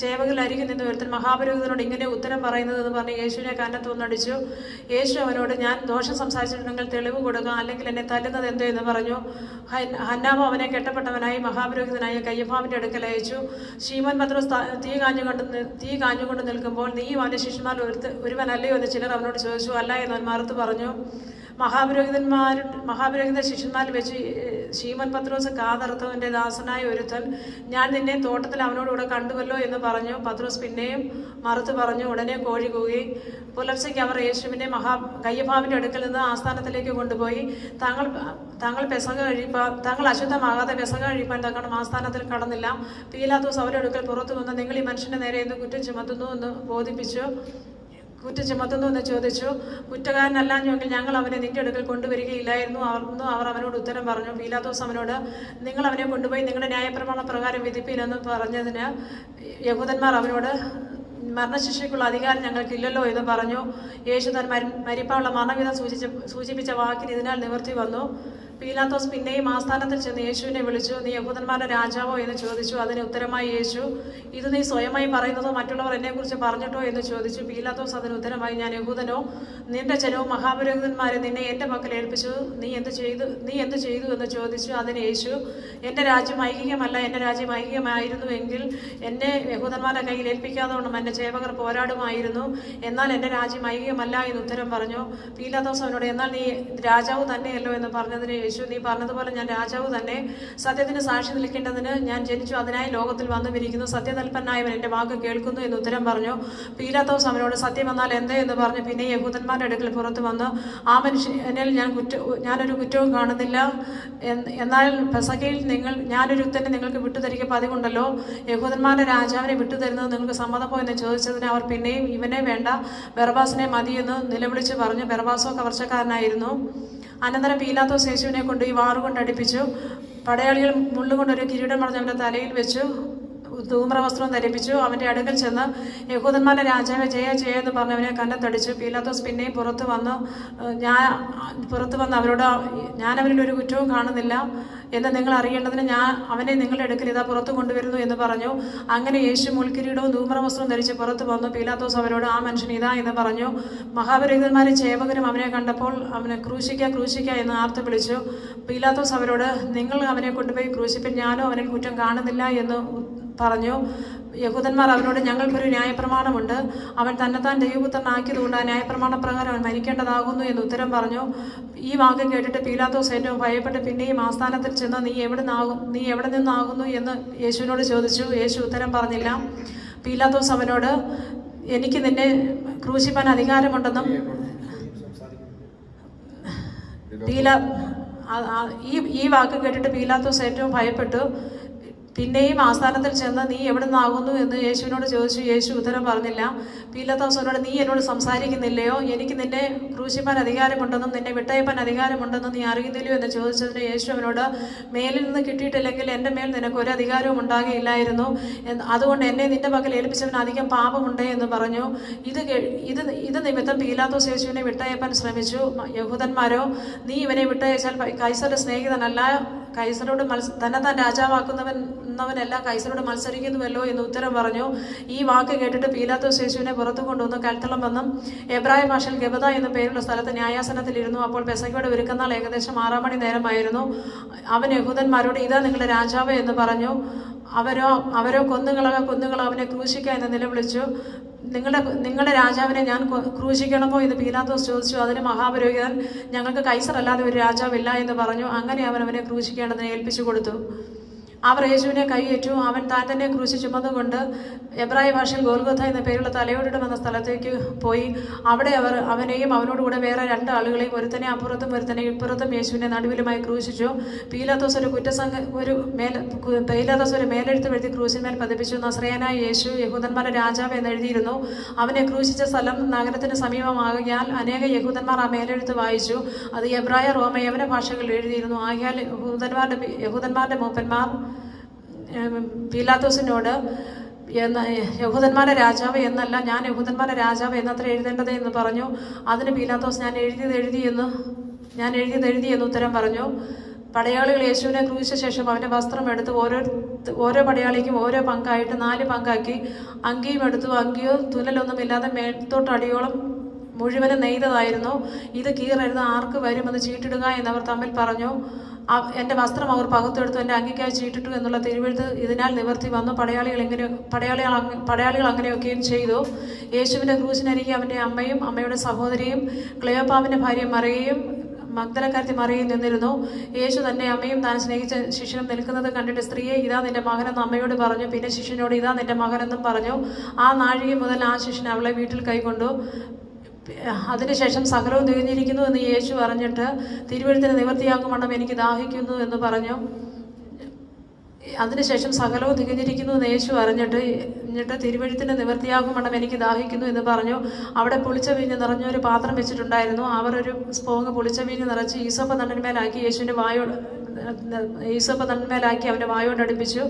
ചേവകളിലരികെ നിന്ന് ഒരുത്തൻ മഹാപുരോഹിതനോട് ഇങ്ങനെ ഉത്തരം പറയുന്നത് എന്ന് പറഞ്ഞ് യേശുവിനെ കന്നത്തൊന്നടിച്ചു. യേശു അവനോട്, ഞാൻ ദോഷം സംസാരിച്ചിട്ടുണ്ടെങ്കിൽ തെളിവ് കൊടുക്കുക, അല്ലെങ്കിൽ എന്നെ തല്ലുന്നത് എന്തോ എന്ന് പറഞ്ഞു. ഹന്നാമോ അവനെ കെട്ടപ്പെട്ടവനായി മഹാപുരോഹിതനായ കയ്യഫാവിന്റെ അടുക്കൽ അയച്ചു. ശീമോൻ പത്രോസ് തീ കാഞ്ഞുകൊണ്ട് നിൽക്കുമ്പോൾ, നീയും അവന്റെ ശിഷ്യന്മാർ ഒരുവനല്ലയോ എന്ന് ചിലർ അവനോട് ചോദിച്ചു. അല്ല എന്ന് അവൻ മറുത്തു പറഞ്ഞു. മഹാപുരോഹിത ശിഷ്യന്മാരിൽ വെച്ച് ശീമോൻ പത്രോസ് കാതർത്തവന്റെ ദാസനായ ഒരുത്തൻ, ഞാൻ നിന്നെ തോട്ടത്തിൽ അവനോടുകൂടെ കണ്ടുവല്ലോ എന്ന് പറഞ്ഞു. പത്രോസ് പിന്നെയും മറുത്തു പറഞ്ഞു. ഉടനെ കോഴി കൂകി. പുലർച്ചയ്ക്ക് അവർ യേശുവിനെ കയ്യഫാവിന്റെ അടുക്കൽ നിന്ന് ആസ്ഥാനത്തിലേക്ക് കൊണ്ടുപോയി. തങ്ങൾ അശുദ്ധമാകാതെ പെസക കഴിപ്പാൻ തക്കണം ആസ്ഥാനത്തിൽ കടന്നില്ല. പീലാത്തോസ് അവരുടെ അടുക്കൽ പുറത്തു വന്ന്, നിങ്ങൾ ഈ മനുഷ്യന്റെ നേരെ എന്ത് കുറ്റം ചുമത്തുന്നു എന്ന് ചോദിച്ചു. കുറ്റക്കാരനല്ലാഞ്ഞെങ്കിൽ ഞങ്ങൾ അവനെ നിന്റെ അടുക്കൽ കൊണ്ടുവരികയില്ലായിരുന്നു എന്ന് അവർ അവനോട് ഉത്തരം പറഞ്ഞു. പീലാത്തോസ് അവനോട്, നിങ്ങൾ അവനെ കൊണ്ടുപോയി നിങ്ങളുടെ ന്യായപ്രമാണ പ്രകാരം വിധിപ്പീനെന്ന് പറഞ്ഞതിന് യഹൂദന്മാർ അവനോട്, മരണശിക്ഷയ്ക്കുള്ള അധികാരം ഞങ്ങൾക്കില്ലല്ലോ എന്ന് പറഞ്ഞു. യേശു താൻ മരിപ്പാനുള്ള മരണവിധം സൂചിപ്പിച്ച വാക്കിന് ഇതിനാൽ നിവർത്തി വന്നു. പീലാത്തോസ് പിന്നെയും ആസ്ഥാനത്തിൽ ചെന്ന് യേശുവിനെ വിളിച്ചു. നീ യഹൂദന്മാരുടെ രാജാവോ എന്ന് ചോദിച്ചു. അതിന് ഉത്തരമായി യേശു, ഇത് നീ സ്വയമായി പറയുന്നതോ മറ്റുള്ളവർ എന്നെക്കുറിച്ച് പറഞ്ഞിട്ടോ എന്ന് ചോദിച്ചു. പീലാത്തോസ് അതിന് ഉത്തരമായി, ഞാൻ യഹൂദനോ? നിന്റെ ജനവും മഹാപുരോഹിതന്മാരെ നിന്നെ എന്റെ പക്കൽ ഏൽപ്പിച്ചു. നീ എന്ത് ചെയ്തു എന്ന് ചോദിച്ചു. അതിന് യേശു, എന്റെ രാജ്യം ഐഹികമല്ല. എന്റെ രാജ്യം ഐഹികമായിരുന്നുവെങ്കിൽ എന്നെ യഹൂദന്മാരുടെ കയ്യിൽ ഏൽപ്പിക്കാതെ എന്റെ ചേവകർ പോരാടുമായിരുന്നു. എന്നാൽ എന്റെ രാജ്യം ഐഹികമല്ല എന്ന് ഉത്തരം പറഞ്ഞു. പീലാത്തോസ് അവനോട്, എന്നാൽ നീ രാജാവ് തന്നെയല്ലോ എന്ന് പറഞ്ഞതിന് യേശു, നീ പറഞ്ഞതുപോലെ ഞാൻ രാജാവ് തന്നെ. സത്യത്തിന് സാക്ഷി നിൽക്കേണ്ടതിന് ഞാൻ ജനിച്ചു, അതിനായി ലോകത്തിൽ വന്നുമിരിക്കുന്നു. സത്യതൽപ്പനായവൻ എന്റെ വാക്ക് കേൾക്കുന്നു എന്ന് ഉത്തരം പറഞ്ഞു. പീലാത്തോസ് അവനോട്, സത്യം എന്നാൽ എന്തേ എന്ന് പറഞ്ഞു പിന്നെ യഹൂദന്മാരുടെ അടുക്കൽ പുറത്തു വന്നു. ആ മനുഷ്യനിൽ ഞാനൊരു കുറ്റവും കാണുന്നില്ല. എന്നാൽ പെസഹയിൽ ഞാനൊരുത്തനെ നിങ്ങൾക്ക് വിട്ടുതരിക പതിവുണ്ടല്ലോ. യഹൂദന്മാരുടെ രാജാവിനെ വിട്ടുതരുന്നത് നിങ്ങൾക്ക് സമ്മതമോ എന്ന് ചോദിച്ചതിന് അവർ പിന്നെയും, ഇവനെ വേണ്ട, ബറബ്ബാസിനെ മതിയെന്ന് നിലവിളിച്ച് പറഞ്ഞു. ബറബ്ബാസോ കവർച്ചക്കാരനായിരുന്നു. അനന്തരം പീലാത്തോസ് യേശുവിനെ കൊണ്ട് ഈ വാറുകൊണ്ട് അടിപ്പിച്ചു. പടയാളികൾ മുള്ളുകൊണ്ടൊരു കിരീടം പറഞ്ഞ് അവൻ്റെ തലയിൽ വെച്ചു. ധൂമ്രവസ്ത്രം ധരിപ്പിച്ചു. അവന്റെ അടുക്കൽ ചെന്ന്, യഹൂദന്മാരുടെ രാജാവെ, ജയ ജയ എന്ന് പറഞ്ഞവനെ കന്നത്തടിച്ചു. പീലാത്തോസ് പിന്നെയും പുറത്തു വന്ന് അവരോട്, ഞാൻ അവരിൽ ഒരു കുറ്റവും കാണുന്നില്ല എന്ന് നിങ്ങൾ അറിയേണ്ടതിന് അവനെ നിങ്ങളുടെ അടുക്കൽ ഇതാ പുറത്തു കൊണ്ടുവരുന്നു എന്ന് പറഞ്ഞു. അങ്ങനെ യേശു മുൾക്കിരീടവും ധൂമ്രവസ്ത്രവും ധരിച്ച് പുറത്തു വന്നു. പീലാത്തോസ് അവരോട്, ആ മനുഷ്യൻ ഇതാ എന്ന് പറഞ്ഞു. മഹാപുരോഹിതന്മാരും ചേവകരും അവനെ കണ്ടപ്പോൾ അവനെ ക്രൂശിക്ക എന്ന് ആർത്ത് വിളിച്ചു. പീലാത്തോസ് അവരോട്, നിങ്ങൾ അവനെ കൊണ്ടുപോയി ക്രൂശിപ്പിൻ, ഞാനോ അവനിൽ കുറ്റം കാണുന്നില്ല എന്ന് പറഞ്ഞു. യഹൂദന്മാർ അവനോട്, ഞങ്ങൾക്കൊരു ന്യായപ്രമാണമുണ്ട്, അവൻ തന്നെത്താൻ ദൈവപുത്രനാക്കിയതുകൊണ്ട് ആ ന്യായപ്രമാണപ്രകാരം അവൻ മരിക്കേണ്ടതാകുന്നു എന്ന് ഉത്തരം പറഞ്ഞു. ഈ വാക്ക് കേട്ടിട്ട് പീലാത്തോസ് ഏറ്റവും ഭയപ്പെട്ട് പിന്നെയും ആസ്ഥാനത്തിൽ ചെന്ന്, നീ എവിടെ നിന്നാകുന്നു എന്ന് യേശുവിനോട് ചോദിച്ചു. യേശു ഉത്തരം പറഞ്ഞില്ല. പീലാത്തോസ് അവനോട്, എനിക്ക് നിന്നെ ക്രൂശിപ്പാൻ അധികാരമുണ്ടെന്നും ഈ വാക്ക് കേട്ടിട്ട് പീലാത്തോസ് ഏറ്റവും ഭയപ്പെട്ടു പിന്നെയും ആസ്ഥാനത്തിൽ ചെന്ന്, നീ എവിടെ നിന്നാകുന്നു എന്ന് യേശുവിനോട് ചോദിച്ചു. യേശു ഉത്തരം പറഞ്ഞില്ല. പീലാത്തോസിനോട്, നീ എന്നോട് സംസാരിക്കുന്നില്ലയോ? എനിക്ക് നിന്നെ ക്രൂശിപ്പാൻ അധികാരമുണ്ടെന്നും നിന്നെ വിട്ടയപ്പാൻ അധികാരമുണ്ടെന്നും നീ അറിയുന്നില്ലയോ എന്ന് ചോദിച്ചതിന് യേശു അവനോട്, മേലിൽ നിന്ന് കിട്ടിയിട്ടില്ലെങ്കിൽ എൻ്റെ മേൽ നിനക്ക് ഒരു അധികാരവും ഉണ്ടാകുകയില്ലായിരുന്നു. അതുകൊണ്ട് എന്നെ നിന്റെ പക്കൽ ഏൽപ്പിച്ചവന് അധികം പാപമുണ്ട് എന്ന് പറഞ്ഞു. ഇത് നിമിത്തം പീലാത്തോസ് യേശുവിനെ വിട്ടയപ്പാൻ ശ്രമിച്ചു. യഹൂദന്മാരോ, നീ ഇവനെ വിട്ടയച്ചാൽ കൈസരുടെ സ്നേഹിതനല്ല, കൈസരോട് തന്നെത്താൻ രാജാവാക്കുന്നവനെല്ലാം കൈസരോട് മത്സരിക്കുന്നുവല്ലോ എന്ന് ഉത്തരം പറഞ്ഞു. ഈ വാക്ക് കേട്ടിട്ട് പീലാത്തോസ് യേശുവിനെ പുറത്തു കൊണ്ടുവന്ന് കൽത്തളം വന്നും എബ്രായ ഭാഷയിൽ ഗബദ എന്ന പേരുള്ള സ്ഥലത്ത് ന്യായാസനത്തിലിരുന്നു. അപ്പോൾ പെസഹയുടെ ഒരുക്കനാൾ ഏകദേശം 6 മണി നേരമായിരുന്നു. അവൻ യഹൂദന്മാരോട്, ഇതാ നിങ്ങളുടെ രാജാവ് എന്ന് പറഞ്ഞു. അവരോ കൊന്നുകളക അവനെ ക്രൂശിക്കുക എന്ന് നിലവിളിച്ചു. നിങ്ങളുടെ രാജാവിനെ ഞാൻ ക്രൂശിക്കണമോ എന്ന് പീലാത്തോസ് ചോദിച്ചു. അതിന് മഹാപുരോഹിതൻ, ഞങ്ങൾക്ക് കൈസർ അല്ലാതെ ഒരു രാജാവില്ല എന്ന് പറഞ്ഞു. അങ്ങനെ അവനെ ക്രൂശിക്കേണ്ടതിന് ഏൽപ്പിച്ചു കൊടുത്തു. അവർ യേശുവിനെ കൈയേറ്റു. അവൻ താൻ തന്നെ ക്രൂശി ചുമന്നുകൊണ്ട് എബ്രായ ഭാഷയിൽ ഗോൽഗോഥ എന്ന പേരുള്ള തലയോടിടം എന്ന സ്ഥലത്തേക്ക് പോയി. അവിടെ അവർ അവനെയും അവനോടുകൂടെ വേറെ 2 ആളുകളെയും, ഒരുത്തനെ അപ്പുറത്തും ഒരുത്തനെ ഇപ്പുറത്തും യേശുവിനെ നടുവിലുമായി ക്രൂശിച്ചു. പീലാത്തോസ് ഒരു മേലെഴുത്ത് എഴുതി ക്രൂശിന്മേൽ പതിപ്പിച്ചു. നസ്രയനായ യേശു, യഹൂദന്മാരുടെ രാജാവ് എന്ന് എഴുതിയിരുന്നു. അവനെ ക്രൂശിച്ച സ്ഥലം നഗരത്തിന് സമീപമാകയാൽ അനേക യഹൂദന്മാർ ആ മേലെഴുത്ത് വായിച്ചു. അത് എബ്രായ, റോമ, യവന ഭാഷകളിൽ എഴുതിയിരുന്നു. ആകയാൽ യഹൂദന്മാരുടെ മൂപ്പന്മാർ പീലാത്തോസിനോട്, യഹൂദന്മാരുടെ രാജാവ് എന്നല്ല, ഞാൻ യഹൂദന്മാരുടെ രാജാവ് എന്നത്ര എഴുതേണ്ടത് എന്ന് പറഞ്ഞു. അതിന് പീലാത്തോസ്, ഞാൻ എഴുതിയത് എഴുതി എന്ന് ഉത്തരം പറഞ്ഞു. പടയാളികൾ യേശുവിനെ ക്രൂശിച്ച ശേഷം അവൻ്റെ വസ്ത്രം എടുത്ത് ഓരോ പടയാളിക്കും ഓരോ പങ്കായിട്ട് 4 പങ്കാക്കി. അങ്കിയും എടുത്തു. അങ്കിയോ തുന്നലൊന്നുമില്ലാതെ മേൽത്തോട്ടടിയോളം മുഴുവനും നെയ്തതായിരുന്നു. ഇത് കീറരുത്, ആർക്ക് വരുമെന്ന് ചീട്ടിടുക എന്നവർ തമ്മിൽ പറഞ്ഞു. എൻ്റെ വസ്ത്രം അവർ പകുത്തെടുത്തു, എൻ്റെ അങ്കിക്കായി ചീട്ടിട്ടു എന്നുള്ള തിരുവെഴുത്ത് ഇതിനാൽ നിവർത്തി വന്നു. പടയാളികൾ അങ്ങനെയൊക്കെയും ചെയ്തു. യേശുവിൻ്റെ ക്രൂശിനരികെ അവൻ്റെ അമ്മയും അമ്മയുടെ സഹോദരിയും ക്ലെയോപ്പാവിൻ്റെ ഭാര്യ മറിയയും മഗ്ദലക്കാരത്തി മറിയയും നിന്നിരുന്നു. യേശു തൻ്റെ അമ്മയും താൻ സ്നേഹിച്ച ശിഷ്യനും നിൽക്കുന്നത് കണ്ടിട്ട്, സ്ത്രീയെ, ഇതാ നിന്റെ മകനെന്ന് അമ്മയോട് പറഞ്ഞു. പിന്നെ ശിഷ്യനോട്, ഇതാ നിന്റെ മകനെന്നും പറഞ്ഞു. ആ നാഴിക മുതൽ ആ ശിഷ്യൻ അവളെ വീട്ടിൽ കൈക്കൊണ്ടു. അതിനുശേഷം സകലവും തികഞ്ഞിരിക്കുന്നു എന്ന് യേശു അറിഞ്ഞിട്ട്, തിരുവെഴുത്തിന് നിവൃത്തിയാക്കുമണ്ണം എനിക്ക് ദാഹിക്കുന്നു എന്ന് പറഞ്ഞു. അതിനുശേഷം സകലവും തികഞ്ഞിരിക്കുന്നു എന്ന് യേശു അറിഞ്ഞിട്ട് തിരുവെഴുത്തിന് നിവൃത്തിയാകുമണ്ണം എനിക്ക് ദാഹിക്കുന്നു എന്ന് പറഞ്ഞു. അവിടെ പുളിച്ച വീഞ്ഞ് നിറഞ്ഞൊരു പാത്രം വെച്ചിട്ടുണ്ടായിരുന്നു. അവർ ഒരു സ്പോങ് പുളിച്ച വീഞ്ഞ് നിറച്ച് ഈസോപ്പ് തണ്ടിന്മേലാക്കി അവൻ്റെ വായോട് അടുപ്പിച്ചു.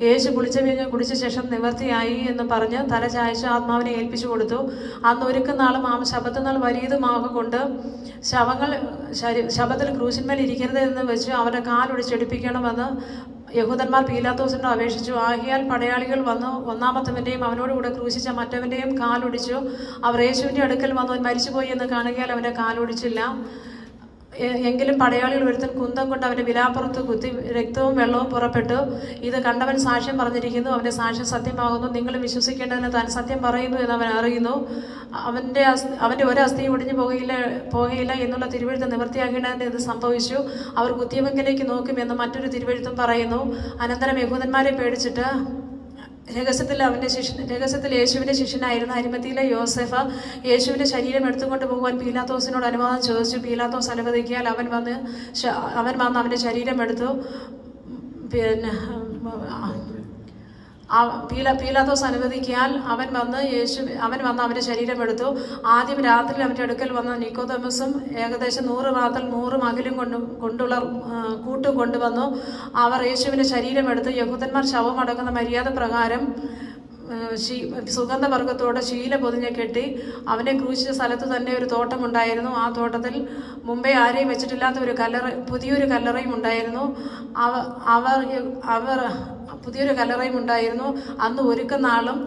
യേശു പുളിച്ച വീഞ്ഞ് കുടിച്ച ശേഷം നിവൃത്തിയായി എന്ന് പറഞ്ഞ് തല ചായച്ച് ആത്മാവിനെ ഏൽപ്പിച്ചു കൊടുത്തു. അന്ന് ഒരുക്കുന്നാളും ശബത്തുനാൾ വലിയതുമാകൊണ്ട് ശബത്തിൽ ക്രൂശിന്മേൽ ഇരിക്കരുത് എന്ന് വെച്ച് അവരുടെ കാലൊടിച്ചെടുപ്പിക്കണമെന്ന് യഹൂദന്മാർ പീലാത്തോസിനോട് അപേക്ഷിച്ചു. ആകയാൽ പടയാളികൾ വന്നു ഒന്നാമത്തവൻ്റെയും അവനോടുകൂടെ ക്രൂശിച്ച മറ്റവൻ്റെയും കാലൊടിച്ചു. അവർ യേശുവിൻ്റെ അടുക്കൽ വന്നു മരിച്ചുപോയി എന്ന് കാണുകയാൽ അവൻ്റെ കാലൊടിച്ചില്ല. എങ്കിലും പടയാളികൾ ഒരുത്തൻ കുന്തം കൊണ്ട് അവൻ്റെ വിലാപ്പുറത്ത് കുത്തി രക്തവും വെള്ളവും പുറപ്പെട്ടു. ഇത് കണ്ടവൻ സാക്ഷ്യം പറഞ്ഞിരിക്കുന്നു, അവൻ്റെ സാക്ഷ്യം സത്യമാകുന്നു. നിങ്ങൾ വിശ്വസിക്കേണ്ടതിന് താൻ സത്യം പറയുന്നു എന്ന് അവൻ അറിയുന്നു. അവൻ്റെ ഒരു അസ്ഥിയും ഒടിഞ്ഞു പോകുകയില്ല എന്നുള്ള തിരുവെഴുത്ത് നിവൃത്തിയാക്കേണ്ടതിന് ഇത് സംഭവിച്ചു. അവർ കുത്തിയവങ്കിലേക്ക് നോക്കുമെന്ന് മറ്റൊരു തിരുവെഴുത്തും പറയുന്നു. അനന്തരം യഹൂദന്മാരെ പേടിച്ചിട്ട് രഹസ്യത്തിൽ യേശുവിൻ്റെ ശിഷ്യനായിരുന്ന അരിമത്തിയിലെ യോസെഫ് യേശുവിൻ്റെ ശരീരം എടുത്തുകൊണ്ട് പോകുവാൻ പീലാത്തോസിനോട് അനുവാദം ചോദിച്ചു. പീലാത്തോസ് അനുവദിക്കിയാൽ അവൻ വന്ന് അവൻ്റെ ശരീരം എടുത്തു. പീലാത്തോസ് അനുവദിക്കിയാൽ അവൻ വന്ന് അവൻ്റെ ശരീരം എടുത്തു. ആദ്യം രാത്രി അവൻ്റെ അടുക്കൽ വന്ന നിക്കോദെമസും ഏകദേശം 100 റാത്തൽ 100 മകിലും കൊണ്ടുള്ള കൂട്ടും കൊണ്ടുവന്നു. അവർ യേശുവിൻ്റെ ശരീരം എടുത്ത് യഹൂദന്മാർ ശവം അടക്കുന്ന മര്യാദ പ്രകാരം സുഗന്ധവർഗത്തോട് ശീല പൊതിഞ്ഞ് കെട്ടി. അവനെ ക്രൂശിച്ച സ്ഥലത്ത് തന്നെ ഒരു തോട്ടമുണ്ടായിരുന്നു. ആ തോട്ടത്തിൽ മുമ്പേ ആരെയും വെച്ചിട്ടില്ലാത്ത പുതിയൊരു കല്ലറയും ഉണ്ടായിരുന്നു. പുതിയൊരു കല്ലറയും ഉണ്ടായിരുന്നു. അന്ന് ഒരുക്കുന്നാളും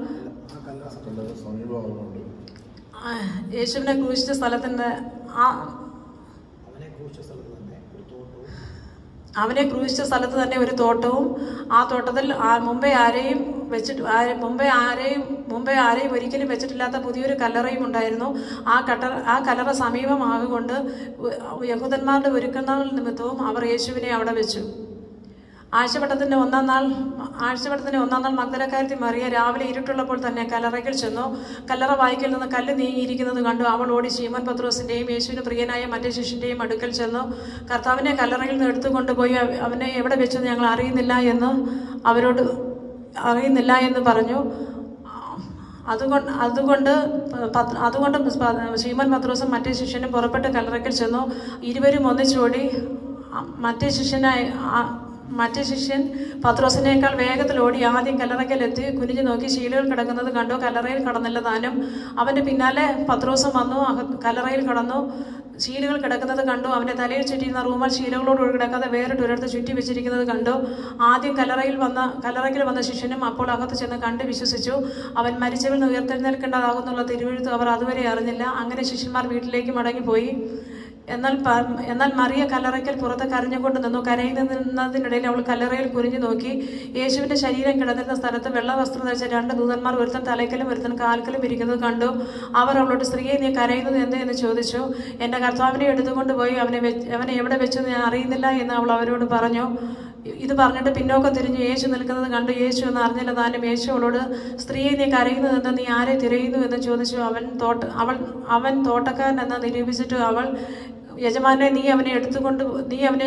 യേശുവിനെ ക്രൂശിച്ച സ്ഥലത്തിൻ്റെ അവനെ ക്രൂശിച്ച സ്ഥലത്ത് തന്നെ ഒരു തോട്ടവും, ആ തോട്ടത്തിൽ മുമ്പേ ആരെയും ഒരിക്കലും വെച്ചിട്ടില്ലാത്ത പുതിയൊരു കല്ലറയും ഉണ്ടായിരുന്നു. ആ കല്ലറ സമീപമാകൊണ്ട് യഹൂദന്മാരുടെ ഒരുക്കനാൾ നിമിത്തവും അവർ യേശുവിനെ അവിടെ വെച്ചു. ആഴ്ചവട്ടത്തിൻ്റെ ഒന്നാം നാൾ മഗ്ദലക്കാരത്തി മറിയ രാവിലെ ഇരുട്ടുള്ളപ്പോൾ തന്നെ കല്ലറയ്ക്കൽ ചെന്നു. കല്ലറ വായ്ക്കൽ നിന്ന് കല്ല് നീങ്ങിയിരിക്കുന്നത് കണ്ടു. അവൾ ഓടി ശീമോൻ പത്രോസിൻ്റെയും യേശുവിന് പ്രിയനായ മറ്റേ ശിഷ്യൻ്റെയും അടുക്കൽ ചെന്നു. കർത്താവിനെ കല്ലറയിൽ നിന്ന് എടുത്തുകൊണ്ടുപോയി അവനെ എവിടെ വെച്ചെന്ന് ഞങ്ങൾ അറിയുന്നില്ല എന്ന് പറഞ്ഞു. അതുകൊണ്ട് ശീമോൻ പത്രോസും മറ്റേ ശിഷ്യനും പുറപ്പെട്ട് കല്ലറയ്ക്കൽ ചെന്നു. ഇരുവരും ഒന്നിച്ചോടി. മറ്റേ ശിഷ്യൻ പത്രോസിനേക്കാൾ വേഗത്തിൽ ഓടി ആദ്യം കല്ലറയ്ക്കലെത്തി കുനിഞ്ഞു നോക്കി ശീലകൾ കിടക്കുന്നത് കണ്ടു. കല്ലറയിൽ കടന്നില്ല താനും. അവൻ്റെ പിന്നാലെ പത്രോസും വന്നു, കല്ലറയിൽ കടന്നു. ശീലകൾ കിടക്കുന്നത് കണ്ടു. അവൻ്റെ തലയിൽ ചുറ്റിയിരുന്ന റൂമാൽ ശീലകളോട് കിടക്കാതെ വേറിട്ടൊരിടത്ത് ചുറ്റി വെച്ചിരിക്കുന്നത് കണ്ടു. ആദ്യം കല്ലറയ്ക്കൽ വന്ന ശിഷ്യനും അപ്പോൾ അകത്ത് ചെന്ന് കണ്ട് വിശ്വസിച്ചു. അവൻ മരിച്ചവരിൽ നിന്ന് ഉയർത്തെഴുന്നേൽക്കേണ്ടതാകുന്നുള്ള തിരുവെഴുത്ത് അവർ അതുവരെ അറിഞ്ഞില്ല. അങ്ങനെ ശിഷ്യന്മാർ വീട്ടിലേക്ക് മടങ്ങിപ്പോയി. എന്നാൽ മറിയ കല്ലറയ്ക്കൽ പുറത്ത് കരഞ്ഞുകൊണ്ട് നിന്നു. കരയുന്നതിനിടയിൽ അവൾ കല്ലറയിൽ കുനിഞ്ഞു നോക്കി. യേശുവിൻ്റെ ശരീരം കിടന്നിരുന്ന സ്ഥലത്ത് വെള്ള വസ്ത്രം ധരിച്ച 2 ദൂതന്മാർ, ഒരുത്തൻ തലയ്ക്കലും ഒരുത്തൻ കാൽക്കലും ഇരിക്കുന്നത് കണ്ടു. അവർ അവളോട്, സ്ത്രീയെ, നീ കരയുന്നത് എന്ത് എന്ന് ചോദിച്ചു. എൻ്റെ കർത്താവിനെ എടുത്തുകൊണ്ടുപോയി അവനെ എവിടെ വെച്ചെന്ന് ഞാൻ അറിയുന്നില്ല എന്ന് അവൾ അവരോട് പറഞ്ഞു. ഇത് പറഞ്ഞിട്ട് പിന്നോക്കം തിരിഞ്ഞു യേശു നിൽക്കുന്നത് കണ്ടു. യേശു എന്ന് അറിഞ്ഞില്ല താനും. യേശു അവളോട്, സ്ത്രീയെ, നീ കരയുന്നത് എന്താ? നീ ആരെ തിരയുന്നു എന്ന് ചോദിച്ചു. അവൻ തോട്ടക്കാരൻ എന്ന് നിരൂപിച്ചിട്ട് അവൾ, യജമാനെ, നീ അവനെ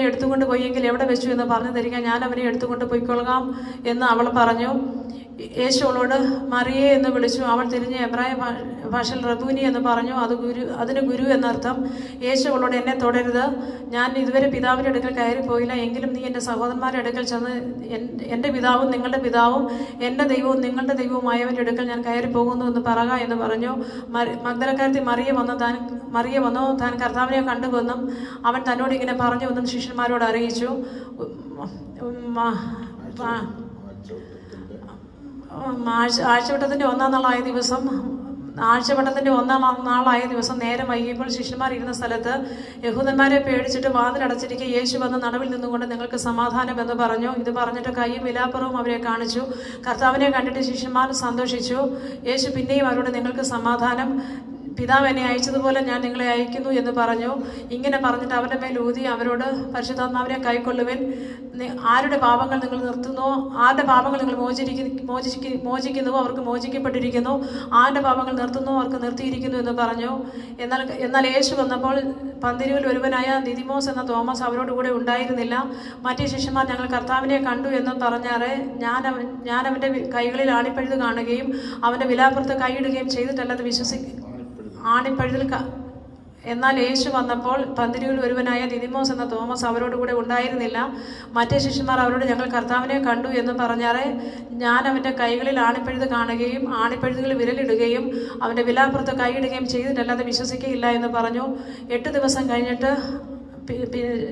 എടുത്തുകൊണ്ട് പോയെങ്കിൽ എവിടെ വെച്ചു എന്ന് പറഞ്ഞു തരിക, ഞാൻ അവനെ എടുത്തുകൊണ്ട് പോയിക്കൊള്ളാം എന്ന് അവൾ പറഞ്ഞു. യേശു അവളോട് മറിയേ എന്ന് വിളിച്ചു. അവൾ തിരിഞ്ഞ് എബ്രായ ഭാഷയിൽ റബൂനി എന്ന് പറഞ്ഞു. അതിന് ഗുരു എന്നർത്ഥം. യേശു അവളോട്, എന്നെ തൊടരുത്, ഞാൻ ഇതുവരെ പിതാവിൻ്റെ അടുക്കൽ കയറിപ്പോയില്ല. എങ്കിലും നീ എൻ്റെ സഹോദരന്മാരുടെ അടുക്കൽ ചെന്ന് എൻ്റെ പിതാവും നിങ്ങളുടെ പിതാവും എൻ്റെ ദൈവവും നിങ്ങളുടെ ദൈവവുമായവൻ്റെ അടുക്കൽ ഞാൻ കയറിപ്പോകുന്നു എന്ന് പറക എന്ന് പറഞ്ഞു. മഗ്ദലക്കാരത്തി മറിയ വന്നു താൻ കർത്താവിനെ കണ്ടുവെന്നും അവൻ തന്നോട് ഇങ്ങനെ പറഞ്ഞുവെന്നും ശിഷ്യന്മാരോട് അറിയിച്ചു. ആഴ്ചവട്ടത്തിൻ്റെ ഒന്നാം നാളായ ദിവസം നേരം വൈകിയപ്പോൾ ശിഷ്യന്മാർ ഇരുന്ന സ്ഥലത്ത് യഹൂദന്മാരെ പേടിച്ചിട്ട് വാതിലടച്ചിരിക്കെ യേശു വന്ന് നടുവിൽ നിന്നുകൊണ്ട്, നിങ്ങൾക്ക് സമാധാനം എന്ന് പറഞ്ഞു. ഇത് പറഞ്ഞിട്ട് കൈയും വിലാപ്പുറവും അവരെ കാണിച്ചു. കർത്താവിനെ കണ്ടിട്ട് ശിഷ്യന്മാർ സന്തോഷിച്ചു. യേശു പിന്നെയും അവരോട്, നിങ്ങൾക്ക് സമാധാനം, പിതാവ് എന്നെ അയച്ചതുപോലെ ഞാൻ നിങ്ങളെ അയക്കുന്നു എന്ന് പറഞ്ഞു. ഇങ്ങനെ പറഞ്ഞിട്ട് അവരുടെ മേൽ ഊതി അവരോട്, പരിശുദ്ധാത്മാവിനെ കൈക്കൊള്ളുവിൻ. ആരുടെ പാപങ്ങൾ നിങ്ങൾ മോചിക്കുന്നുവോ അവർക്ക് മോചിക്കപ്പെട്ടിരിക്കുന്നു, ആരുടെ പാപങ്ങൾ നിർത്തുന്നു അവർക്ക് നിർത്തിയിരിക്കുന്നു എന്ന് പറഞ്ഞു. എന്നാൽ യേശു വന്നപ്പോൾ പന്തിരുവിൽ ഒരുവനായ ദിദിമോസ് എന്ന തോമസ് അവരോടുകൂടെ ഉണ്ടായിരുന്നില്ല. മറ്റേ ശിഷ്യന്മാർ, ഞങ്ങൾ കർത്താവിനെ കണ്ടു എന്ന് പറഞ്ഞാറെ ഞാൻ അവൻ്റെ കൈകളിൽ ആണിപ്പഴുത് കാണുകയും അവൻ്റെ വിലാപ്പുറത്ത് കൈയിടുകയും ചെയ്തിട്ടല്ലാതെ എന്നാൽ യേശു വന്നപ്പോൾ പന്തിരുവിൽ ഒരുവനായ ദിദിമോസ് എന്ന തോമസ് അവരോടുകൂടെ ഉണ്ടായിരുന്നില്ല. മറ്റേ ശിഷ്യന്മാർ അവരോട്, ഞങ്ങൾ കർത്താവിനെ കണ്ടു എന്ന് പറഞ്ഞാറെ ഞാൻ അവൻ്റെ കൈകളിൽ ആണിപ്പഴുത് കാണുകയും ആണിപ്പഴുതുകളിൽ വിരലിടുകയും അവൻ്റെ വിലാപ്പുറത്ത് കൈയിടുകയും ചെയ്തിട്ടല്ലാതെ വിശ്വസിക്കുകയില്ല എന്ന് പറഞ്ഞു. 8 ദിവസം കഴിഞ്ഞിട്ട്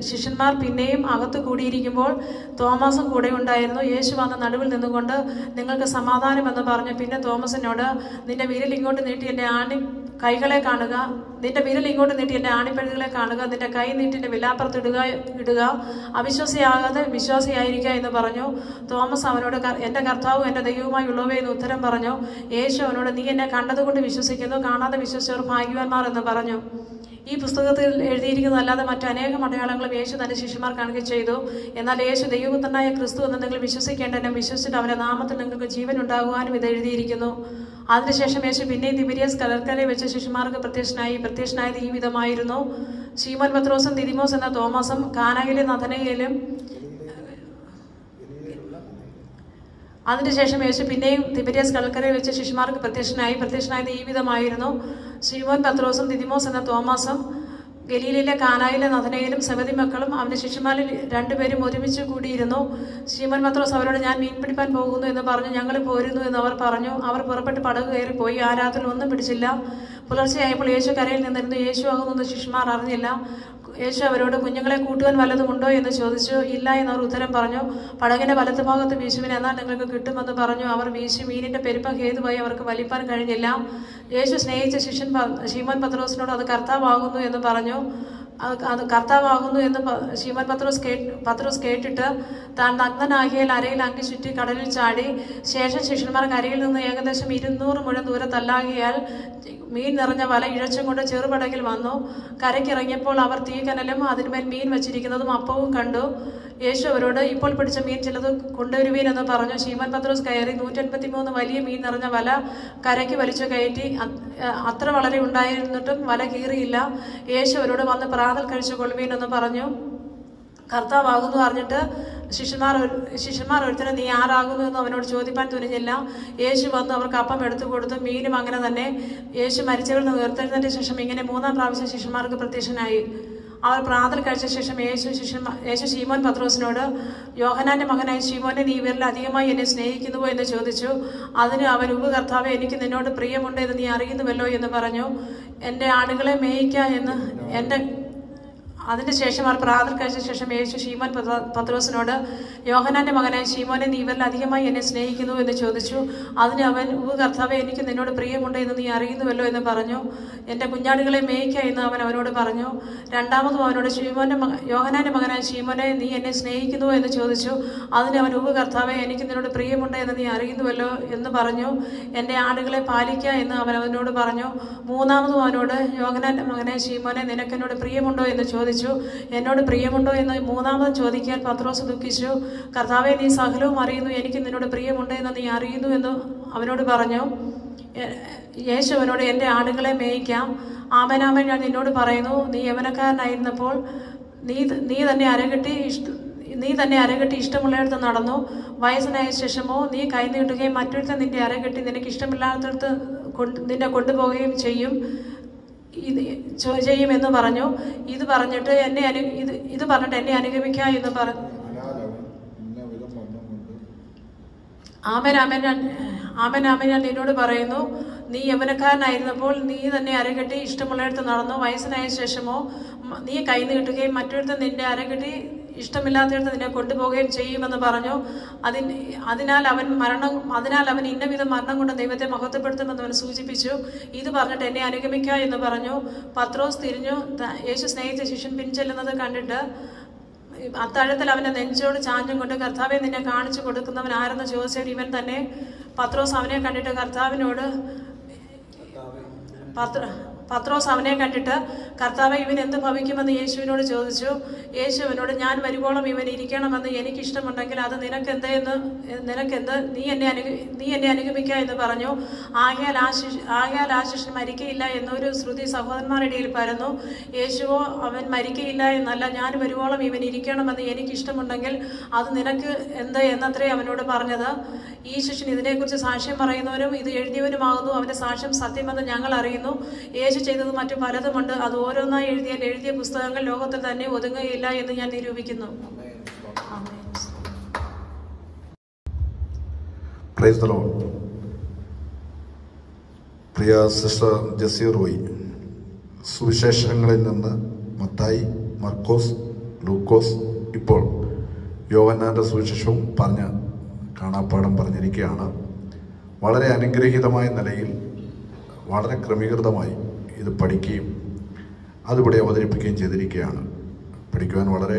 ശിഷ്യന്മാർ പിന്നെയും അകത്ത് കൂടിയിരിക്കുമ്പോൾ തോമസും കൂടെ ഉണ്ടായിരുന്നു. യേശു വന്ന് നടുവിൽ നിന്നുകൊണ്ട്, നിങ്ങൾക്ക് സമാധാനം എന്ന് പറഞ്ഞു. പിന്നെ തോമസിനോട്, നിന്റെ വിരൽ ഇങ്ങോട്ട് നീട്ടി എൻ്റെ കൈകളെ കാണുക, നിന്റെ വിരൽ ഇങ്ങോട്ട് നീട്ടി എൻ്റെ ആണിപ്പഴുതുകളെ കാണുക, നിന്റെ കൈ നീട്ടി എൻ്റെ വിലാപ്പുറത്ത് ഇടുക, അവിശ്വാസിയാകാതെ വിശ്വാസിയായിരിക്കുക എന്ന് പറഞ്ഞു. തോമസ് അവനോട്, എൻ്റെ കർത്താവും എൻ്റെ ദൈവവുമായി ഉള്ളവേ എന്ന് ഉത്തരം പറഞ്ഞു. യേശു അവനോട്, നീ എന്നെ കണ്ടതുകൊണ്ട് വിശ്വസിക്കുന്നു, കാണാതെ വിശ്വസിച്ചവർ ഭാഗ്യവാന്മാർ എന്ന് പറഞ്ഞു. ഈ പുസ്തകത്തിൽ എഴുതിയിരിക്കുന്നതല്ലാതെ മറ്റനേകം അടയാളങ്ങളും യേശു തൻ്റെ ശിഷ്യന്മാർ കാണുകയും ചെയ്തു. എന്നാൽ യേശു ദൈവപുത്രനായ ക്രിസ്തു എന്ന് നിങ്ങൾ വിശ്വസിക്കേണ്ടതിനും വിശ്വസിച്ചിട്ട് അവൻ്റെ നാമത്തിൽ നിങ്ങൾക്ക് ജീവൻ ഉണ്ടാകുവാനും ഇത് എഴുതിയിരിക്കുന്നു. അതിനുശേഷം യേശു പിന്നെയും തിബിരിയസ് കടൽക്കരയിൽ വെച്ച് ശിഷ്യന്മാർക്ക് പ്രത്യക്ഷനായത് ഈ വിധമായിരുന്നു. ശീമോൻ പത്രോസും ദിദിമോസ് എന്ന തോമസും കാനായിലെ നഥനയേലും. അതിനുശേഷം യേശു പിന്നെയും തിബിരിയസ് കടൽക്കരയിൽ വെച്ച് ശിഷ്യന്മാർക്ക് പ്രത്യക്ഷനായത് ഈ വിധമായിരുന്നു. ശീമോൻ പത്രോസും ദിദിമോസ് എന്ന തോമസും ഗലീലയിലെ കാനായിലെ നഥനയേലും സെബെദി മക്കളും അവൻ്റെ ശിഷ്യന്മാരിൽ 2 പേരും ഒരുമിച്ച് കൂടിയിരുന്നു. ശീമോൻ പത്രോസ് അവരോട്, ഞാൻ മീൻ പിടിപ്പാൻ പോകുന്നു എന്ന് പറഞ്ഞു. ഞങ്ങൾ പോരുന്നു എന്ന് അവർ പറഞ്ഞു. അവർ പുറപ്പെട്ട് പടക് കയറിപ്പോയി. ആ രാത്രി ഒന്നും പിടിച്ചില്ല. പുലർച്ചെയായപ്പോൾ യേശു കരയിൽ നിന്നിരുന്നു. യേശു ആകുന്നത് ശിഷ്യന്മാർ അറിഞ്ഞില്ല. യേശു അവരോട്, കുഞ്ഞുങ്ങളെ കൂട്ടുവാൻ വല്ലതുമുണ്ടോ എന്ന് ചോദിച്ചു. ഇല്ല എന്നവർ ഉത്തരം പറഞ്ഞു. പടകിൻ്റെ വലത്ത് ഭാഗത്ത് വീശുവിൻ, എന്നാൽ നിങ്ങൾക്ക് കിട്ടുമെന്ന് പറഞ്ഞു. അവർ വീശി. മീനിൻ്റെ പെരുപ്പം ഹേതുവായി അവർക്ക് വലിപ്പാൻ കഴിഞ്ഞില്ല. യേശു സ്നേഹിച്ച ശിഷ്യൻ ശീമോൻ പത്രോസിനോട്, അത് കർത്താവാകുന്നു എന്ന് പറഞ്ഞു. അത് കർത്താവാകുന്നു എന്ന് ശീമോൻ പത്രോസ് കേട്ടിട്ട് താൻ നഗ്നനാകിയാൽ അരയിൽ അങ്കി ചുറ്റി കടലിൽ ചാടി. ശേഷം ശിഷ്യന്മാർ കരയിൽ നിന്ന് ഏകദേശം 200 മുഴം ദൂരത്തല്ലാകിയാൽ മീൻ നിറഞ്ഞ വല ഇഴച്ചും കൊണ്ട് ചെറുപടകിൽ വന്നു. കരയ്ക്കിറങ്ങിയപ്പോൾ അവർ തീക്കനലും അതിന്മേൽ മീൻ വച്ചിരിക്കുന്നതും അപ്പവും കണ്ടു. യേശു അവരോട്, ഇപ്പോൾ പിടിച്ച മീൻ ചിലത് കൊണ്ടുവരുവീൻ എന്ന് പറഞ്ഞു. ശീമോൻ പത്രോസ് കയറി 153 വലിയ മീൻ നിറഞ്ഞ വല കരയ്ക്ക് വലിച്ചു കയറ്റി. അത്ര വളരെ ഉണ്ടായിരുന്നിട്ടും വല കീറിയില്ല. യേശു അവരോട്, വന്ന് പ്രാതൽ കഴിച്ചു കൊള്ളുവീൻ എന്ന് പറഞ്ഞു. കർത്താവാകുന്നു അറിഞ്ഞിട്ട് ശിഷ്യന്മാർ ഒരുത്തരം നീ ആരാകുന്നു എന്ന് അവനോട് ചോദിപ്പാൻ തുനിഞ്ഞില്ല. യേശു വന്ന് അവർക്ക് അപ്പം എടുത്തു കൊടുത്തു. മീനും അങ്ങനെ തന്നെ. യേശു മരിച്ചവരിൽ നിന്ന് ഉയർത്തെഴുന്നേറ്റ ശേഷം ഇങ്ങനെ 3-ാം പ്രാവശ്യം ശിഷ്യന്മാർക്ക് പ്രത്യക്ഷനായി. അവർ പ്രാതൽ കഴിച്ച ശേഷം യേശു ശീമോൻ പത്രോസിനോട്, യോഹന്നാന്റെ മകനായ ശീമോനെ, നീ ഇവരിൽ അധികമായി എന്നെ സ്നേഹിക്കുന്നുവോ എന്ന് ചോദിച്ചു. അതിന് അവൻ, ഉവ്വ് കർത്താവേ, എനിക്ക് നിന്നോട് പ്രിയമുണ്ട് എന്ന് നീ അറിയുന്നുവല്ലോ എന്ന് പറഞ്ഞു. എൻ്റെ ആടുകളെ മേയിക്ക എന്ന് അതിനുശേഷം അവർ പ്രാതൽ കഴിച്ച ശേഷം യേശു ശീമോൻ പത്രോസിനോട്, യോഹന്നാന്റെ മകനായ ശീമോനെ, നീ ഇവരിൽ അധികമായി എന്നെ സ്നേഹിക്കുന്നു എന്ന് ചോദിച്ചു. അതിന് അവൻ, ഉവ്വ് കർത്താവേ, എനിക്ക് നിന്നോട് പ്രിയമുണ്ട് എന്ന് നീ അറിയുന്നുവല്ലോ എന്ന് പറഞ്ഞു. എൻ്റെ കുഞ്ഞാടുകളെ മേയിക്ക എന്ന് അവനോട് പറഞ്ഞു. രണ്ടാമതും അവനോട്, യോഹന്നാന്റെ മകനായ ശീമോനെ, നീ എന്നെ സ്നേഹിക്കുന്നുവോ എന്ന് ചോദിച്ചു. അതിന് അവൻ, ഉവ്വ് കർത്താവേ, എനിക്ക് നിന്നോട് പ്രിയമുണ്ട് എന്ന് നീ അറിയുന്നുവല്ലോ എന്ന് പറഞ്ഞു. എൻ്റെ ആടുകളെ പാലിക്ക എന്ന് അവനോട് പറഞ്ഞു. മൂന്നാമതും അവനോട്, യോഹന്നാന്റെ മകനായ ശീമോനെ, നിനക്കെന്നോട് പ്രിയമുണ്ടോ എന്ന് ചോദിച്ചു. എന്നോട് പ്രിയമുണ്ടോ എന്ന് മൂന്നാമതും ചോദിക്കാൻ പത്രോസ് ദുഃഖിച്ചു. കർത്താവേ, നീ സകലവും അറിയുന്നു, എനിക്ക് നിന്നോട് പ്രിയമുണ്ട് എന്ന് നീ അറിയുന്നു എന്ന് അവനോട് പറഞ്ഞു. യേശു അവനോട്, എൻ്റെ ആടുകളെ മേയിക്കാം. ആമേൻ ആമേൻ ഞാൻ നിന്നോട് പറയുന്നു, നീ യൗവനക്കാരനായിരുന്നപ്പോൾ നീ തന്നെ അരകെട്ടി ഇഷ്ടമുള്ളിടത്ത് നടന്നു. വയസ്സനായ ശേഷമോ നീ കൈ നീട്ടുകയും മറ്റൊരുത്തൻ നിന്റെ അരകെട്ടി നിനക്ക് ഇഷ്ടമില്ലാത്തടത്ത് നിന്നെ കൊണ്ടുപോവുകയും ചെയ്യുമെന്ന് പറഞ്ഞു. ഇത് പറഞ്ഞിട്ട് എന്നെ അനുഗമിക്ക എന്ന് പറഞ്ഞു. ആമേൻ ആമേൻ ഞാൻ നിന്നോട് പറയുന്നു, നീ യൗവനക്കാരനായിരുന്നപ്പോൾ നീ തന്നെ അരകെട്ടി ഇഷ്ടമുള്ളിടത്ത് നടന്നു. വയസ്സനായ ശേഷമോ നീ കൈ നീട്ടുകയും മറ്റൊരുത്തൻ നിന്റെ അരകെട്ടി ഇഷ്ടമില്ലാത്തടത്ത് നിന്നെ കൊണ്ടുപോവുകയും ചെയ്യുമെന്ന് പറഞ്ഞു. അതിനാൽ അവൻ ഇന്നവിധം മരണം കൊണ്ട് ദൈവത്തെ മഹത്വപ്പെടുത്തുമെന്ന് അവൻ സൂചിപ്പിച്ചു. ഇത് പറഞ്ഞിട്ട് എന്നെ അനുഗമിക്ക എന്ന് പറഞ്ഞു. പത്രോസ് തിരിഞ്ഞു. യേശു സ്നേഹിച്ച ശിഷ്യൻ പിൻചെല്ലുന്നത് കണ്ടിട്ട് അത്താഴത്തിൽ അവന്റെ നെഞ്ചോട് ചാഞ്ഞും കൊണ്ട്, കർത്താവെ, നിന്നെ കാണിച്ചു കൊടുക്കുന്നവൻ ആരെന്ന് ചോദിച്ചവൻ ഇവൻ തന്നെ. പത്രോസ് അവനെ കണ്ടിട്ട് കർത്താവെ, ഇവൻ എന്ത് ഭവിക്കുമെന്ന് യേശുവിനോട് ചോദിച്ചു. യേശു അവനോട്, ഞാൻ വരുവോളം ഇവൻ ഇരിക്കണമെന്ന് എനിക്കിഷ്ടമുണ്ടെങ്കിൽ അത് നിനക്കെന്ത്, നീ എന്നെ അനുഗമിക്ക എന്ന് പറഞ്ഞു. ആകയാൽ ആ ശിഷ്യൻ മരിക്കയില്ല എന്നൊരു ശ്രുതി സഹോദരന്മാരുടെ ഇടയിൽ പരന്നു. യേശുവോ, അവൻ മരിക്കയില്ല എന്നല്ല, ഞാൻ വരുവോളം ഇവൻ ഇരിക്കണമെന്ന് എനിക്കിഷ്ടമുണ്ടെങ്കിൽ അത് നിനക്ക് എന്ത് എന്നത്രേ അവനോട് പറഞ്ഞത്. ഈ ശിഷ്യൻ ഇതിനെക്കുറിച്ച് സാക്ഷ്യം പറയുന്നവനും ഇത് എഴുതിയവനുമാകുന്നു. അവന്റെ സാക്ഷ്യം സത്യമെന്ന് ഞങ്ങൾ അറിയുന്നു. യേശു ചെയ്തത് മറ്റു പലതുമുണ്ട്. അത് ഓരോന്നായി എഴുതിയ പുസ്തകങ്ങൾ ലോകത്തിൽ തന്നെ ഒതുങ്ങുകയില്ല എന്ന് ഞാൻ നിരൂപിക്കുന്നു.
Praise the Lord. പ്രിയ സിസ്റ്റർ ജെസ്സി റോയി സുവിശേഷങ്ങളിൽ നിന്ന് മത്തായി, മർക്കോസ്, ലൂക്കോസ്, ഇപ്പോൾ യോഹന്നാന്റെ സുവിശേഷവും പറഞ്ഞ് കാണാപ്പാഠം പറഞ്ഞിരിക്കുകയാണ്. വളരെ അനുഗ്രഹീതമായ നിലയിൽ വളരെ ക്രമീകൃതമായി ഇത് പഠിക്കുകയും അതിവിടെ അവതരിപ്പിക്കുകയും ചെയ്തിരിക്കുകയാണ്. പഠിക്കുവാൻ വളരെ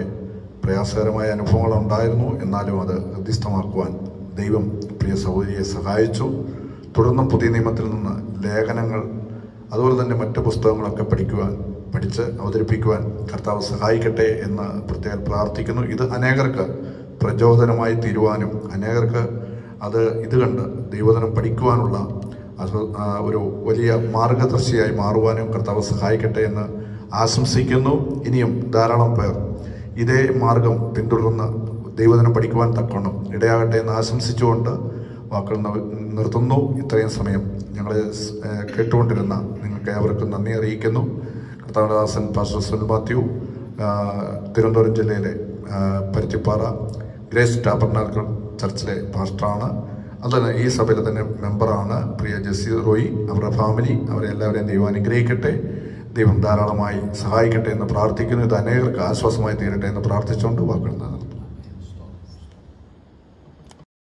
പ്രയാസകരമായ അനുഭവങ്ങളുണ്ടായിരുന്നു. എന്നാലും അത് ഹൃദ്യസ്ഥമാക്കുവാൻ ദൈവം പ്രിയ സഹോദരിയെ സഹായിച്ചു. തുടർന്നും പുതിയ നിയമത്തിൽ നിന്ന് ലേഖനങ്ങൾ അതുപോലെ തന്നെ മറ്റ് പുസ്തകങ്ങളൊക്കെ പഠിച്ച് അവതരിപ്പിക്കുവാൻ കർത്താവ് സഹായിക്കട്ടെ എന്ന് പ്രത്യേകം പ്രാർത്ഥിക്കുന്നു. ഇത് അനേകർക്ക് പ്രചോദനമായി തീരുവാനും അനേകർക്ക് ഇത് കണ്ട് ദൈവവചനം പഠിക്കുവാനുള്ള ഒരു വലിയ മാർഗദർശിയായി മാറുവാനും കർത്താവ് സഹായിക്കട്ടെ എന്ന് ആശംസിക്കുന്നു. ഇനിയും ധാരാളം പേർ ഇതേ മാർഗം പിന്തുടർന്ന് ദൈവവചനം പഠിക്കുവാൻ തക്കവണ്ണം ഇടയാകട്ടെ എന്ന് ആശംസിച്ചുകൊണ്ട് വാക്കുകൾ നിർത്തുന്നു. ഇത്രയും സമയം ഞങ്ങളെ കേട്ടുകൊണ്ടിരുന്ന നിങ്ങൾക്ക് ഏവർക്കും നന്ദി അറിയിക്കുന്നു. കർത്താവദാസൻ പാസ്റ്റർ സുനിൽ മാത്യു, തിരുവനന്തപുരം ജില്ലയിലെ പരുത്തിപ്പാറ ഗ്രേസ് ടാബർനാക്കിൾ ചർച്ചിലെ പാസ്റ്ററാണ്. അതുതന്നെ ഈ സഭയിലെ തന്നെ മെമ്പറാണ്. പ്രിയ ജെസ്സി റോയി, അവരുടെ ഫാമിലി, അവരെ എല്ലാവരെയും ദൈവം അനുഗ്രഹിക്കട്ടെ, ദൈവം ധാരാളമായി സഹായിക്കട്ടെ എന്ന് പ്രാർത്ഥിക്കുന്നു. ഇത് അനേകർക്ക് ആശ്വാസമായി തീരട്ടെ എന്ന് പ്രാർത്ഥിച്ചുകൊണ്ട് വാക്കുകൾ